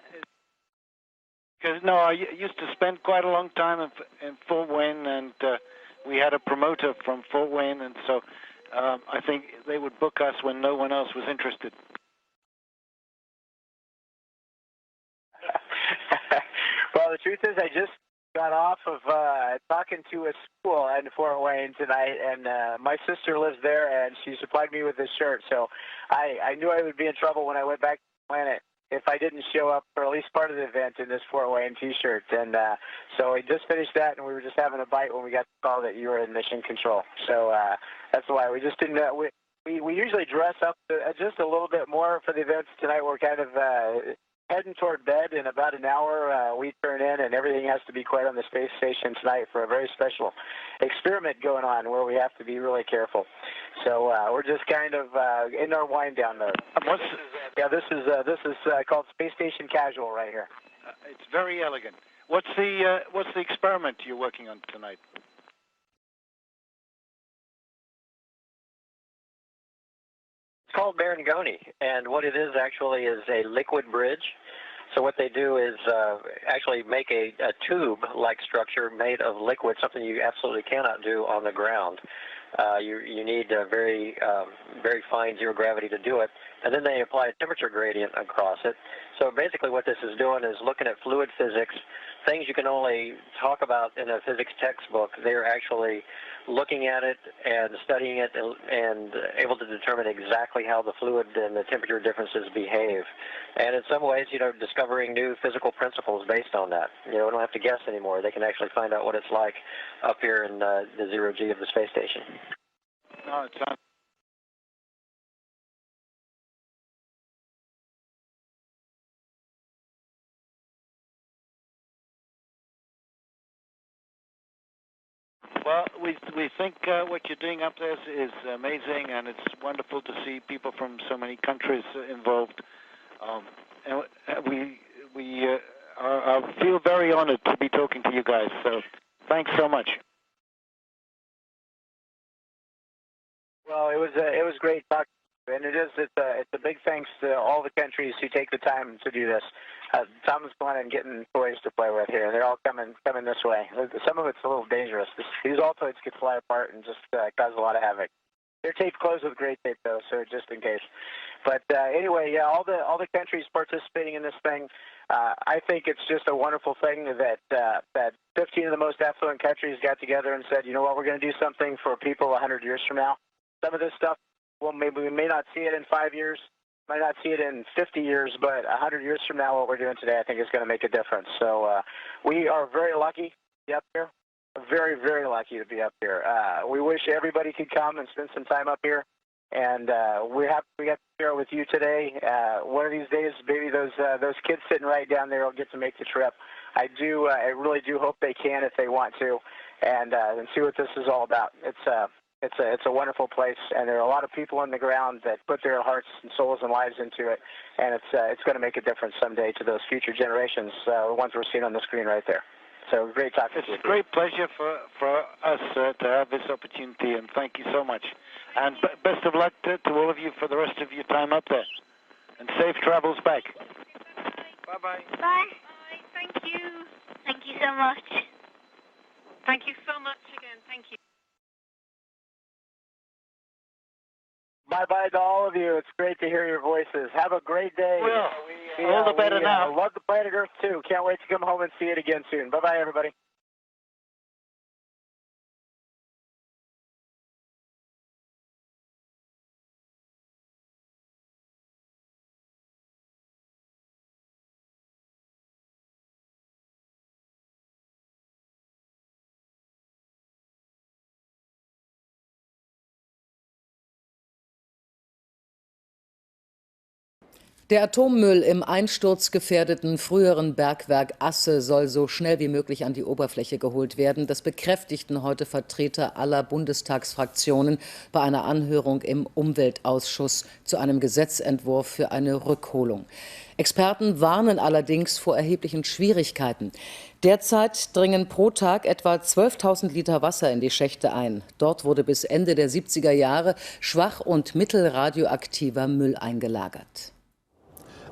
Because, no, I used to spend quite a long time in Fort Wayne, and we had a promoter from Fort Wayne, and so I think they would book us when no one else was interested. Well, the truth is I just got off of talking to a school in Fort Wayne tonight, and my sister lives there, and she supplied me with this shirt. So I knew I would be in trouble when I went back to the planet if I didn't show up for at least part of the event in this Fort Wayne T-shirt. And so we just finished that, and we were just having a bite when we got the call that you were in mission control. So that's why we just didn't. We usually dress up just a little bit more for the events tonight. We're kind heading toward bed. In about an hour, we turn in, and everything has to be quiet on the space station tonight for a very special experiment going on where we have to be really careful. So we're just kind of in our wind down mode. This is called Space Station Casual right here. It's very elegant. What's the experiment you're working on tonight? It's called Marangoni, and what it is actually is a liquid bridge. So what they do is actually make a tube-like structure made of liquid, something you absolutely cannot do on the ground. You need very fine zero gravity to do it, and then they apply a temperature gradient across it. So basically what this is doing is looking at fluid physics, things you can only talk about in a physics textbook. They're actually looking at it and studying it and able to determine exactly how the fluid and the temperature differences behave. And in some ways, discovering new physical principles based on that. We don't have to guess anymore. They can actually find out what it's like up here in the zero G of the space station. No, it's not. Well, we think what you're doing up there is amazing, and it's wonderful to see people from so many countries involved. And we feel very honored to be talking to you guys. So thanks so much. Well, it was great talking, and it's a big thanks to all the countries who take the time to do this. Tom's fun and getting toys to play with here. They're all coming this way. Some of it's a little dangerous. These Altoids could fly apart and just cause a lot of havoc. They're taped closed with great tape though, so just in case. But anyway, yeah, all the countries participating in this thing. I think it's just a wonderful thing that 15 of the most affluent countries got together and said, you know what, we're going to do something for people 100 years from now. Some of this stuff, well, maybe we may not see it in 5 years. Might not see it in 50 years, but 100 years from now, what we're doing today, I think is going to make a difference. So we are very lucky to be up here. Very, very lucky to be up here. We wish everybody could come and spend some time up here. And we got to share it with you today. One of these days, maybe those kids sitting right down there will get to make the trip. I really do hope they can if they want to, and see what this is all about. It's a wonderful place, and there are a lot of people on the ground that put their hearts and souls and lives into it, and it's going to make a difference someday to those future generations, the ones we're seeing on the screen right there. So great talking to you. It's a great pleasure for us to have this opportunity, and thank you so much. And best of luck to all of you for the rest of your time up there, and safe travels back. Bye-bye. Bye. Bye. Thank you. Thank you so much. Thank you so much again. Thank you. Bye-bye to all of you. It's great to hear your voices. Have a great day. All the better now. Love the planet Earth, too. Can't wait to come home and see it again soon. Bye-bye, everybody. Der Atommüll im einsturzgefährdeten früheren Bergwerk Asse soll so schnell wie möglich an die Oberfläche geholt werden. Das bekräftigten heute Vertreter aller Bundestagsfraktionen bei einer Anhörung im Umweltausschuss zu einem Gesetzentwurf für eine Rückholung. Experten warnen allerdings vor erheblichen Schwierigkeiten. Derzeit dringen pro Tag etwa 12.000 Liter Wasser in die Schächte ein. Dort wurde bis Ende der 70er Jahre schwach- und mittelradioaktiver Müll eingelagert.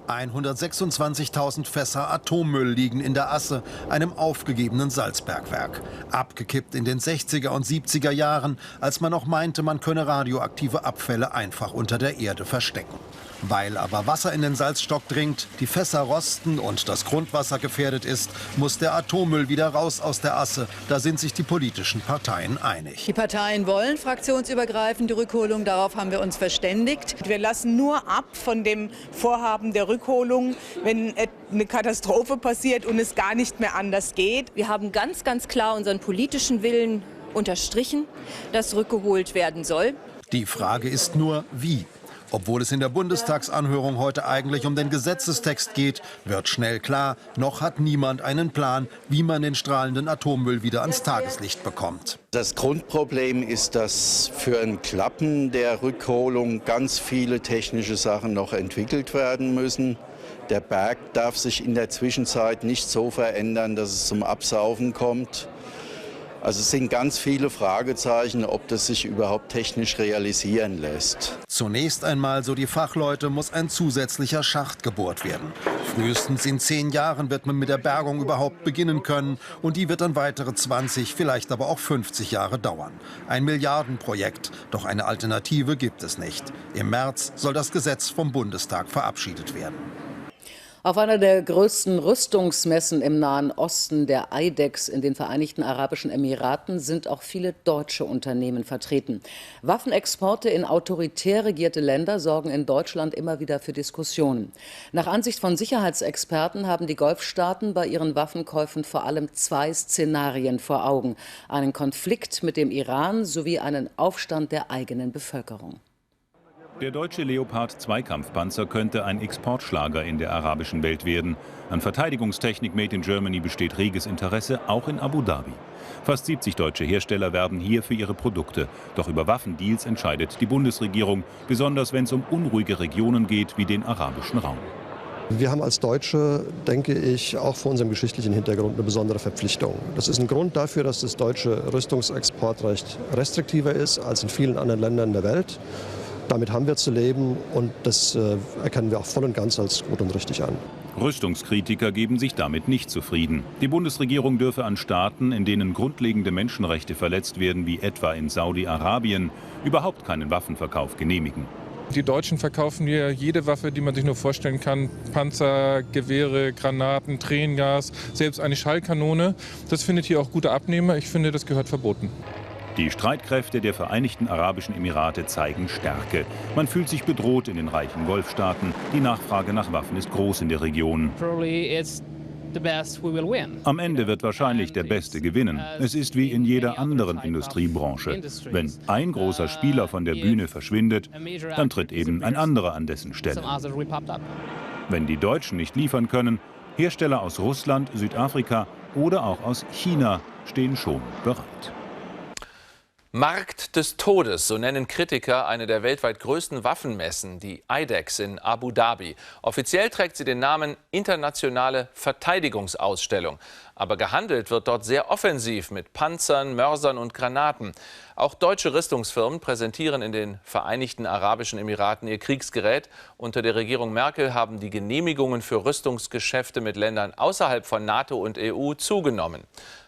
126.000 Fässer Atommüll liegen in der Asse, einem aufgegebenen Salzbergwerk. Abgekippt in den 60er und 70er Jahren, als man noch meinte, man könne radioaktive Abfälle einfach unter der Erde verstecken. Weil aber Wasser in den Salzstock dringt, die Fässer rosten und das Grundwasser gefährdet ist, muss der Atommüll wieder raus aus der Asse. Da sind sich die politischen Parteien einig. Die Parteien wollen fraktionsübergreifend die Rückholung, darauf haben wir uns verständigt. Wir lassen nur ab von dem Vorhaben der Rückholung, wenn eine Katastrophe passiert und es gar nicht mehr anders geht. Wir haben ganz, ganz klar unseren politischen Willen unterstrichen, dass rückgeholt werden soll. Die Frage ist nur, wie? Obwohl es in der Bundestagsanhörung heute eigentlich um den Gesetzestext geht, wird schnell klar, noch hat niemand einen Plan, wie man den strahlenden Atommüll wieder ans Tageslicht bekommt. Das Grundproblem ist, dass für ein Klappen der Rückholung ganz viele technische Sachen noch entwickelt werden müssen. Der Berg darf sich in der Zwischenzeit nicht so verändern, dass es zum Absaufen kommt. Also es sind ganz viele Fragezeichen, ob das sich überhaupt technisch realisieren lässt. Zunächst einmal, so die Fachleute, muss ein zusätzlicher Schacht gebohrt werden. Frühestens in 10 Jahren wird man mit der Bergung überhaupt beginnen können. Und die wird dann weitere 20, vielleicht aber auch 50 Jahre dauern. Ein Milliardenprojekt. Doch eine Alternative gibt es nicht. Im März soll das Gesetz vom Bundestag verabschiedet werden. Auf einer der größten Rüstungsmessen im Nahen Osten, der IDEX in den Vereinigten Arabischen Emiraten, sind auch viele deutsche Unternehmen vertreten. Waffenexporte in autoritär regierte Länder sorgen in Deutschland immer wieder für Diskussionen. Nach Ansicht von Sicherheitsexperten haben die Golfstaaten bei ihren Waffenkäufen vor allem 2 Szenarien vor Augen: einen Konflikt mit dem Iran sowie einen Aufstand der eigenen Bevölkerung. Der deutsche Leopard-2-Kampfpanzer könnte ein Exportschlager in der arabischen Welt werden. An Verteidigungstechnik Made in Germany besteht reges Interesse, auch in Abu Dhabi. Fast 70 deutsche Hersteller werben hier für ihre Produkte. Doch über Waffendeals entscheidet die Bundesregierung, besonders wenn es um unruhige Regionen geht wie den arabischen Raum. Wir haben als Deutsche, denke ich, auch vor unserem geschichtlichen Hintergrund eine besondere Verpflichtung. Das ist ein Grund dafür, dass das deutsche Rüstungsexportrecht restriktiver ist als in vielen anderen Ländern der Welt. Damit haben wir zu leben und das erkennen wir auch voll und ganz als gut und richtig an. Rüstungskritiker geben sich damit nicht zufrieden. Die Bundesregierung dürfe an Staaten, in denen grundlegende Menschenrechte verletzt werden, wie etwa in Saudi-Arabien, überhaupt keinen Waffenverkauf genehmigen. Die Deutschen verkaufen hier jede Waffe, die man sich nur vorstellen kann. Panzer, Gewehre, Granaten, Tränengas, selbst eine Schallkanone. Das findet hier auch gute Abnehmer. Ich finde, das gehört verboten. Die Streitkräfte der Vereinigten Arabischen Emirate zeigen Stärke. Man fühlt sich bedroht in den reichen Golfstaaten. Die Nachfrage nach Waffen ist groß in der Region. Am Ende wird wahrscheinlich der Beste gewinnen. Es ist wie in jeder anderen Industriebranche. Wenn ein großer Spieler von der Bühne verschwindet, dann tritt eben ein anderer an dessen Stelle. Wenn die Deutschen nicht liefern können, Hersteller aus Russland, Südafrika oder auch aus China stehen schon bereit. Markt des Todes, so nennen Kritiker eine der weltweit größten Waffenmessen, die IDEX in Abu Dhabi. Offiziell trägt sie den Namen Internationale Verteidigungsausstellung. Aber gehandelt wird dort sehr offensiv mit Panzern, Mörsern und Granaten. Auch deutsche Rüstungsfirmen präsentieren in den Vereinigten Arabischen Emiraten ihr Kriegsgerät. Unter der Regierung Merkel haben die Genehmigungen für Rüstungsgeschäfte mit Ländern außerhalb von NATO und EU zugenommen.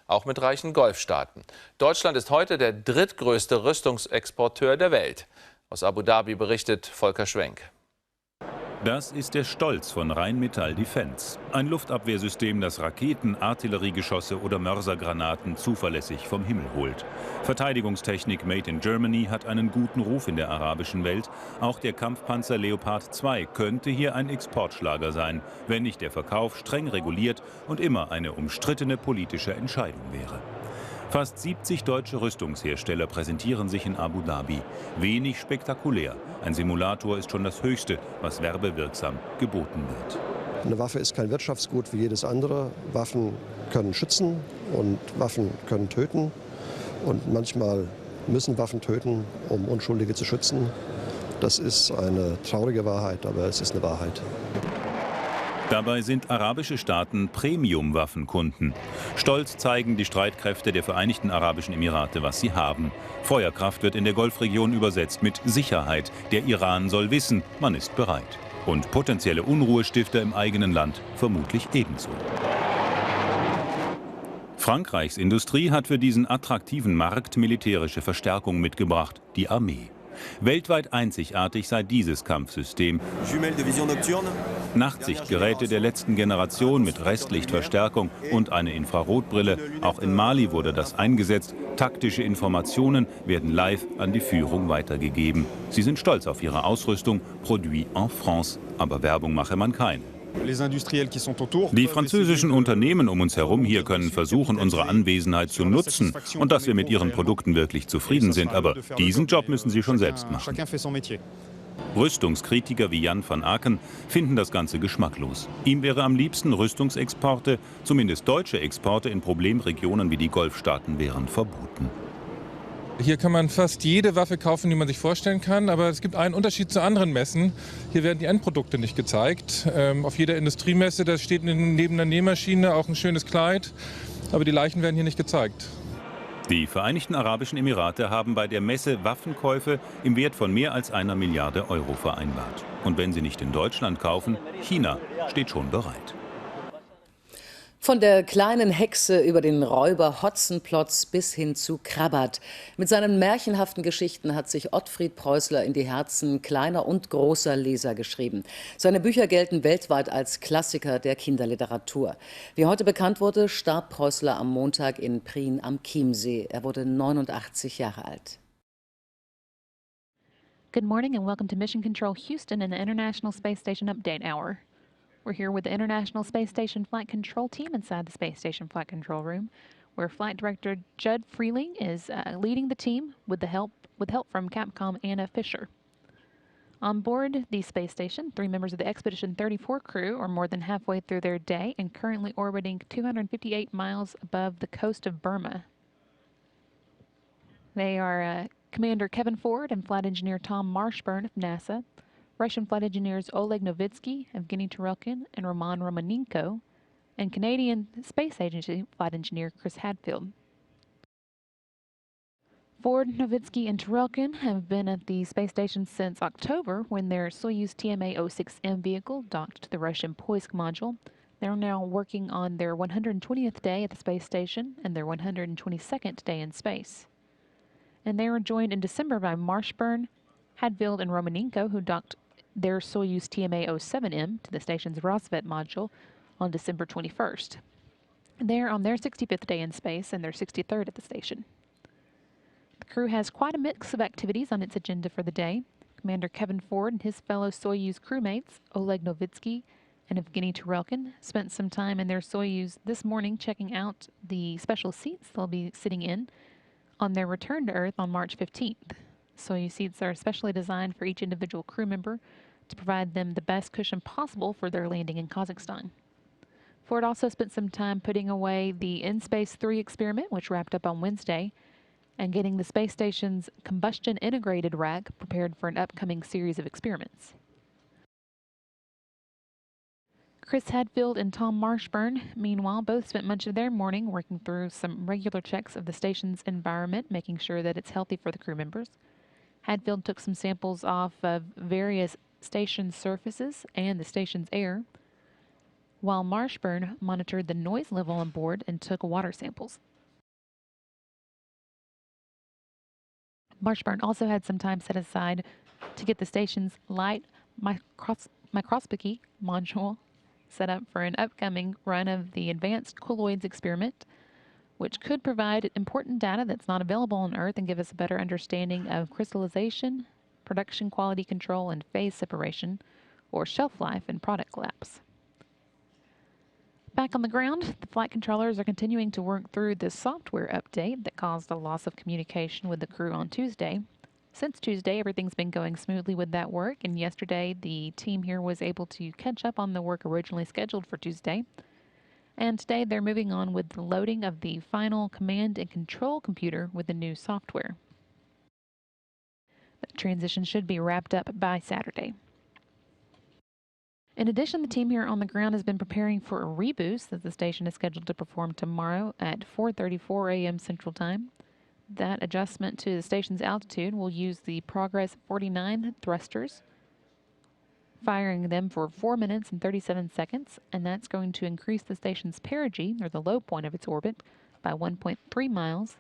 Auch mit reichen Golfstaaten. Deutschland ist heute der drittgrößte Rüstungsexporteur der Welt. Aus Abu Dhabi berichtet Volker Schwenk. Das ist der Stolz von Rheinmetall Defense. Ein Luftabwehrsystem, das Raketen, Artilleriegeschosse oder Mörsergranaten zuverlässig vom Himmel holt. Verteidigungstechnik Made in Germany hat einen guten Ruf in der arabischen Welt. Auch der Kampfpanzer Leopard 2 könnte hier ein Exportschlager sein, wenn nicht der Verkauf streng reguliert und immer eine umstrittene politische Entscheidung wäre. Fast 70 deutsche Rüstungshersteller präsentieren sich in Abu Dhabi. Wenig spektakulär. Ein Simulator ist schon das Höchste, was werbewirksam geboten wird. Eine Waffe ist kein Wirtschaftsgut wie jedes andere. Waffen können schützen und Waffen können töten. Und manchmal müssen Waffen töten, um Unschuldige zu schützen. Das ist eine traurige Wahrheit, aber es ist eine Wahrheit. Dabei sind arabische Staaten Premium-Waffenkunden. Stolz zeigen die Streitkräfte der Vereinigten Arabischen Emirate, was sie haben. Feuerkraft wird in der Golfregion übersetzt mit Sicherheit. Der Iran soll wissen, man ist bereit. Und potenzielle Unruhestifter im eigenen Land vermutlich ebenso. Frankreichs Industrie hat für diesen attraktiven Markt militärische Verstärkung mitgebracht, die Armee. Weltweit einzigartig sei dieses Kampfsystem. Nachtsichtgeräte der letzten Generation mit Restlichtverstärkung und eine Infrarotbrille. Auch in Mali wurde das eingesetzt. Taktische Informationen werden live an die Führung weitergegeben. Sie sind stolz auf ihre Ausrüstung, Produit en France. Aber Werbung mache man keine. Die französischen Unternehmen um uns herum hier können versuchen, unsere Anwesenheit zu nutzen und dass wir mit ihren Produkten wirklich zufrieden sind. Aber diesen Job müssen sie schon selbst machen. Rüstungskritiker wie Jan van Aken finden das Ganze geschmacklos. Ihm wäre am liebsten Rüstungsexporte, zumindest deutsche Exporte in Problemregionen wie die Golfstaaten wären verboten. Hier kann man fast jede Waffe kaufen, die man sich vorstellen kann, aber es gibt einen Unterschied zu anderen Messen. Hier werden die Endprodukte nicht gezeigt. Auf jeder Industriemesse, da steht neben der Nähmaschine auch ein schönes Kleid, aber die Leichen werden hier nicht gezeigt. Die Vereinigten Arabischen Emirate haben bei der Messe Waffenkäufe im Wert von mehr als 1 Milliarde Euro vereinbart. Und wenn sie nicht in Deutschland kaufen, China steht schon bereit. Von der kleinen Hexe über den Räuber Hotzenplotz bis hin zu Krabbert. Mit seinen märchenhaften Geschichten hat sich Ottfried Preußler in die Herzen kleiner und großer Leser geschrieben. Seine Bücher gelten weltweit als Klassiker der Kinderliteratur. Wie heute bekannt wurde, starb Preußler am Montag in Prien am Chiemsee. Er wurde 89 Jahre alt. Good morning and welcome to Mission Control Houston and the International Space Station Update Hour. We're here with the International Space Station Flight Control Team inside the Space Station Flight Control Room, where Flight Director Judd Freeling is leading the team with help from Capcom Anna Fisher. On board the space station, 3 members of the Expedition 34 crew are more than halfway through their day and currently orbiting 258 miles above the coast of Burma. They are Commander Kevin Ford and Flight Engineer Tom Marshburn of NASA, Russian flight engineers Oleg Novitsky, Evgeny Turelkin, and Roman Romanenko, and Canadian Space Agency flight engineer Chris Hadfield. Ford, Novitsky, and Turelkin have been at the space station since October when their Soyuz TMA-06M vehicle docked to the Russian Poisk module. They're now working on their 120th day at the space station and their 122nd day in space. And they were joined in December by Marshburn, Hadfield, and Romanenko, who docked their Soyuz TMA-07M to the station's Rosvet module on December 21st. They're on their 65th day in space and their 63rd at the station. The crew has quite a mix of activities on its agenda for the day. Commander Kevin Ford and his fellow Soyuz crewmates, Oleg Novitsky and Evgeny Turelkin, spent some time in their Soyuz this morning checking out the special seats they'll be sitting in on their return to Earth on March 15th. Soyuz seats are specially designed for each individual crew member to provide them the best cushion possible for their landing in Kazakhstan. Ford also spent some time putting away the InSpace 3 experiment, which wrapped up on Wednesday, and getting the space station's combustion integrated rack prepared for an upcoming series of experiments. Chris Hadfield and Tom Marshburn, meanwhile, both spent much of their morning working through some regular checks of the station's environment, making sure that it's healthy for the crew members. Hadfield took some samples off of various station surfaces and the station's air, while Marshburn monitored the noise level on board and took water samples. Marshburn also had some time set aside to get the station's light microscopy module set up for an upcoming run of the Advanced Colloids experiment, which could provide important data that's not available on Earth and give us a better understanding of crystallization, production quality control, and phase separation, or shelf life in product collapse. Back on the ground, the flight controllers are continuing to work through the software update that caused a loss of communication with the crew on Tuesday. Since Tuesday, everything's been going smoothly with that work, and yesterday the team here was able to catch up on the work originally scheduled for Tuesday. And today they're moving on with the loading of the final command and control computer with the new software. The transition should be wrapped up by Saturday. In addition, the team here on the ground has been preparing for a reboost that the station is scheduled to perform tomorrow at 4:34 a.m. Central Time. That adjustment to the station's altitude will use the Progress 49 thrusters, firing them for 4 minutes and 37 seconds, and that's going to increase the station's perigee, or the low point of its orbit, by 1.3 miles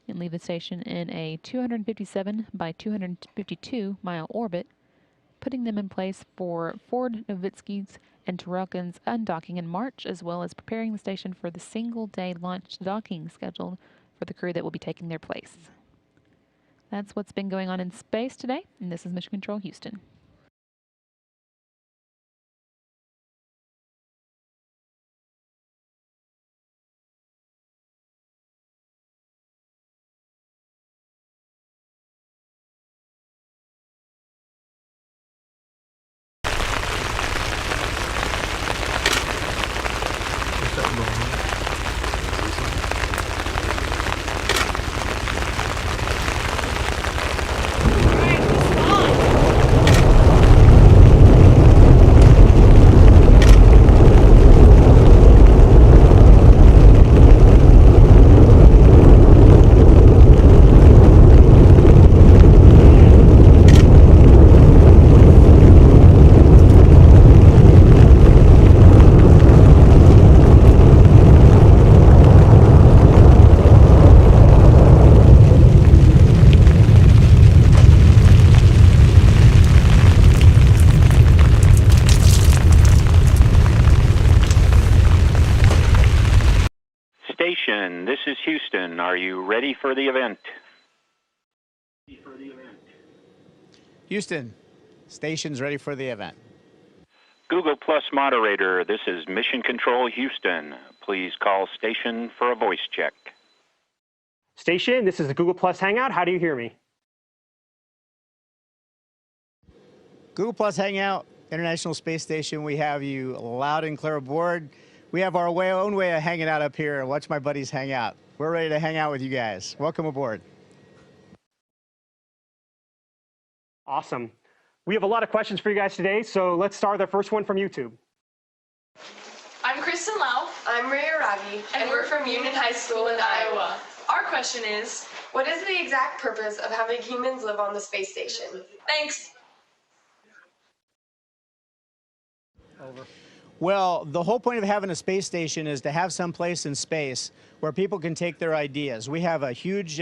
and leave the station in a 257 by 252 mile orbit, putting them in place for Ford, Novitsky's, and Turelkin's undocking in March, as well as preparing the station for the single-day launch docking scheduled for the crew that will be taking their place. That's what's been going on in space today, and this is Mission Control Houston. is Houston. Are you ready for the event? Houston, station's ready for the event. Google Plus moderator, this is Mission Control Houston. Please call station for a voice check. Station, this is the Google Plus Hangout. How do you hear me? Google Plus Hangout, International Space Station. We have you loud and clear aboard. We have our own way of hanging out up here. Watch my buddies hang out. We're ready to hang out with you guys. Welcome aboard. Awesome. We have a lot of questions for you guys today, so let's start with our first one from YouTube. I'm Kristen Lau. I'm Maria Ravi. And we're from Union High School in Iowa. Our question is, what is the exact purpose of having humans live on the space station? Thanks. Over. Well, the whole point of having a space station is to have some place in space where people can take their ideas. We have a huge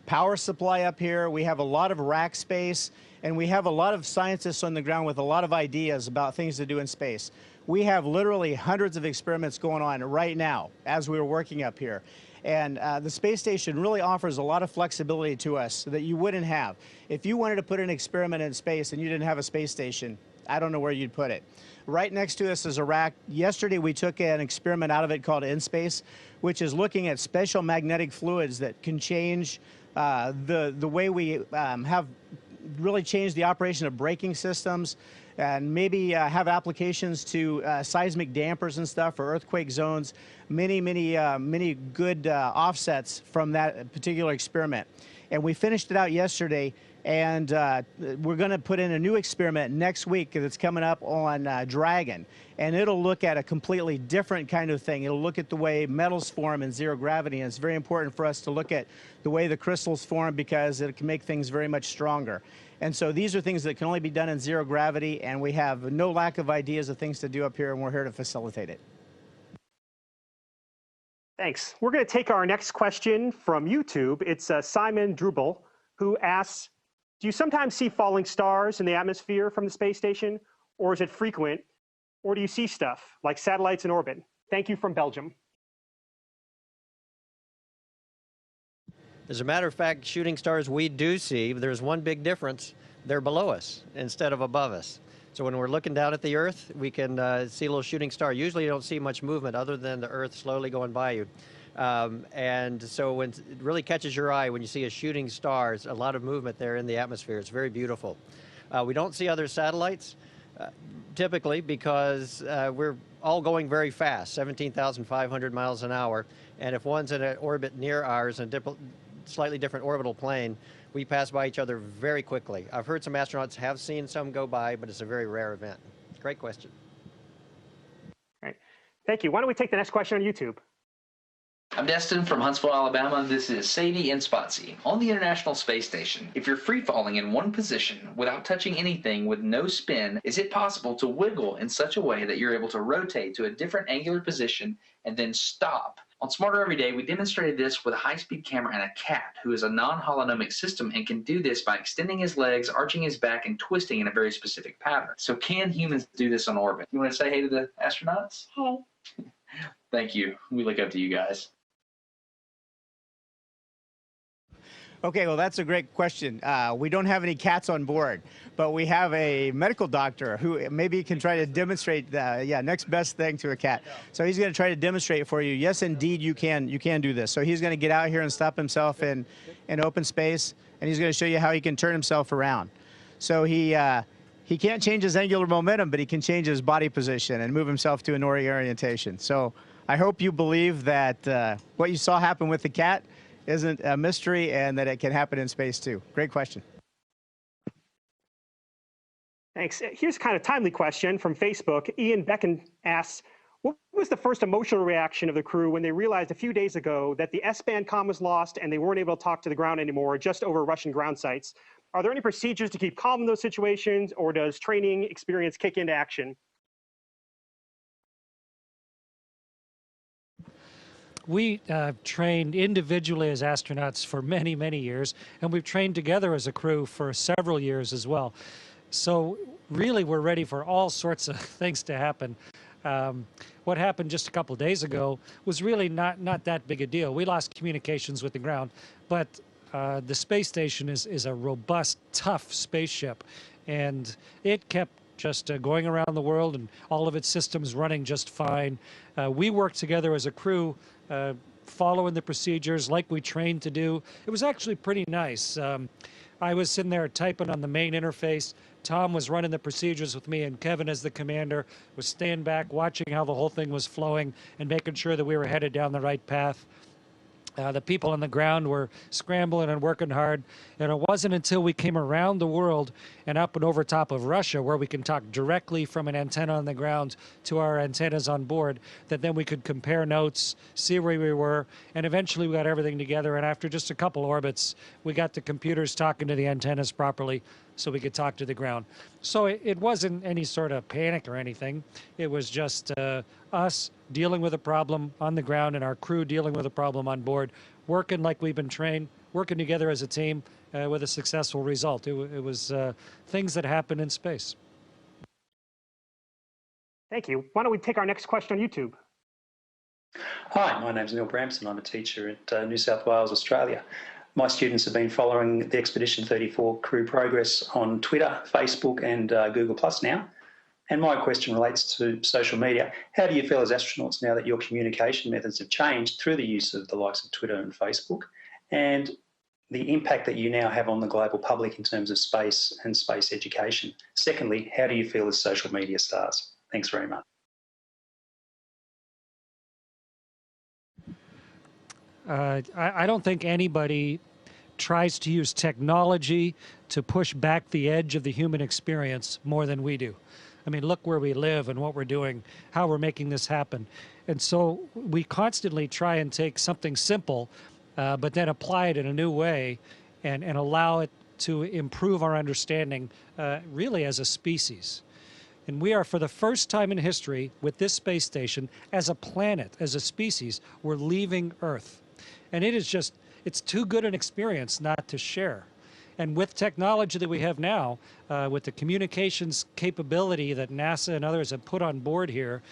power supply up here. We have a lot of rack space, and we have a lot of scientists on the ground with a lot of ideas about things to do in space. We have literally hundreds of experiments going on right now as we're working up here. And the space station really offers a lot of flexibility to us that you wouldn't have. If you wanted to put an experiment in space and you didn't have a space station, I don't know where you'd put it. Right next to us is a rack. Yesterday we took an experiment out of it called InSpace, which is looking at special magnetic fluids that can change the way we have really changed the operation of braking systems, and maybe have applications to seismic dampers and stuff for earthquake zones. Many good offsets from that particular experiment. And we finished it out yesterday, and we're going to put in a new experiment next week that's coming up on Dragon. And it'll look at a completely different kind of thing. It'll look at the way metals form in zero gravity, and it's very important for us to look at the way the crystals form because it can make things very much stronger. And so these are things that can only be done in zero gravity, and we have no lack of ideas of things to do up here, and we're here to facilitate it. Thanks. We're going to take our next question from YouTube. It's Simon Drubel, who asks, do you sometimes see falling stars in the atmosphere from the space station, or is it frequent, or do you see stuff like satellites in orbit? Thank you, from Belgium. As a matter of fact, shooting stars we do see, there's one big difference. They're below us instead of above us. So when we're looking down at the Earth, we can see a little shooting star. Usually you don't see much movement other than the Earth slowly going by you. And so when it really catches your eye when you see a shooting star, there's a lot of movement there in the atmosphere. It's very beautiful. We don't see other satellites typically because we're all going very fast, 17,500 miles an hour. And if one's in an orbit near ours, in a slightly different orbital plane, we pass by each other very quickly. I've heard some astronauts have seen some go by, but it's a very rare event. Great question. Great. Thank you. Why don't we take the next question on YouTube? I'm Destin from Huntsville, Alabama. This is Sadie and Spotsy. On the International Space Station, if you're free-falling in one position without touching anything with no spin, is it possible to wiggle in such a way that you're able to rotate to a different angular position and then stop? On Smarter Every Day, we demonstrated this with a high-speed camera and a cat who is a non-holonomic system and can do this by extending his legs, arching his back, and twisting in a very specific pattern. So can humans do this on orbit? You want to say hey to the astronauts? Hey. Thank you. We look up to you guys. Okay, well, that's a great question. We don't have any cats on board, but we have a medical doctor who maybe can try to demonstrate the next best thing to a cat. So he's going to try to demonstrate for you. Yes, indeed, you can do this. So he's going to get out here and stop himself in open space, and he's going to show you how he can turn himself around. So he can't change his angular momentum, but he can change his body position and move himself to an orientation. So I hope you believe that what you saw happen with the cat isn't a mystery and that it can happen in space too. Great question. Thanks. Here's a kind of timely question from Facebook. Ian Becken asks, what was the first emotional reaction of the crew when they realized a few days ago that the S-band comm was lost and they weren't able to talk to the ground anymore, just over Russian ground sites? Are there any procedures to keep calm in those situations, or does training experience kick into action? We trained individually as astronauts for many, many years, and we've trained together as a crew for several years as well. So really, we're ready for all sorts of things to happen. What happened just a couple of days ago was really not that big a deal. We lost communications with the ground, but the space station is a robust, tough spaceship, and it kept just going around the world and all of its systems running just fine. We worked together as a crew, following the procedures like we trained to do. It was actually pretty nice. I was sitting there typing on the main interface. Tom was running the procedures with me, and Kevin, as the commander, was staying back, watching how the whole thing was flowing and making sure that we were headed down the right path. The people on the ground were scrambling and working hard, and it wasn't until we came around the world and up and over top of Russia, where we can talk directly from an antenna on the ground to our antennas on board, that then we could compare notes, see where we were, and eventually we got everything together, and after just a couple orbits, we got the computers talking to the antennas properly so we could talk to the ground. So it wasn't any sort of panic or anything. It was just us dealing with a problem on the ground and our crew dealing with a problem on board, working like we've been trained, working together as a team with a successful result. It was things that happen in space. Thank you. Why don't we take our next question on YouTube? Hi, my name's Neil Bramson. I'm a teacher at New South Wales, Australia. My students have been following the Expedition 34 crew progress on Twitter, Facebook and Google Plus now. And my question relates to social media. How do you feel as astronauts now that your communication methods have changed through the use of the likes of Twitter and Facebook, and the impact that you now have on the global public in terms of space and space education? Secondly, how do you feel as social media stars? Thanks very much. I don't think anybody tries to use technology to push back the edge of the human experience more than we do. I mean, look where we live and what we're doing, how we're making this happen. And so we constantly try and take something simple, but then apply it in a new way and allow it to improve our understanding really as a species. And we are, for the first time in history, with this space station, as a planet, as a species, we're leaving Earth. And it is just, it's too good an experience not to share. And with technology that we have now, with the communications capability that NASA and others have put on board here,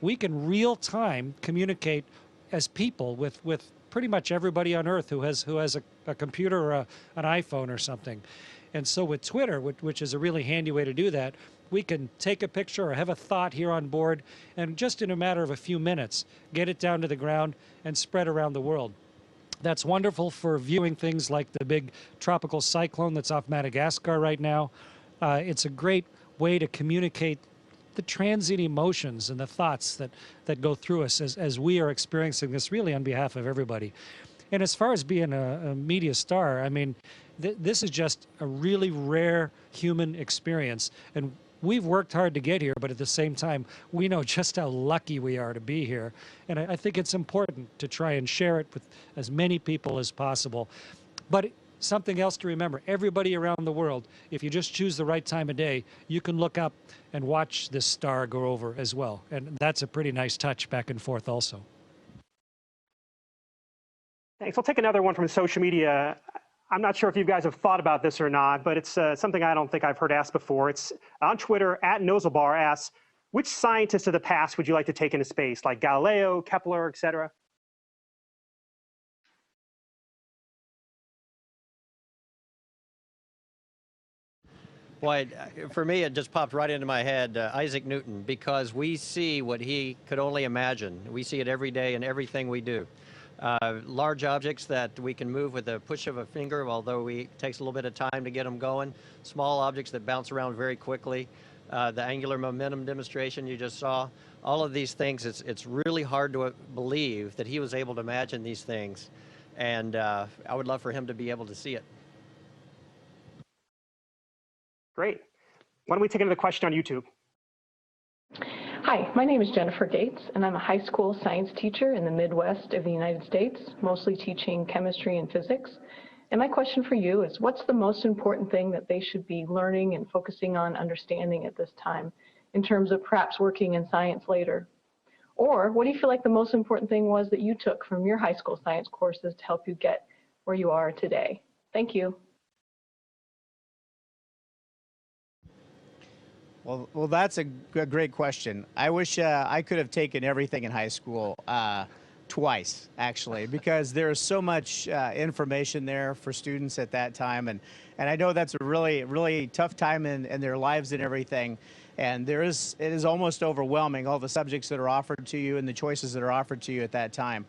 we can real-time communicate as people with pretty much everybody on Earth who has a computer or an iPhone or something. And so with Twitter, which is a really handy way to do that, we can take a picture or have a thought here on board and just in a matter of a few minutes, get it down to the ground and spread around the world. That's wonderful for viewing things like the big tropical cyclone that's off Madagascar right now. It's a great way to communicate the transient emotions and the thoughts that go through us as we are experiencing this really on behalf of everybody. And as far as being a media star, I mean, this is just a really rare human experience. And we've worked hard to get here, but at the same time, we know just how lucky we are to be here. And I think it's important to try and share it with as many people as possible. But something else to remember, everybody around the world, if you just choose the right time of day, you can look up and watch this star go over as well. And that's a pretty nice touch back and forth also. Thanks. We'll take another one from social media. I'm not sure if you guys have thought about this or not, but it's something I don't think I've heard asked before. It's on Twitter, @Nozelbar asks, which scientists of the past would you like to take into space, like Galileo, Kepler, etc.? Well, for me, it just popped right into my head, Isaac Newton, because we see what he could only imagine. We see it every day in everything we do. Large objects that we can move with the push of a finger, although it takes a little bit of time to get them going. Small objects that bounce around very quickly. The angular momentum demonstration you just saw. All of these things, it's really hard to believe that he was able to imagine these things. And I would love for him to be able to see it. Great. Why don't we take another question on YouTube? Hi, my name is Jennifer Gates, and I'm a high school science teacher in the Midwest of the United States, mostly teaching chemistry and physics. And my question for you is, what's the most important thing that they should be learning and focusing on understanding at this time, in terms of perhaps working in science later? Or what do you feel like the most important thing was that you took from your high school science courses to help you get where you are today? Thank you. Well, that's a great question. I wish I could have taken everything in high school twice, actually, because there's so much information there for students at that time. And I know that's a really tough time in their lives and everything. And it is almost overwhelming, all the subjects that are offered to you and the choices that are offered to you at that time.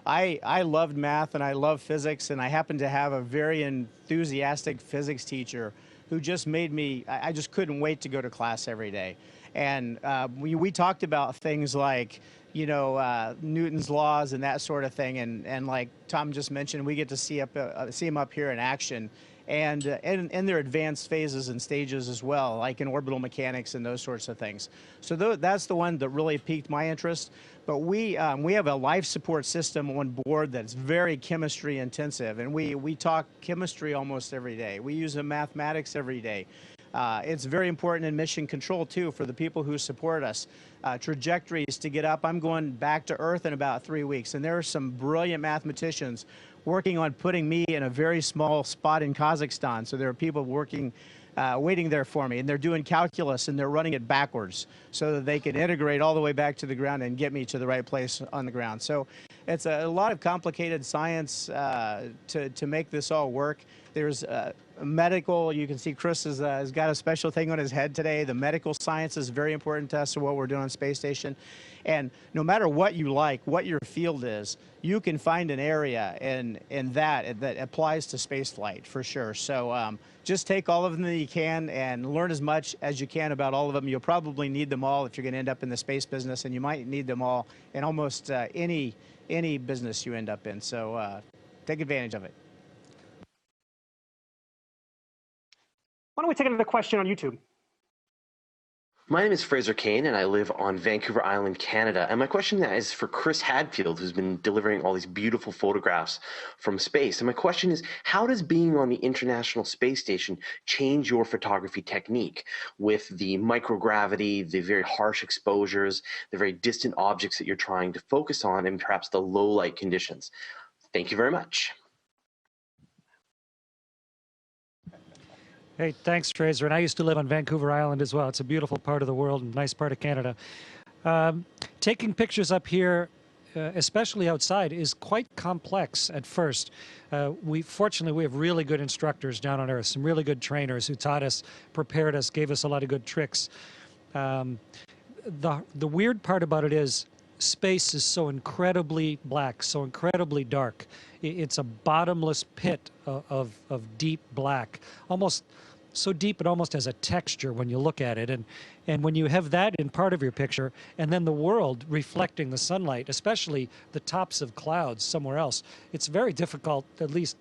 I loved math and I love physics, and I happened to have a very enthusiastic physics teacher who just made me, I just couldn't wait to go to class every day. And we talked about things like, you know, Newton's laws and that sort of thing. And like Tom just mentioned, we get to see him up here in action, and their advanced phases and stages as well, like in orbital mechanics and those sorts of things. So that's the one that really piqued my interest. But we have a life support system on board that's very chemistry intensive, and we talk chemistry almost every day. We use mathematics every day. It's very important in mission control, too, for the people who support us. Trajectories to get up. I'm going back to Earth in about 3 weeks, and there are some brilliant mathematicians working on putting me in a very small spot in Kazakhstan. So there are people working, waiting there for me, and they're doing calculus, and they're running it backwards so that they can integrate all the way back to the ground and get me to the right place on the ground. So it's a lot of complicated science to make this all work. There's medical, you can see Chris has got a special thing on his head today. The medical science is very important to us, to what we're doing on Space Station. And no matter what you like, what your field is, you can find an area in that applies to space flight for sure. So just take all of them that you can and learn as much as you can about all of them. You'll probably need them all if you're going to end up in the space business, and you might need them all in almost any business you end up in. So take advantage of it. Why don't we take another question on YouTube? My name is Fraser Kane, and I live on Vancouver Island, Canada. And my question is for Chris Hadfield, who's been delivering all these beautiful photographs from space. And my question is, how does being on the International Space Station change your photography technique with the microgravity, the very harsh exposures, the very distant objects that you're trying to focus on, and perhaps the low light conditions? Thank you very much. Hey, thanks, Fraser. And I used to live on Vancouver Island as well. It's a beautiful part of the world and nice part of Canada. Taking pictures up here, especially outside, is quite complex at first. Fortunately, we have really good instructors down on Earth, some really good trainers who taught us, prepared us, gave us a lot of good tricks. The weird part about it is space is so incredibly black, so incredibly dark. It's a bottomless pit of deep black, almost so deep it almost has a texture when you look at it. And when you have that in part of your picture, and then the world reflecting the sunlight, especially the tops of clouds somewhere else, it's very difficult, at least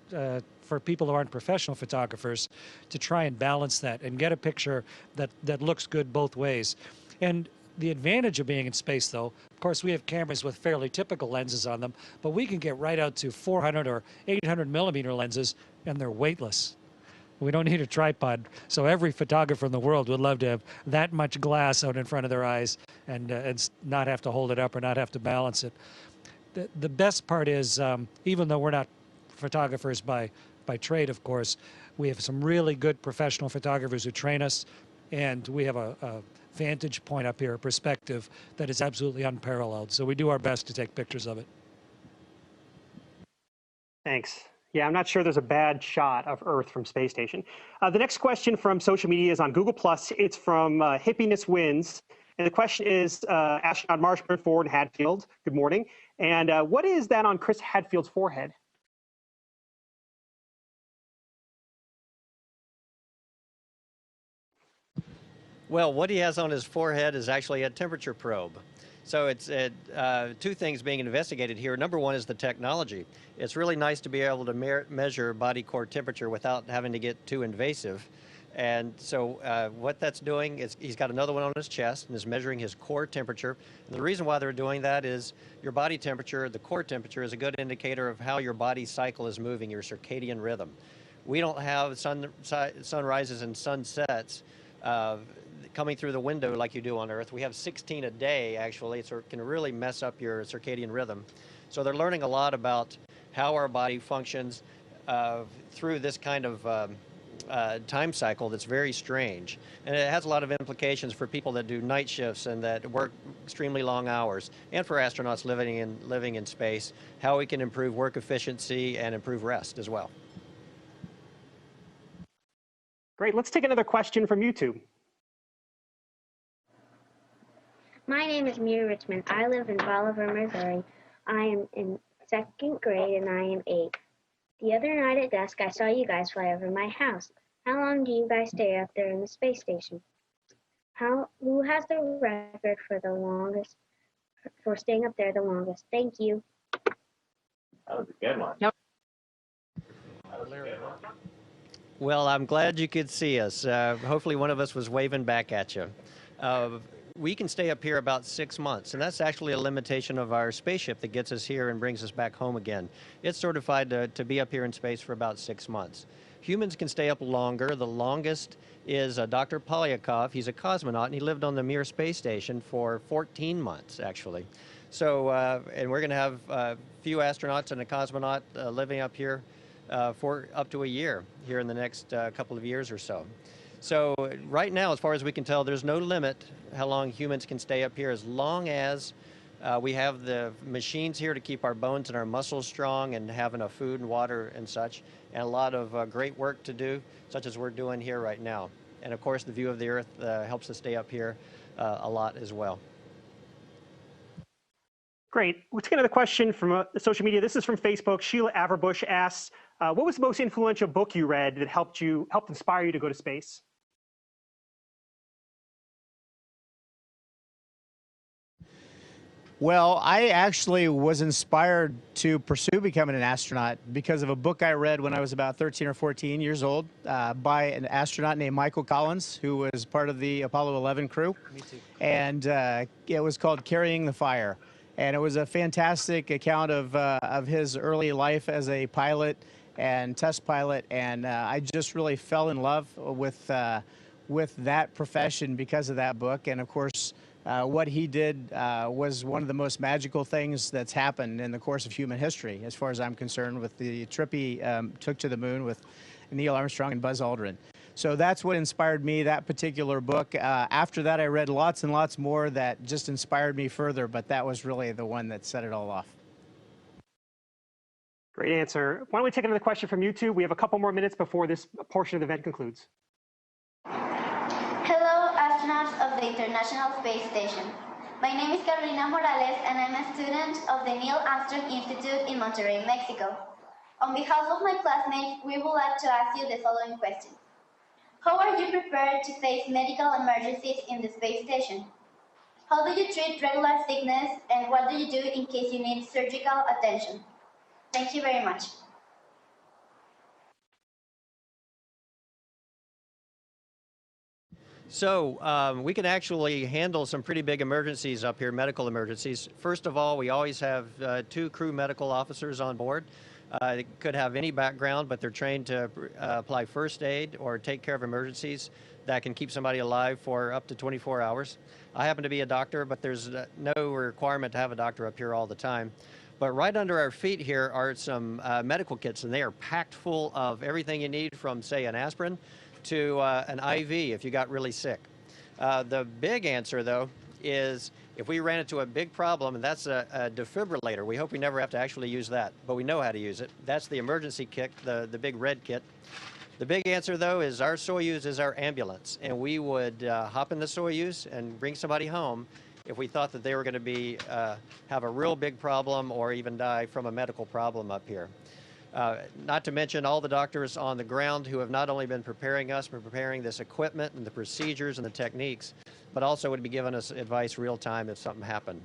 for people who aren't professional photographers, to try and balance that and get a picture that looks good both ways. And the advantage of being in space, though, of course, we have cameras with fairly typical lenses on them, but we can get right out to 400 or 800 millimeter lenses, and they're weightless. We don't need a tripod. So every photographer in the world would love to have that much glass out in front of their eyes and not have to hold it up or not have to balance it. The best part is, even though we're not photographers by trade, of course, we have some really good professional photographers who train us, and we have a vantage point up here, a perspective that is absolutely unparalleled. So we do our best to take pictures of it. Thanks. Yeah, I'm not sure there's a bad shot of Earth from Space Station. The next question from social media is on Google+. It's from Hippiness Wins. And the question is, astronaut Marshall Porterfield Hadfield, good morning. And what is that on Chris Hadfield's forehead? Well, what he has on his forehead is actually a temperature probe. So it's two things being investigated here. Number one is the technology. It's really nice to be able to measure body core temperature without having to get too invasive. And so what that's doing is he's got another one on his chest and is measuring his core temperature. And the reason why they're doing that is your body temperature, the core temperature, is a good indicator of how your body cycle is moving, your circadian rhythm. We don't have sunrises and sunsets coming through the window like you do on Earth. We have 16 a day, actually, so it can really mess up your circadian rhythm. So they're learning a lot about how our body functions through this kind of time cycle that's very strange. And it has a lot of implications for people that do night shifts and that work extremely long hours, and for astronauts living in space, how we can improve work efficiency and improve rest as well. Great. Let's take another question from YouTube. My name is Mira Richmond. I live in Bolivar, Missouri. I am in 2nd grade and I am 8. The other night at dusk, I saw you guys fly over my house. How long do you guys stay up there in the space station? Who has the record for the longest, for staying up there the longest? Thank you. That was a good one. Yep. Well, I'm glad you could see us. Hopefully one of us was waving back at you. We can stay up here about 6 months, and that's actually a limitation of our spaceship that gets us here and brings us back home again. It's certified to be up here in space for about 6 months. Humans can stay up longer. The longest is Dr. Polyakov. He's a cosmonaut, and he lived on the Mir space station for 14 months, actually. So, and we're going to have a few astronauts and a cosmonaut living up here for up to a year here in the next couple of years or so. So right now, as far as we can tell, there's no limit how long humans can stay up here, as long as we have the machines here to keep our bones and our muscles strong and have enough food and water and such, and a lot of great work to do, such as we're doing here right now. And of course, the view of the Earth helps us stay up here a lot as well. Great. Let's get another question from social media. This is from Facebook. Sheila Averbush asks, what was the most influential book you read that helped inspire you to go to space? Well, I actually was inspired to pursue becoming an astronaut because of a book I read when I was about 13 or 14 years old by an astronaut named Michael Collins, who was part of the Apollo 11 crew. Me too. And it was called Carrying the Fire. And it was a fantastic account of his early life as a pilot and test pilot. And I just really fell in love with that profession because of that book. And of course, what he did was one of the most magical things that's happened in the course of human history, as far as I'm concerned, with the trip he took to the moon with Neil Armstrong and Buzz Aldrin. So that's what inspired me, that particular book. After that, I read lots and lots more that just inspired me further, but that was really the one that set it all off. Great answer. Why don't we take another question from YouTube? We have a couple more minutes before this portion of the event concludes. Hello, astronauts of the International Space Station. My name is Carolina Morales, and I'm a student of the Neil Armstrong Institute in Monterrey, Mexico. On behalf of my classmates, we would like to ask you the following question. How are you prepared to face medical emergencies in the space station? How do you treat regular sickness, and what do you do in case you need surgical attention? Thank you very much. So we can actually handle some pretty big emergencies up here, medical emergencies. First of all, we always have 2 crew medical officers on board. They could have any background, but they're trained to apply first aid or take care of emergencies that can keep somebody alive for up to 24 hours. I happen to be a doctor, but there's no requirement to have a doctor up here all the time. But right under our feet here are some medical kits, and they are packed full of everything you need, from, say, an aspirin to an IV if you got really sick. The big answer, though, is if we ran into a big problem, and that's a defibrillator. We hope we never have to actually use that, but we know how to use it. That's the emergency kit, the big red kit. The big answer, though, is our Soyuz is our ambulance, and we would hop in the Soyuz and bring somebody home if we thought that they were going to be have a real big problem or even die from a medical problem up here. Not to mention all the doctors on the ground who have not only been preparing us, but preparing this equipment and the procedures and the techniques, but also would be giving us advice real time if something happened.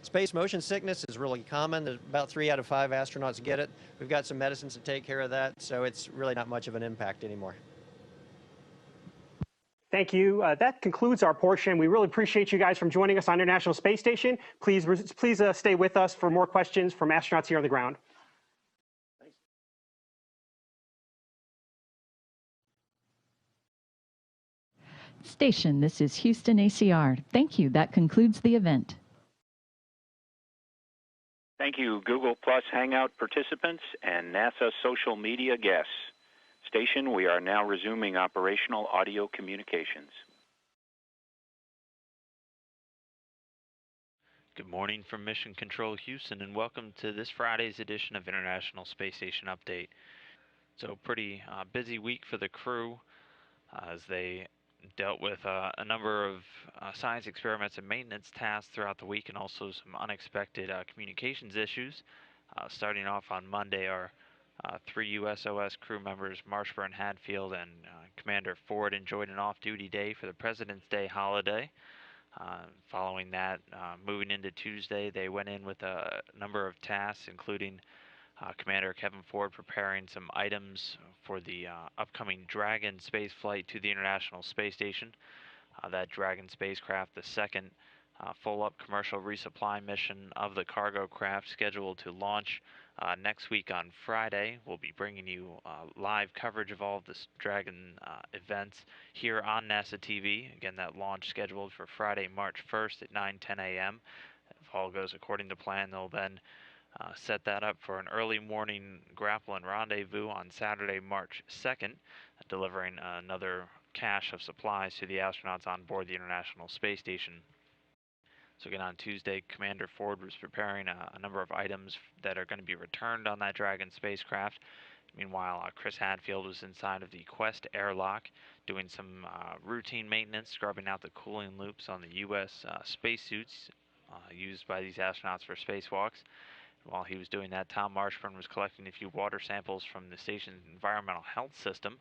Space motion sickness is really common. About 3 out of 5 astronauts get it. We've got some medicines to take care of that, so it's really not much of an impact anymore. Thank you. That concludes our portion. We really appreciate you guys from joining us on International Space Station. Please stay with us for more questions from astronauts here on the ground. Station, this is Houston ACR. Thank you. That concludes the event. Thank you, Google Plus Hangout participants and NASA social media guests. Station station. We are now resuming operational audio communications. Good morning from Mission Control Houston, and welcome to this Friday's edition of International Space Station Update. So pretty busy week for the crew as they dealt with a number of science experiments and maintenance tasks throughout the week, and also some unexpected communications issues. Starting off on Monday, our 3 USOS crew members, Marshburn Hadfield and Commander Ford, enjoyed an off-duty day for the President's Day holiday. Following that, moving into Tuesday, they went in with a number of tasks, including Commander Kevin Ford preparing some items for the upcoming Dragon space flight to the International Space Station. That Dragon spacecraft, the second full-up commercial resupply mission of the cargo craft, scheduled to launch next week on Friday. We'll be bringing you live coverage of all of the Dragon events here on NASA TV. Again, that launch scheduled for Friday, March 1st at 9:10 a.m. If all goes according to plan, they'll then set that up for an early morning grapple and rendezvous on Saturday, March 2nd, delivering another cache of supplies to the astronauts on board the International Space Station. So again, on Tuesday, Commander Ford was preparing a number of items that are going to be returned on that Dragon spacecraft. Meanwhile, Chris Hadfield was inside of the Quest airlock doing some routine maintenance, scrubbing out the cooling loops on the U.S. Spacesuits used by these astronauts for spacewalks. While he was doing that, Tom Marshburn was collecting a few water samples from the station's environmental health system.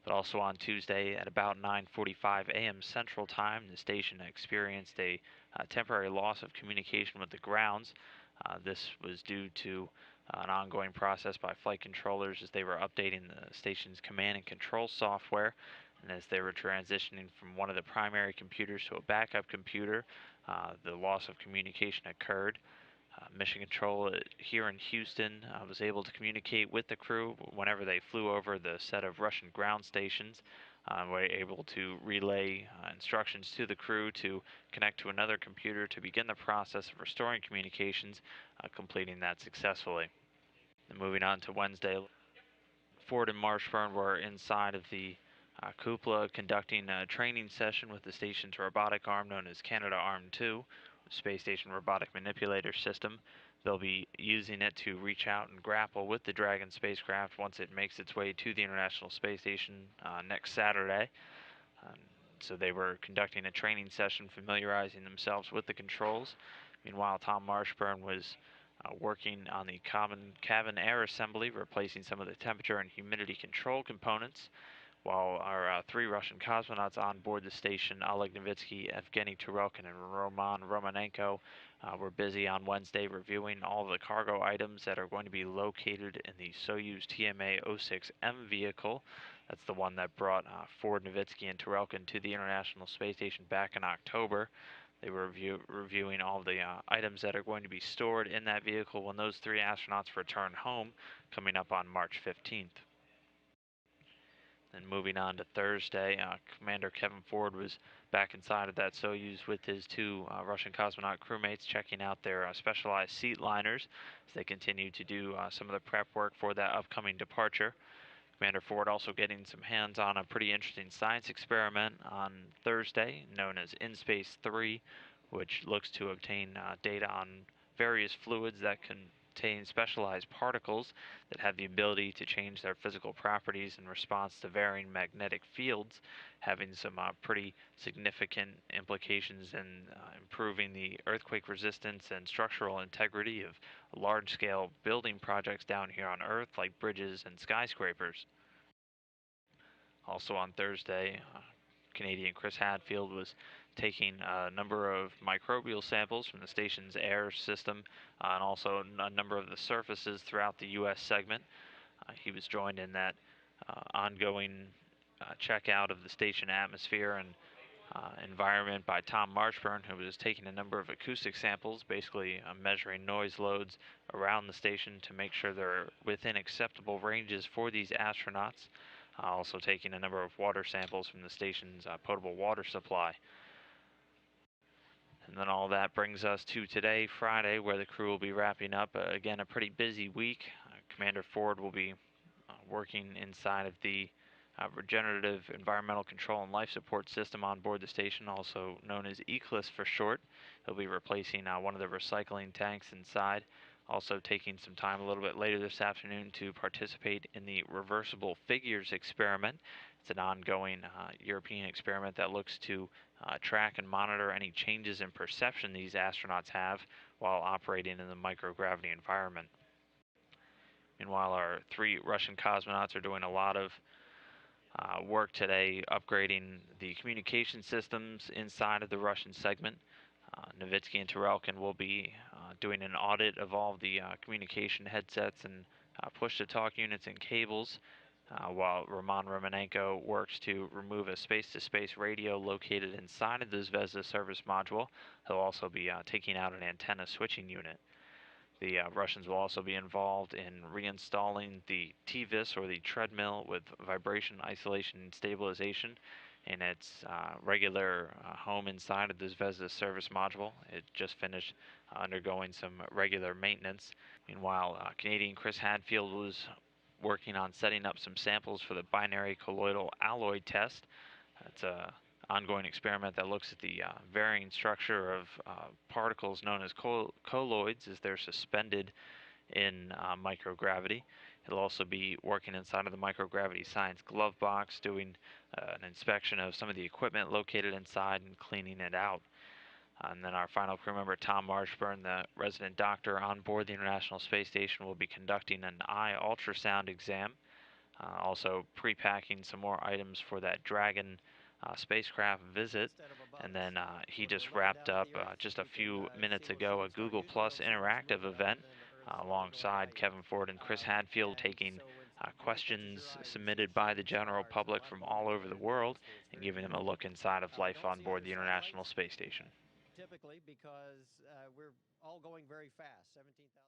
But also on Tuesday at about 9:45 a.m. Central Time, the station experienced a temporary loss of communication with the grounds. This was due to an ongoing process by flight controllers as they were updating the station's command and control software. And as they were transitioning from one of the primary computers to a backup computer, the loss of communication occurred. Mission Control here in Houston was able to communicate with the crew whenever they flew over the set of Russian ground stations. Were able to relay instructions to the crew to connect to another computer to begin the process of restoring communications, completing that successfully. And moving on to Wednesday, Ford and Marshburn were inside of the cupola conducting a training session with the station's robotic arm known as Canadarm2. Space Station Robotic Manipulator System. They'll be using it to reach out and grapple with the Dragon spacecraft once it makes its way to the International Space Station next Saturday. So they were conducting a training session, familiarizing themselves with the controls. Meanwhile, Tom Marshburn was working on the cabin air assembly, replacing some of the temperature and humidity control components, while our 3 Russian cosmonauts on board the station, Oleg Novitsky, Evgeny Turelkin, and Roman Romanenko, were busy on Wednesday reviewing all of the cargo items that are going to be located in the Soyuz TMA-06M vehicle. That's the one that brought Ford, Novitsky, and Turelkin to the International Space Station back in October. They were reviewing all the items that are going to be stored in that vehicle when those 3 astronauts return home, coming up on March 15th. And moving on to Thursday, Commander Kevin Ford was back inside of that Soyuz with his 2 Russian cosmonaut crewmates, checking out their specialized seat liners as they continue to do some of the prep work for that upcoming departure. Commander Ford also getting some hands on a pretty interesting science experiment on Thursday known as InSpace 3, which looks to obtain data on various fluids that contain specialized particles that have the ability to change their physical properties in response to varying magnetic fields, having some pretty significant implications in improving the earthquake resistance and structural integrity of large-scale building projects down here on Earth, like bridges and skyscrapers. Also on Thursday, Canadian Chris Hadfield was taking a number of microbial samples from the station's air system and also a number of the surfaces throughout the U.S. segment. He was joined in that ongoing checkout of the station atmosphere and environment by Tom Marshburn, who was taking a number of acoustic samples, basically measuring noise loads around the station to make sure they're within acceptable ranges for these astronauts. Also taking a number of water samples from the station's potable water supply. And then all that brings us to today, Friday, where the crew will be wrapping up, again, a pretty busy week. Commander Ford will be working inside of the Regenerative Environmental Control and Life Support System on board the station, also known as ECLIS for short. He'll be replacing one of the recycling tanks inside. Also taking some time a little bit later this afternoon to participate in the reversible figures experiment. It's an ongoing European experiment that looks to track and monitor any changes in perception these astronauts have while operating in the microgravity environment. Meanwhile, our 3 Russian cosmonauts are doing a lot of work today upgrading the communication systems inside of the Russian segment. Nowitzki and Turelkin will be doing an audit of all of the communication headsets and push-to-talk units and cables, while Roman Romanenko works to remove a space-to-space radio located inside of the Zvezda service module. He'll also be taking out an antenna switching unit. The Russians will also be involved in reinstalling the TVIS, or the Treadmill with vibration isolation and stabilization, in its regular home inside of the Zvezda service module. It just finished undergoing some regular maintenance. Meanwhile, Canadian Chris Hadfield was working on setting up some samples for the binary colloidal alloy test. It's a ongoing experiment that looks at the varying structure of particles known as colloids as they're suspended in microgravity. He'll also be working inside of the microgravity science glove box, doing an inspection of some of the equipment located inside and cleaning it out. And then our final crew member, Tom Marshburn, the resident doctor on board the International Space Station, will be conducting an eye ultrasound exam, also pre-packing some more items for that Dragon spacecraft visit. And then he just wrapped up just a few minutes ago a Google Plus interactive event alongside Kevin Ford and Chris Hadfield, taking questions submitted by the general public from all over the world and giving them a look inside of life on board the International Space Station. Typically, because we're all going very fast, 17,000.